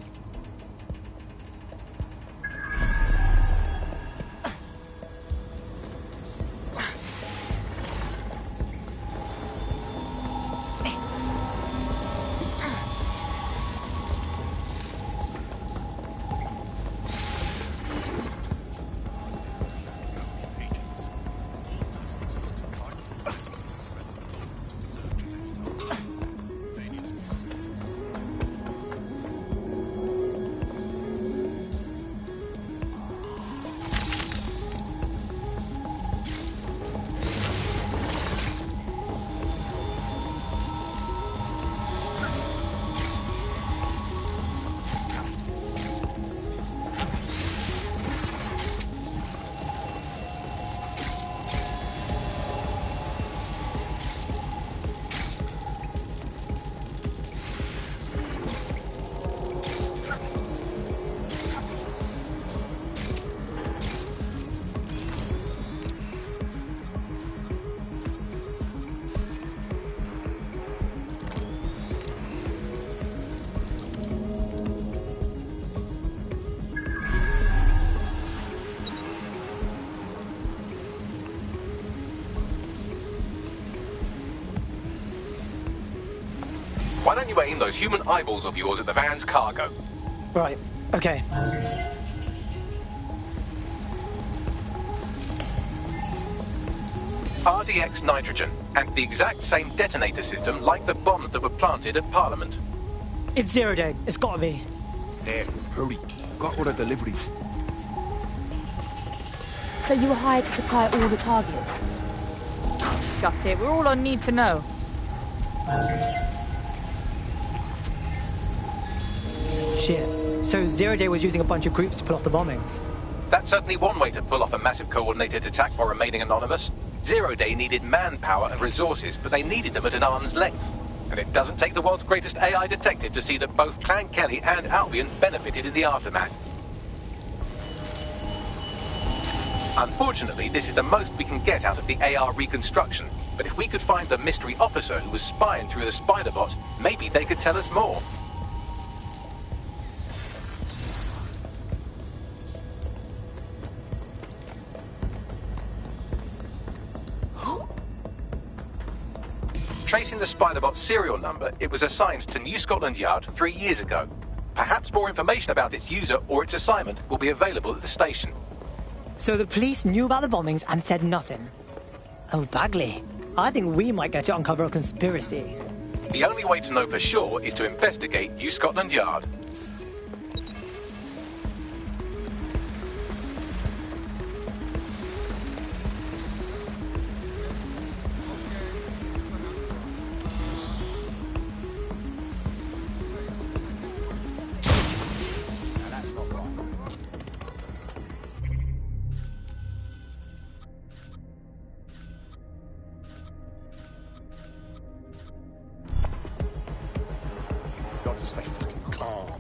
B: Why don't you aim those human eyeballs of yours at the van's cargo?
S: Right, okay.
B: RDX nitrogen, and the exact same detonator system like the bombs that were planted at Parliament.
S: It's 0 Day. It's gotta be.
G: There, hurry. Got order deliveries.
M: So you were hired to supply all the targets? Got it. We're all I need to know.
S: Shit. So 0 Day was using a bunch of groups to pull off the bombings.
B: That's certainly one way to pull off a massive coordinated attack while remaining anonymous. Zero Day needed manpower and resources, but they needed them at an arm's length. And it doesn't take the world's greatest AI detective to see that both Clan Kelly and Albion benefited in the aftermath. Unfortunately, this is the most we can get out of the AR reconstruction, but if we could find the mystery officer who was spying through the spider bot, maybe they could tell us more. Tracing the Spiderbot's serial number, it was assigned to New Scotland Yard 3 years ago. Perhaps more information about its user or its assignment will be available at the station.
S: So the police knew about the bombings and said nothing. Oh, Bagley, I think we might get to uncover a conspiracy.
B: The only way to know for sure is to investigate New Scotland Yard.
T: Got to stay fucking calm.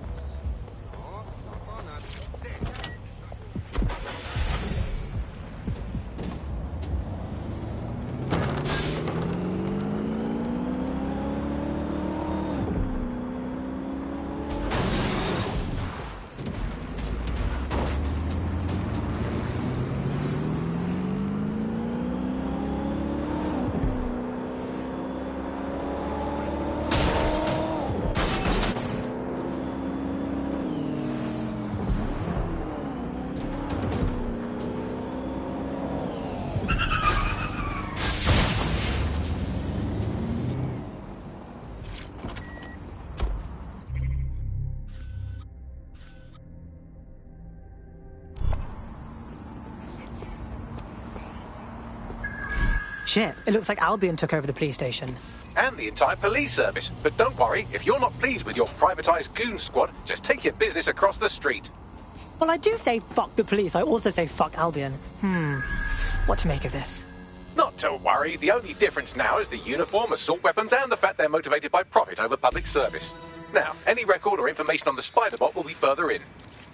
S: Shit, it looks like Albion took over the police station.
B: And the entire police service. But don't worry, if you're not pleased with your privatised goon squad, just take your business across the street.
S: Well, I do say fuck the police. I also say fuck Albion. What to make of this?
B: Not to worry, the only difference now is the uniform, assault weapons, and the fact they're motivated by profit over public service. Now, any record or information on the Spiderbot will be further in.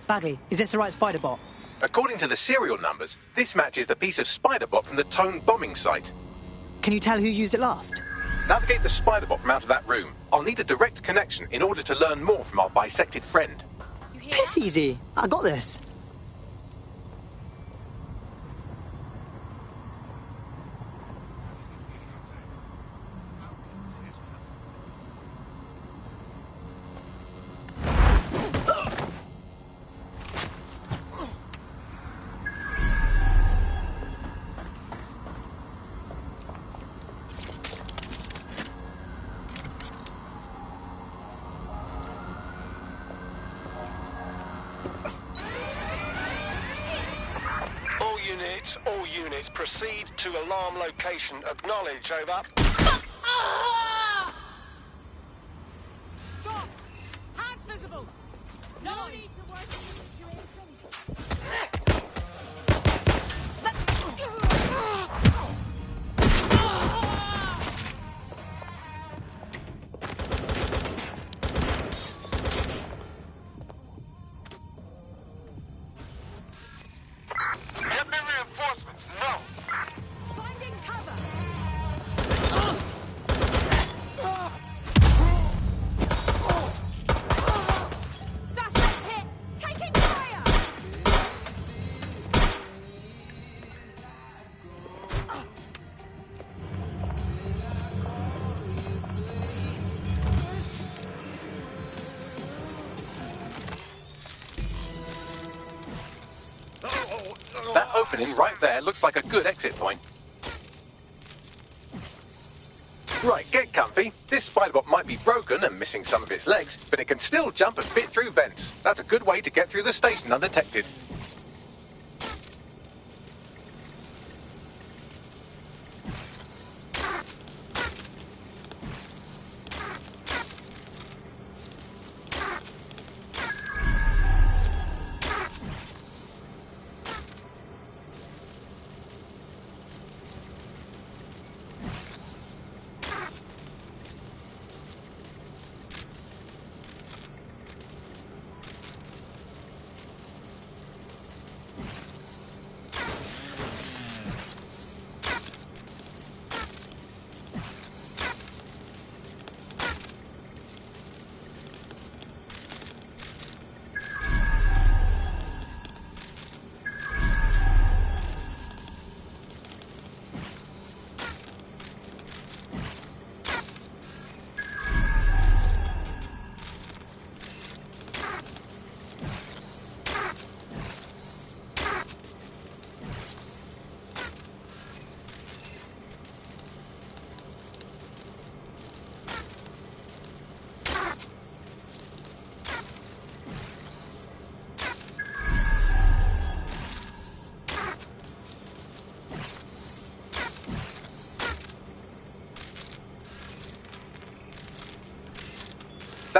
S: Bagley, is this the right Spiderbot?
B: According to the serial numbers, this matches the piece of Spiderbot from the Tone bombing site.
S: Can you tell who used it last?
B: Navigate the Spiderbot from out of that room. I'll need a direct connection in order to learn more from our bisected friend.
S: Piss easy. I got this.
A: All units, proceed to alarm location. Acknowledge, over.
C: Stop! Hands visible! No need to work in this situation.
T: Get me reinforcements, no!
C: Finding cover! Suspect hit! Taking fire!
B: That opening right there looks like a good exit point. Right, get comfy. This Spiderbot might be broken and missing some of its legs, but it can still jump and fit through vents. That's a good way to get through the station undetected.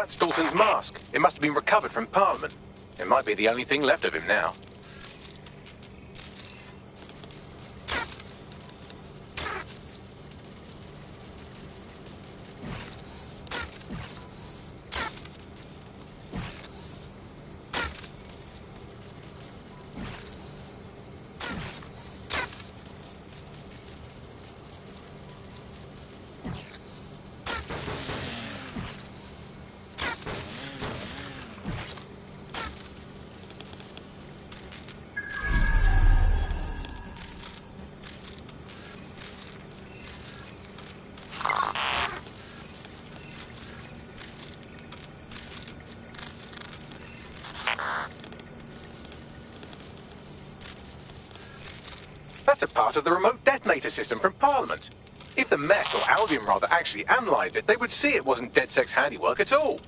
B: That's Dalton's mask. It must have been recovered from Parliament. It might be the only thing left of him now. That's a part of the remote detonator system from Parliament. If the Met, or Albion rather, actually analysed it, they would see it wasn't DedSec's handiwork at all.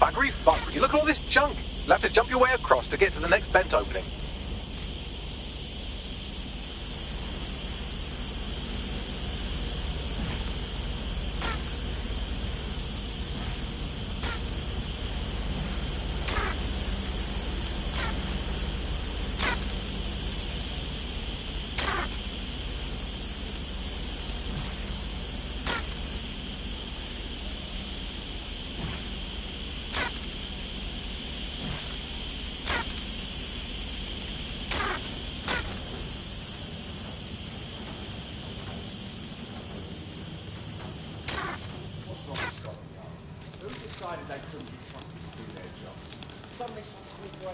B: Buggery fuck, would you look at all this junk? You'll have to jump your way across to get to the next vent opening.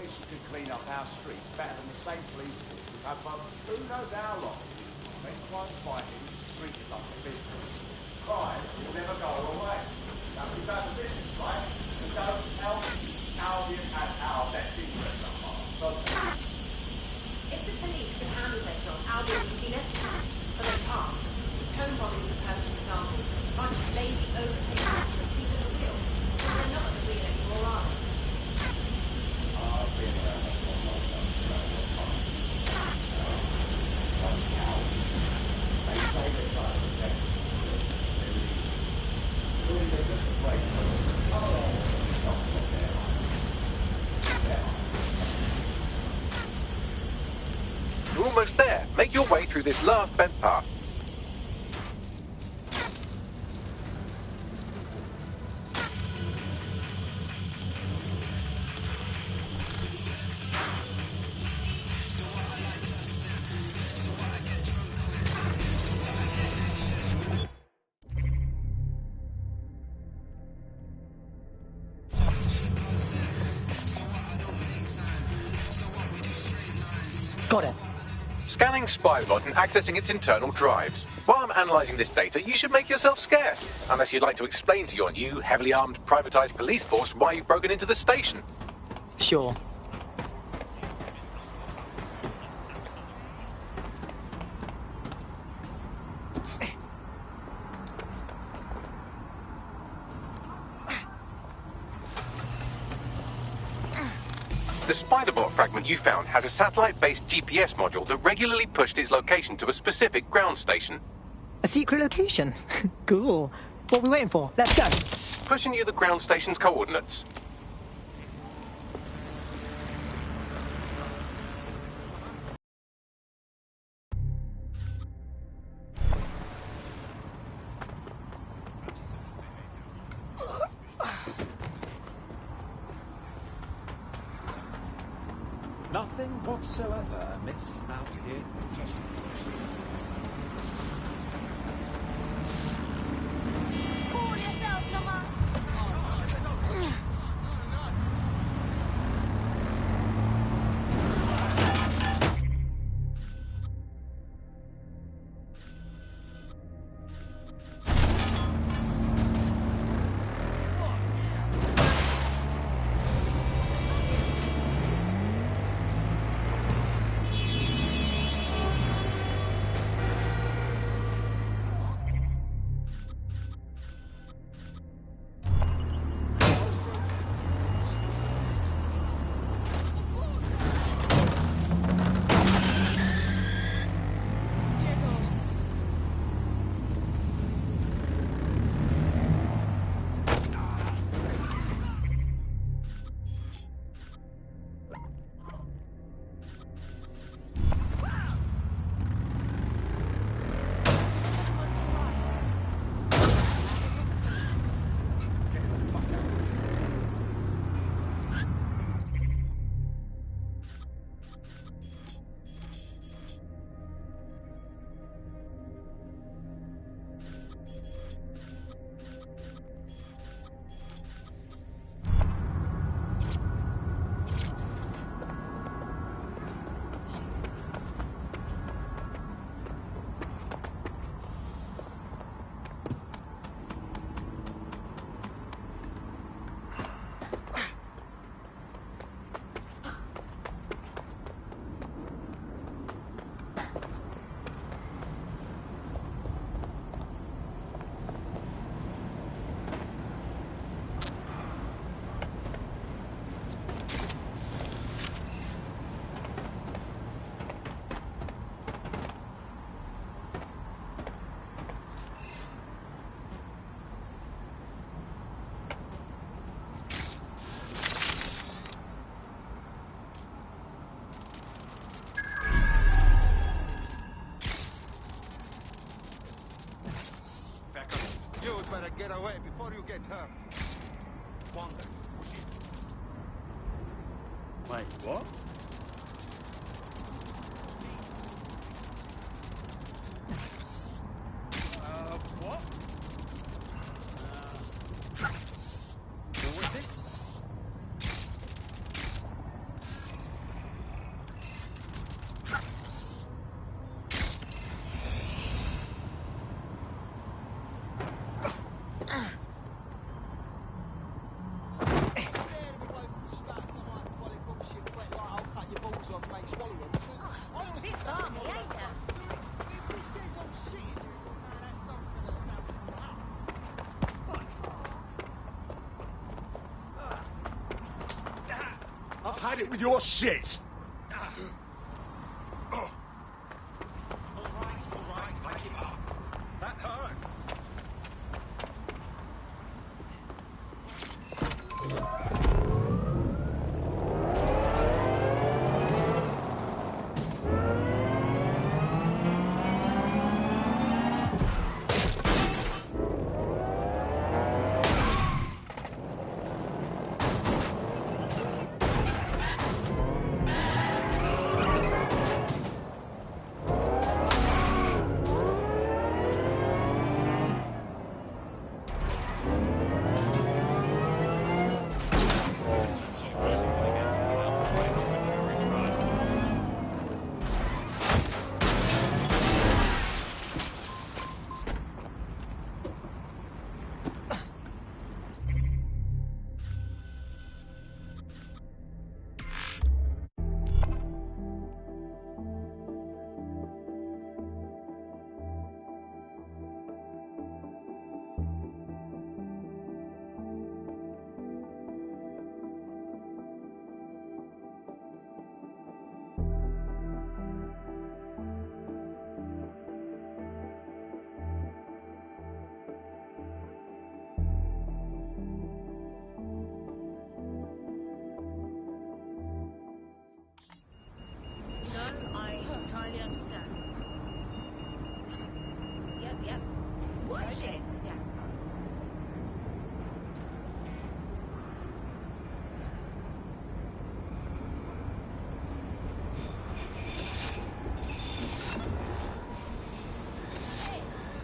I: place who can clean up our streets better than the same police force we've had for who knows how long. When crime's fighting, the street is like a business. Crime will never go away. That's about the business, right? We don't help Albion has our best interest at heart. So,
N: if the police can handle their job, Albion would be left behind, but they can't. Tone bombing is a perfect example. A bunch of lazy, overpaid people are seizing the wheel. And they're not at the wheel anymore, are they?
I: I've been around the block like that for a long time. Like cows. They say they're trying to protect us. Really, they're just afraid of us. Not what they're like.
B: You're almost there. Make your way through this last bent path.
S: Got it.
B: Scanning Spybot and accessing its internal drives. While I'm analysing this data, you should make yourself scarce. Unless you'd like to explain to your new, heavily armed, privatised police force why you've broken into the station.
S: Sure.
B: The Spiderbot fragment you found has a satellite-based GPS module that regularly pushed its location to a specific ground station.
S: A secret location? Cool. What are we waiting for? Let's go.
B: Pushing you the ground station's coordinates.
U: Nothing whatsoever amiss out here.
C: Pull yourself, Lamar.
T: better get away before you get hurt. Wonder.
E: Wait, what?
T: What?
E: So what's this?
G: gloves, mate. Swallow them. Because I honestly
N: Bit balmy, ain't ya?
G: If he says I'm shitting you, man, that's something that sounds from
T: I've had it with your shit. All right, I give up. That hurts.
N: No, I entirely understand. Yep. What shit? Yeah. Hey,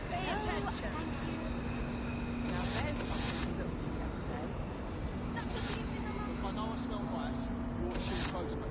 N: pay attention. Now there's something you don't see every day. Stop the beast in the room.
G: I know I smell nice. You're too close, mate.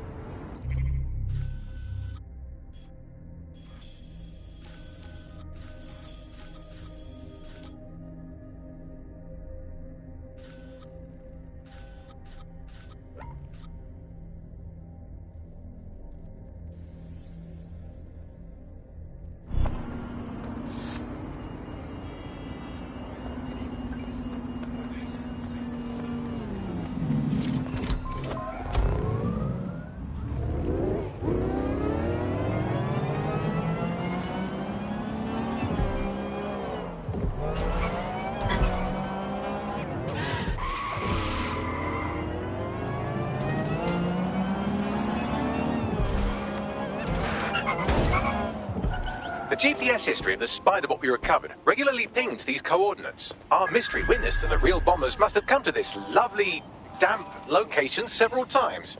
B: The GPS history of the spider bot we recovered regularly pinged these coordinates. Our mystery witness to the real bombers must have come to this lovely, damp location several times.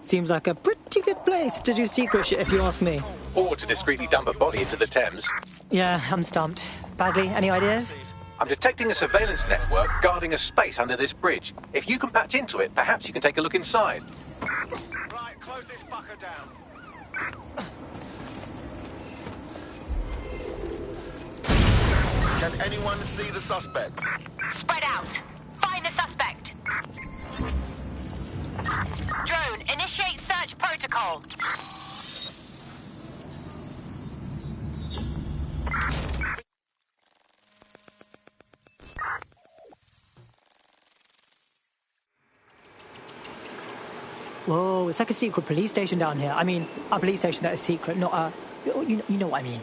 S: Seems like a pretty good place to do secret shit, if you ask me.
B: Or to discreetly dump a body into the Thames.
S: Yeah, I'm stumped. Bagley, any ideas?
B: I'm detecting a surveillance network guarding a space under this bridge. If you can patch into it, perhaps you can take a look inside.
A: Right, close this fucker down. Can anyone see the suspect?
H: Spread out. Find the suspect. Drone, initiate search protocol.
S: Whoa, it's like a secret police station down here. I mean, a police station that is secret, not a... You know what I mean.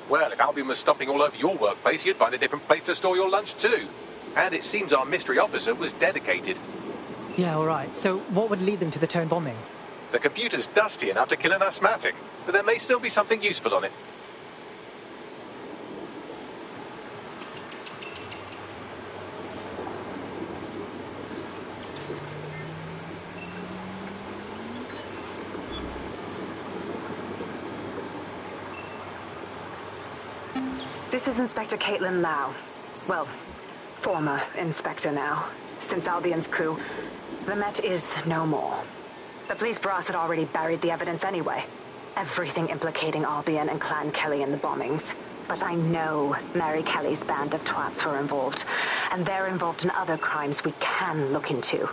B: Well, if Albion was stomping all over your workplace, you'd find a different place to store your lunch too. And it seems our mystery officer was dedicated.
S: Yeah, all right. So what would lead them to the Tone bombing?
B: The computer's dusty enough to kill an asthmatic, but there may still be something useful on it.
J: This is Inspector Caitlin Lau. Well, former inspector now. Since Albion's coup, the Met is no more. The police brass had already buried the evidence anyway. Everything implicating Albion and Clan Kelly in the bombings. But I know Mary Kelly's band of twats were involved, and they're involved in other crimes we can look into.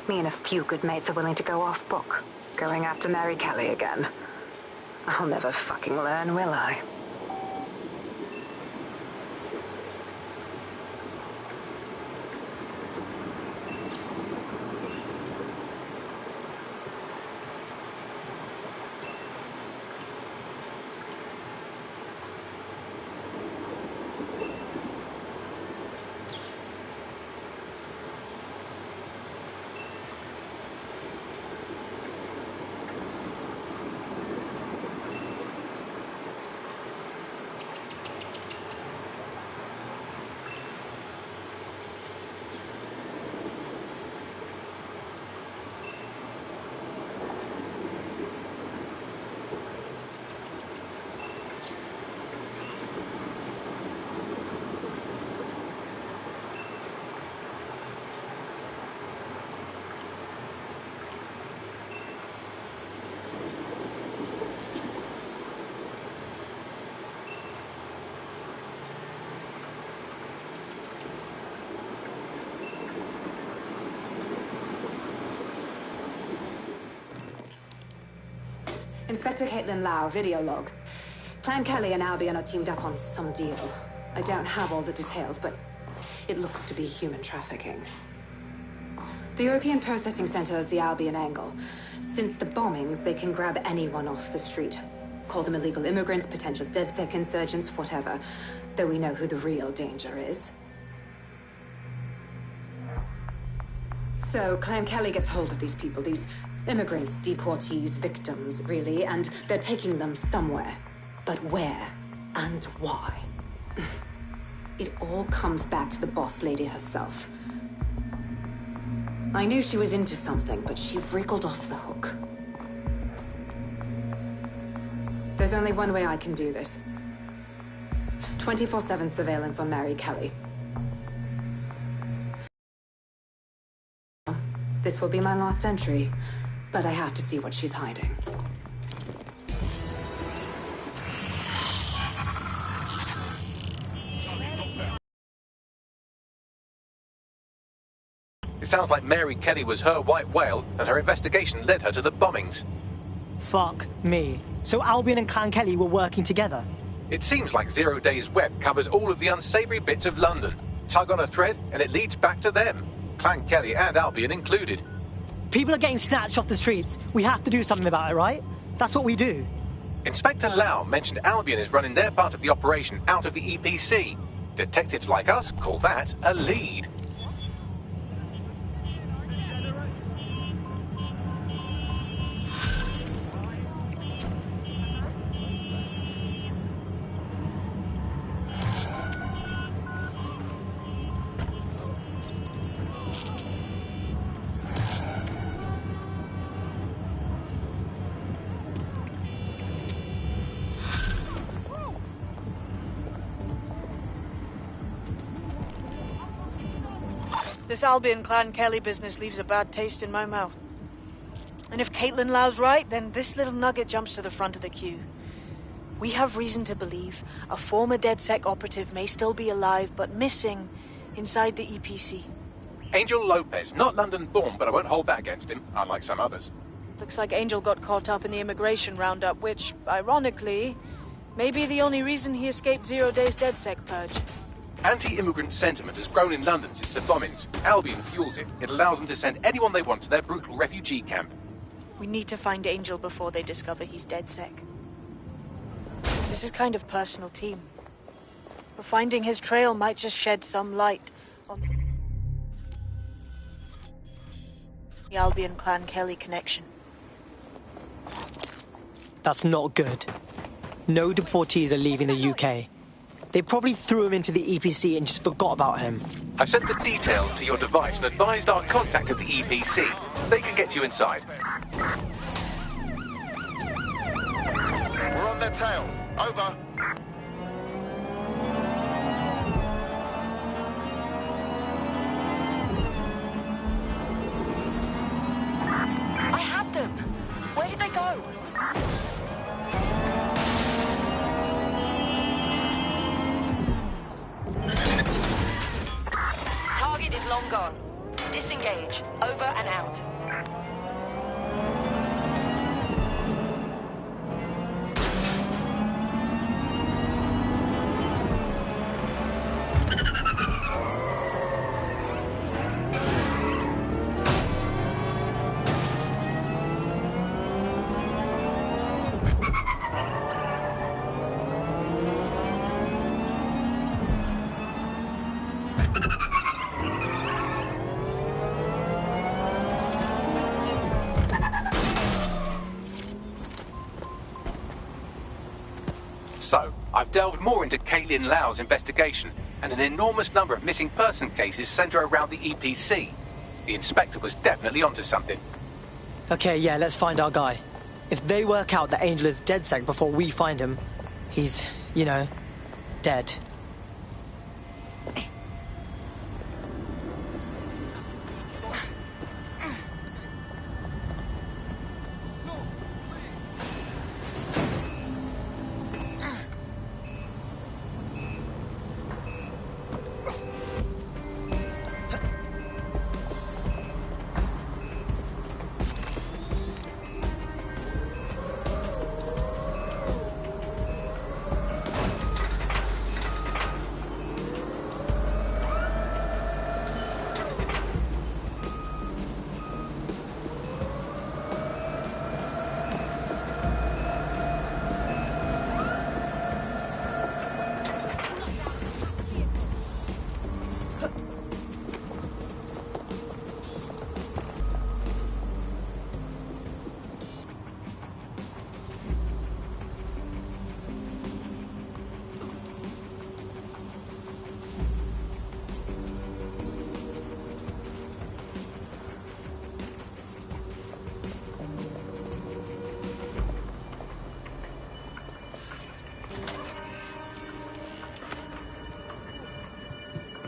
J: Me and a few good mates are willing to go off book. Going after Mary Kelly again. I'll never fucking learn, will I? Inspector Caitlin Lau, video log. Clan Kelly and Albion are teamed up on some deal. I don't have all the details, but it looks to be human trafficking. The European Processing Center is the Albion angle. Since the bombings, they can grab anyone off the street. Call them illegal immigrants, potential DedSec insurgents, whatever. Though we know who the real danger is. So, Clan Kelly gets hold of these people, these immigrants, deportees, victims, really, and they're taking them somewhere. But where and why? It all comes back to the boss lady herself. I knew she was into something, but she wriggled off the hook. There's only one way I can do this. 24/7 surveillance on Mary Kelly. This will be my last entry, but I have to see what she's hiding.
B: It sounds like Mary Kelly was her white whale, and her investigation led her to the bombings.
S: Fuck me. So Albion and Clan Kelly were working together?
B: It seems like Zero Days Web covers all of the unsavory bits of London. Tug on a thread, and it leads back to them. Clan Kelly and Albion included.
S: People are getting snatched off the streets. We have to do something about it, right? That's what we do.
B: Inspector Lau mentioned Albion is running their part of the operation out of the EPC. Detectives like us call that a lead.
L: This Albion Clan Kelly business leaves a bad taste in my mouth. And if Caitlin Lau's right, then this little nugget jumps to the front of the queue. We have reason to believe a former DedSec operative may still be alive, but missing inside the EPC.
B: Angel Lopez, not London-born, but I won't hold that against him, unlike some others.
L: Looks like Angel got caught up in the immigration roundup, which, ironically, may be the only reason he escaped 0 Days DedSec purge.
B: Anti-immigrant sentiment has grown in London since the bombings. Albion fuels it. It allows them to send anyone they want to their brutal refugee camp.
L: We need to find Angel before they discover he's DedSec. This is kind of personal team. But finding his trail might just shed some light on the Albion Clan Kelly connection.
S: That's not good. No deportees are leaving the UK. They probably threw him into the EPC and just forgot about him.
B: I've sent the details to your device and advised our contact at the EPC. They can get you inside.
T: We're on their tail. Over.
H: I have them. Where did they go? Target is long gone. Disengage. Over and out.
B: So, I've delved more into Caitlin Lau's investigation, and an enormous number of missing person cases centre around the EPC. The inspector was definitely onto something.
S: Okay, yeah, let's find our guy. If they work out that Angel is DedSec before we find him, he's, you know, dead.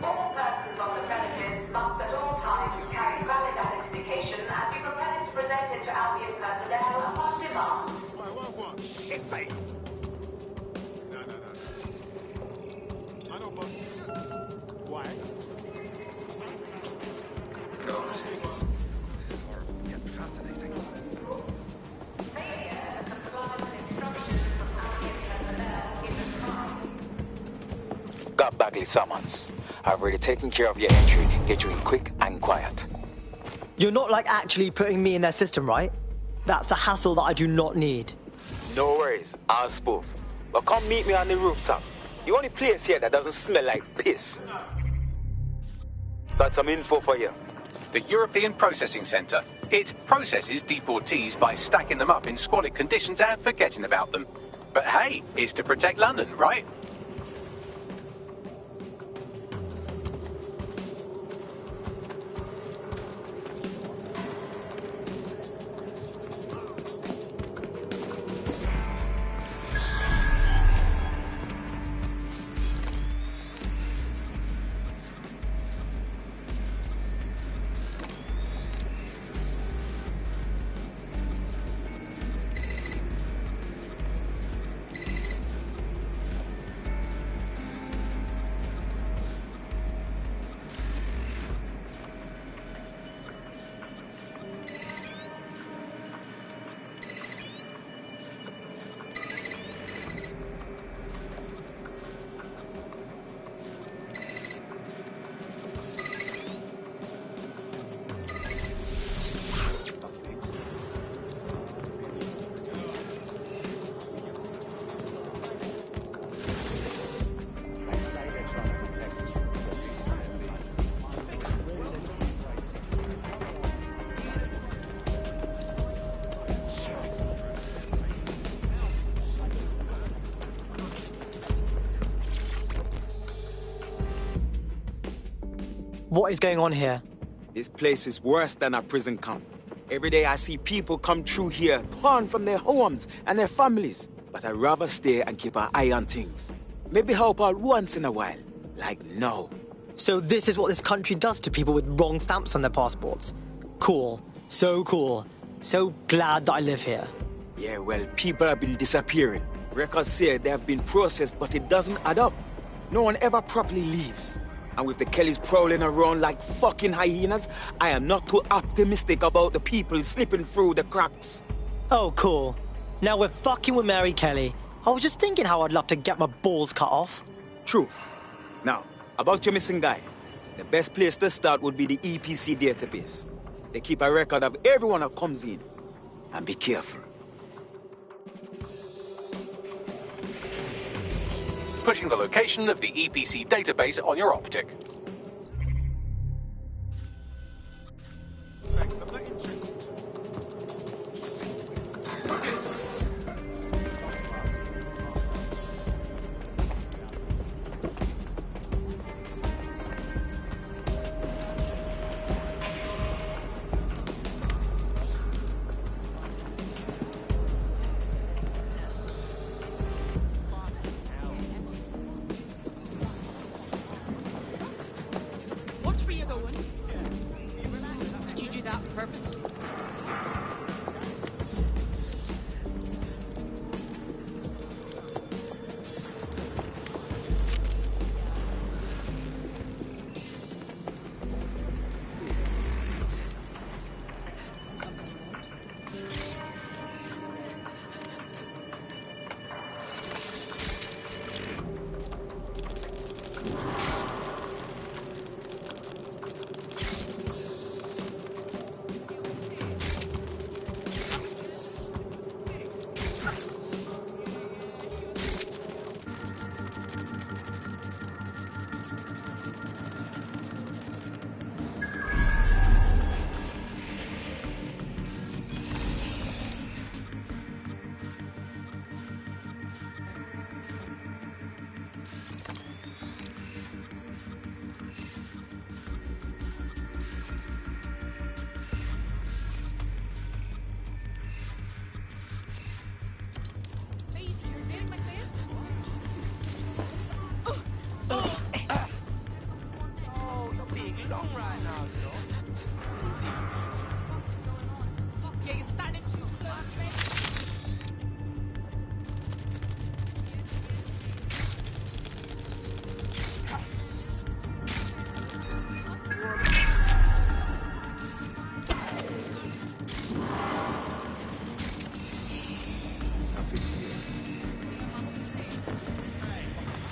H: All persons on the premises must at all times carry valid identification and be prepared to present it to Albion personnel upon demand.
I: Shit face! No. I know, but... Why? God. Yeah, fascinating.
H: Failure to comply with instructions from Albion personnel is a crime.
D: Got Bagley summons. I've already taken care of your entry. Get you in quick and quiet.
S: You're not like actually putting me in their system, right? That's a hassle that I do not need.
D: No worries, I'll spoof. But come meet me on the rooftop. The only place here that doesn't smell like piss. Got some info for you.
B: The European Processing Centre. It processes deportees by stacking them up in squalid conditions and forgetting about them. But hey, it's to protect London, right?
S: What is going on here?
D: This place is worse than a prison camp. Every day I see people come through here, torn from their homes and their families. But I'd rather stay and keep an eye on things. Maybe help out once in a while. Like now.
S: So this is what this country does to people with wrong stamps on their passports. Cool. So cool. So glad that I live here.
D: Yeah, well, people have been disappearing. Records say they have been processed, but it doesn't add up. No one ever properly leaves. And with the Kellys prowling around like fucking hyenas, I am not too optimistic about the people slipping through the cracks.
S: Oh, cool. Now we're fucking with Mary Kelly. I was just thinking how I'd love to get my balls cut off.
D: Truth. Now, about your missing guy. The best place to start would be the EPC database. They keep a record of everyone that comes in. And be careful.
B: Pushing the location of the EPC database on your optic.
I: Thanks, I'm not interested.
C: Watch where you're going. Did you do that on purpose?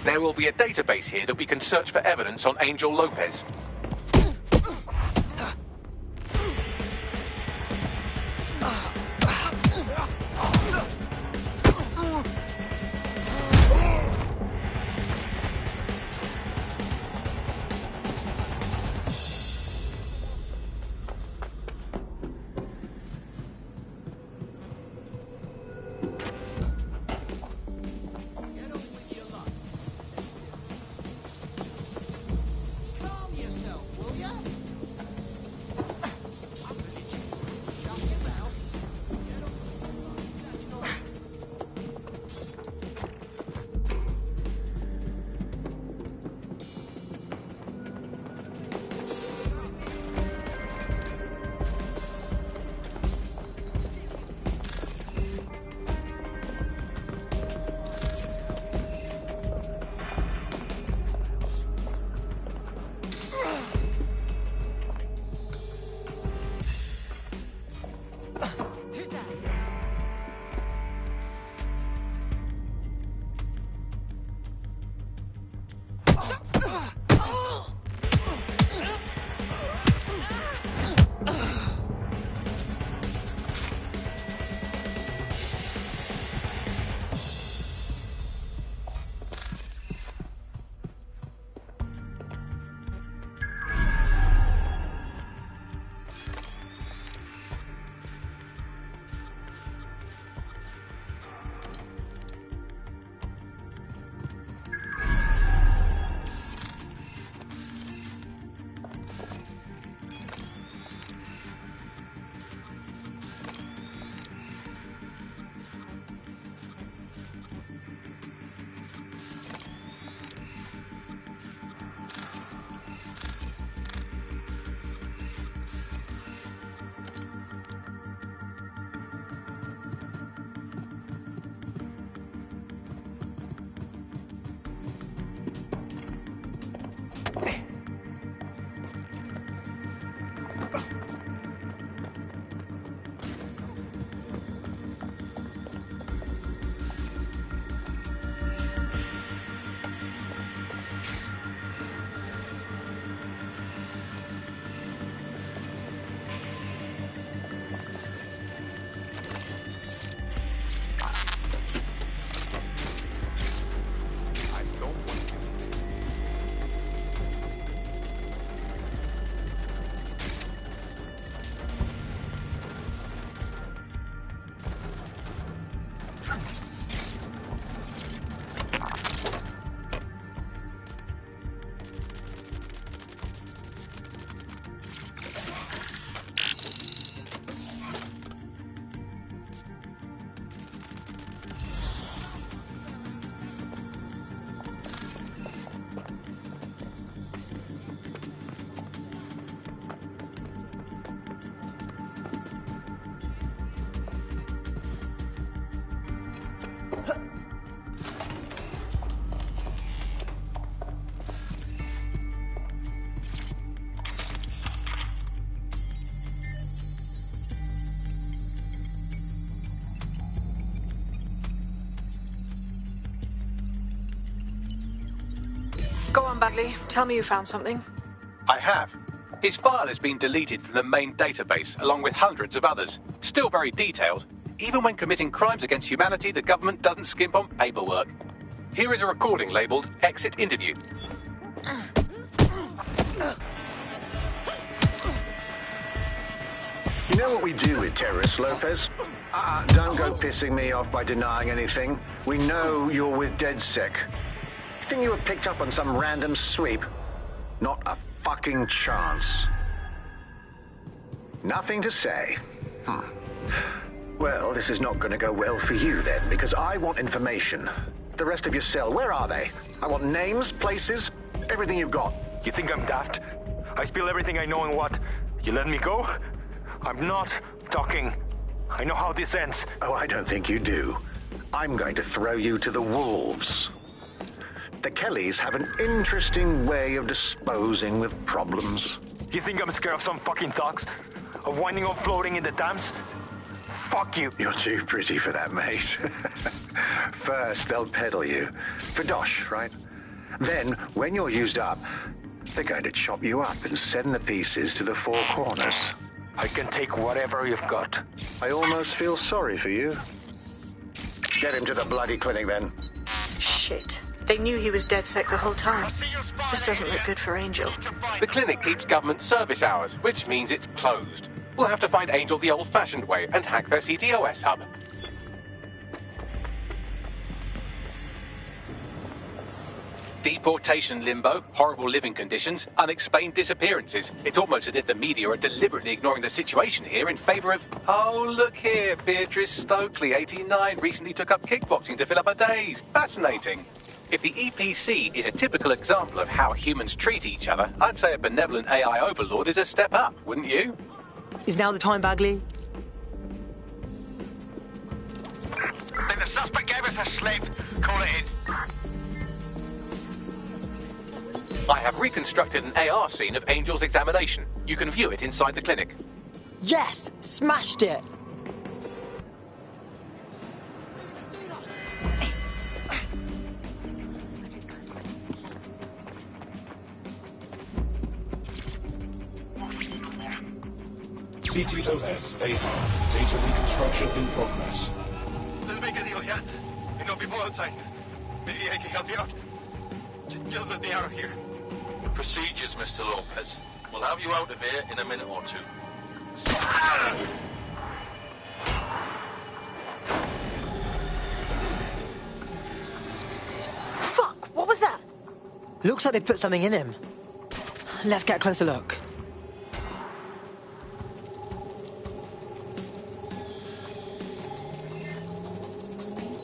O: There will be a database here that we can search for evidence on Angel Lopez.
F: Calm yourself.
L: Go on, Bagley. Tell me you found something.
O: I have. His file has been deleted from the main database, along with hundreds of others. Still very detailed. Even when committing crimes against humanity, the government doesn't skimp on paperwork. Here is a recording labelled Exit Interview.
K: You know what we do with terrorists, Lopez? Don't go pissing me off by denying anything. We know you're with DedSec. You think you were picked up on some random sweep? Not a fucking chance. Nothing to say. Well, this is not going to go well for you then, because I want information. The rest of your cell, where are they? I want names, places, everything you've got.
R: You think I'm daft? I spill everything I know and what? You let me go? I'm not talking. I know how this ends.
K: Oh, I don't think you do. I'm going to throw you to the wolves. The Kellys have an interesting way of disposing with problems.
R: You think I'm scared of some fucking thugs? Of winding up floating in the dams? Fuck you.
K: You're too pretty for that, mate. First, they'll peddle you. For dosh, right? Then, when you're used up, they're going to chop you up and send the pieces to the four corners.
R: I can take whatever you've got.
K: I almost feel sorry for you. Get him to the bloody clinic, then.
L: Shit. They knew he was DedSec the whole time. This doesn't look good for Angel.
O: The clinic keeps government service hours, which means it's closed. We'll have to find Angel the old-fashioned way and hack their CTOS hub. Deportation limbo, horrible living conditions, unexplained disappearances. It's almost as if the media are deliberately ignoring the situation here in favour of... Oh, look here, Beatrice Stokely, 89, recently took up kickboxing to fill up her days. Fascinating. If the EPC is a typical example of how humans treat each other, I'd say a benevolent AI overlord is a step up, wouldn't you?
S: Is now the time, Bagley?
T: I think the suspect gave us a slip. Call it in.
O: I have reconstructed an AR scene of Angel's examination. You can view it inside the clinic.
S: Yes! Smashed it!
X: CTOS AR. Data reconstruction in progress.
T: Let's make a deal, yeah? You know people outside. Maybe I can help you out. Just let me out of here.
V: Procedures, Mr. Lopez. We'll have you out of here in a minute or two.
L: Fuck! What was that?
S: Looks like they put something in him. Let's get a closer look.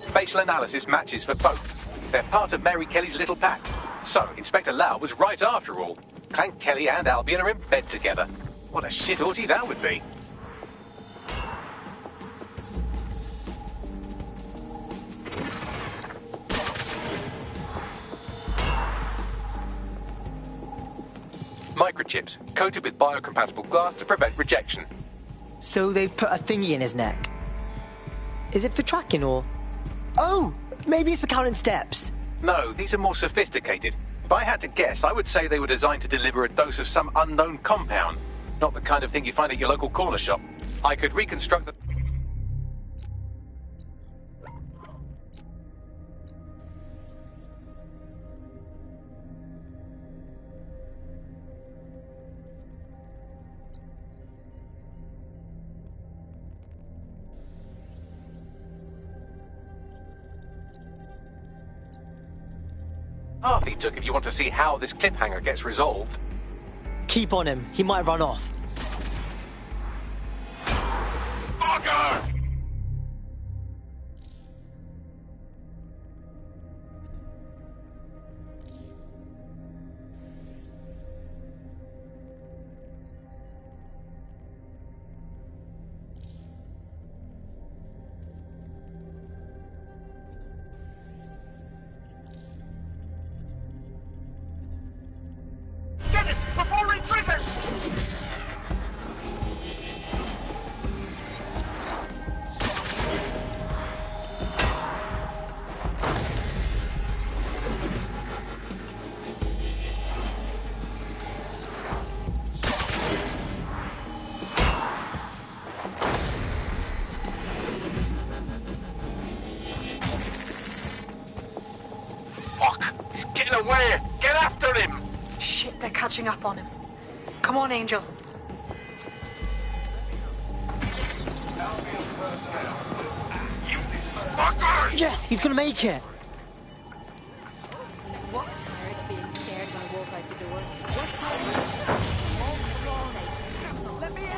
O: Facial analysis matches for both. They're part of Mary Kelly's little pack. So, Inspector Lau was right after all. Clank Kelly and Albion are in bed together. What a shit orgy that would be. Microchips, coated with biocompatible glass to prevent rejection.
S: So they put a thingy in his neck. Is it for tracking or... Oh! Maybe it's for counting steps.
O: No, these are more sophisticated. If I had to guess, I would say they were designed to deliver a dose of some unknown compound. Not the kind of thing you find at your local corner shop. I could reconstruct the... Half he took if you want to see how this cliffhanger gets resolved.
S: Keep on him. He might run off.
T: Fucker!
A: He's getting away! Get after him!
L: Shit, they're catching up on him. Come on, Angel.
S: Yes, he's gonna make it.
N: What? Tired being scared when I walk out the door. What's let me in!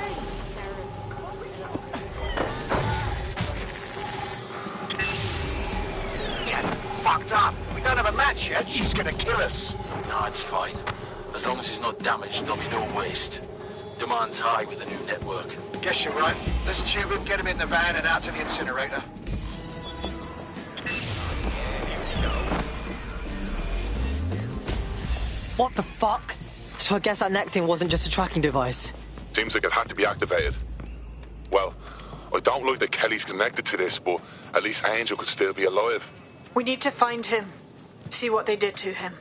T: Get fucked up. We don't have a match yet. She's gonna kill us.
V: No, it's fine. As long as he's not damaged, there'll be no waste. Demand's high with the new network.
T: Guess you're right. Let's tube him, get him in the van and out to the incinerator.
S: What the fuck? So I guess that neck thing wasn't just a tracking device.
M: Seems like it had to be activated. Well, I don't like that Kelly's connected to this, but at least Angel could still be alive.
L: We need to find him. See what they did to him.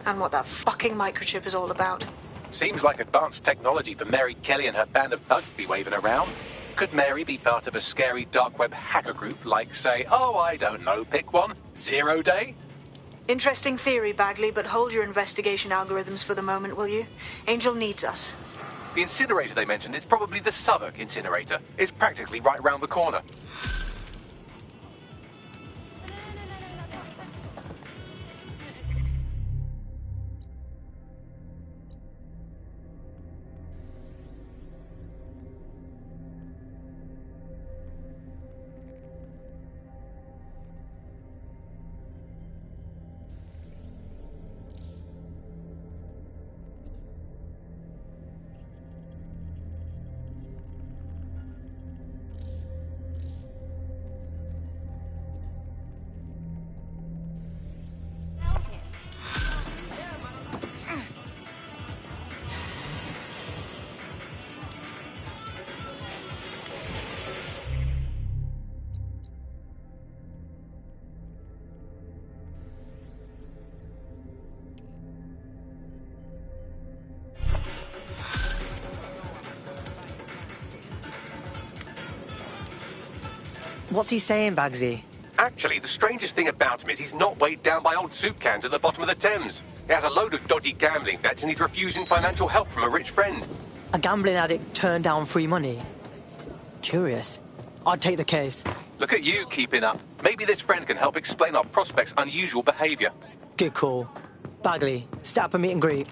L: And what that fucking microchip is all about.
O: Seems like advanced technology for Mary Kelly and her band of thugs to be waving around. Could Mary be part of a scary dark web hacker group like, say, oh, I don't know, pick one, 0 Day?
L: Interesting theory, Bagley, but hold your investigation algorithms for the moment, will you? Angel needs us.
O: The incinerator they mentioned is probably the Southwark incinerator. It's practically right round the corner.
S: What's he saying, Bagsy?
O: Actually, the strangest thing about him is he's not weighed down by old soup cans at the bottom of the Thames. He has a load of dodgy gambling debts and he's refusing financial help from a rich friend.
S: A gambling addict turned down free money? Curious. I'd take the case.
O: Look at you keeping up. Maybe this friend can help explain our prospect's unusual behaviour.
S: Good call. Bagley, set up a meet and greet.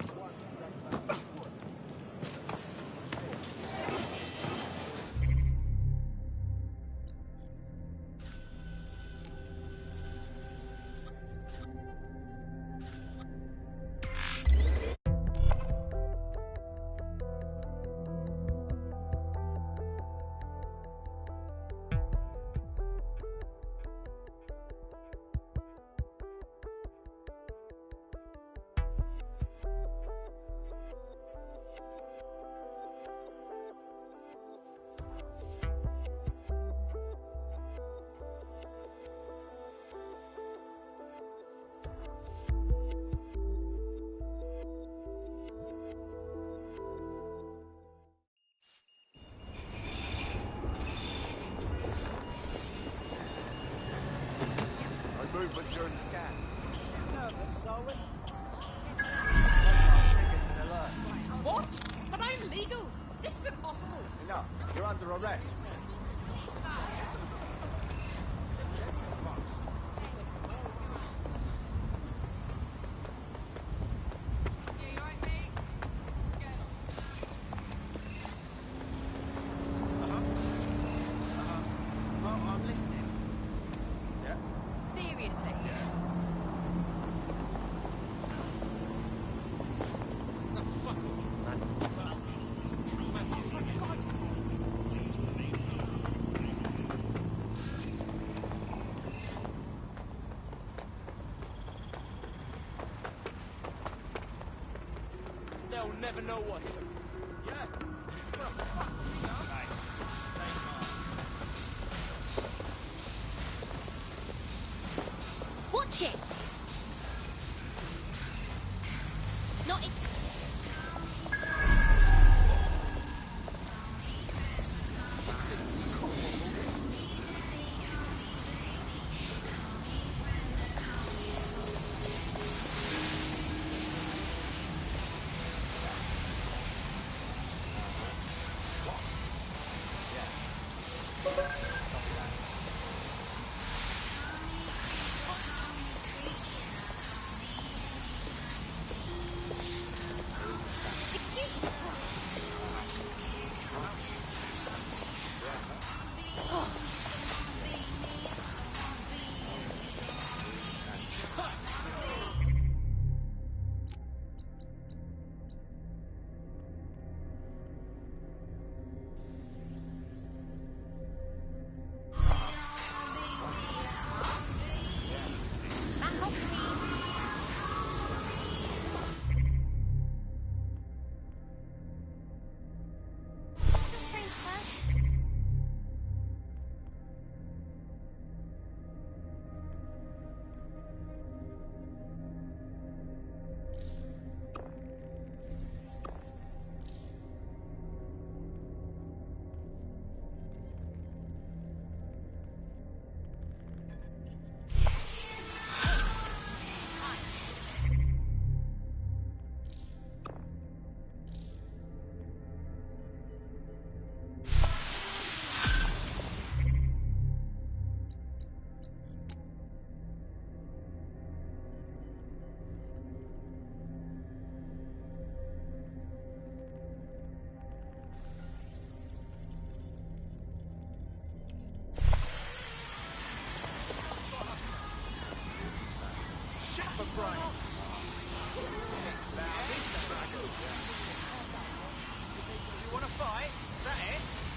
I: Movement during the scan. Nervous, are we?
C: What? But I'm legal. This is impossible.
I: Enough. You're under arrest.
F: I'm listening.
I: Yeah.
C: Seriously.
F: No, fuck off, man. It's traumatic.
C: For God's sake.
F: They'll never know what hit them. Yeah. Well, fuck, you know?
N: Watch it! Not it.
F: for brains. You want to fight? Is that it?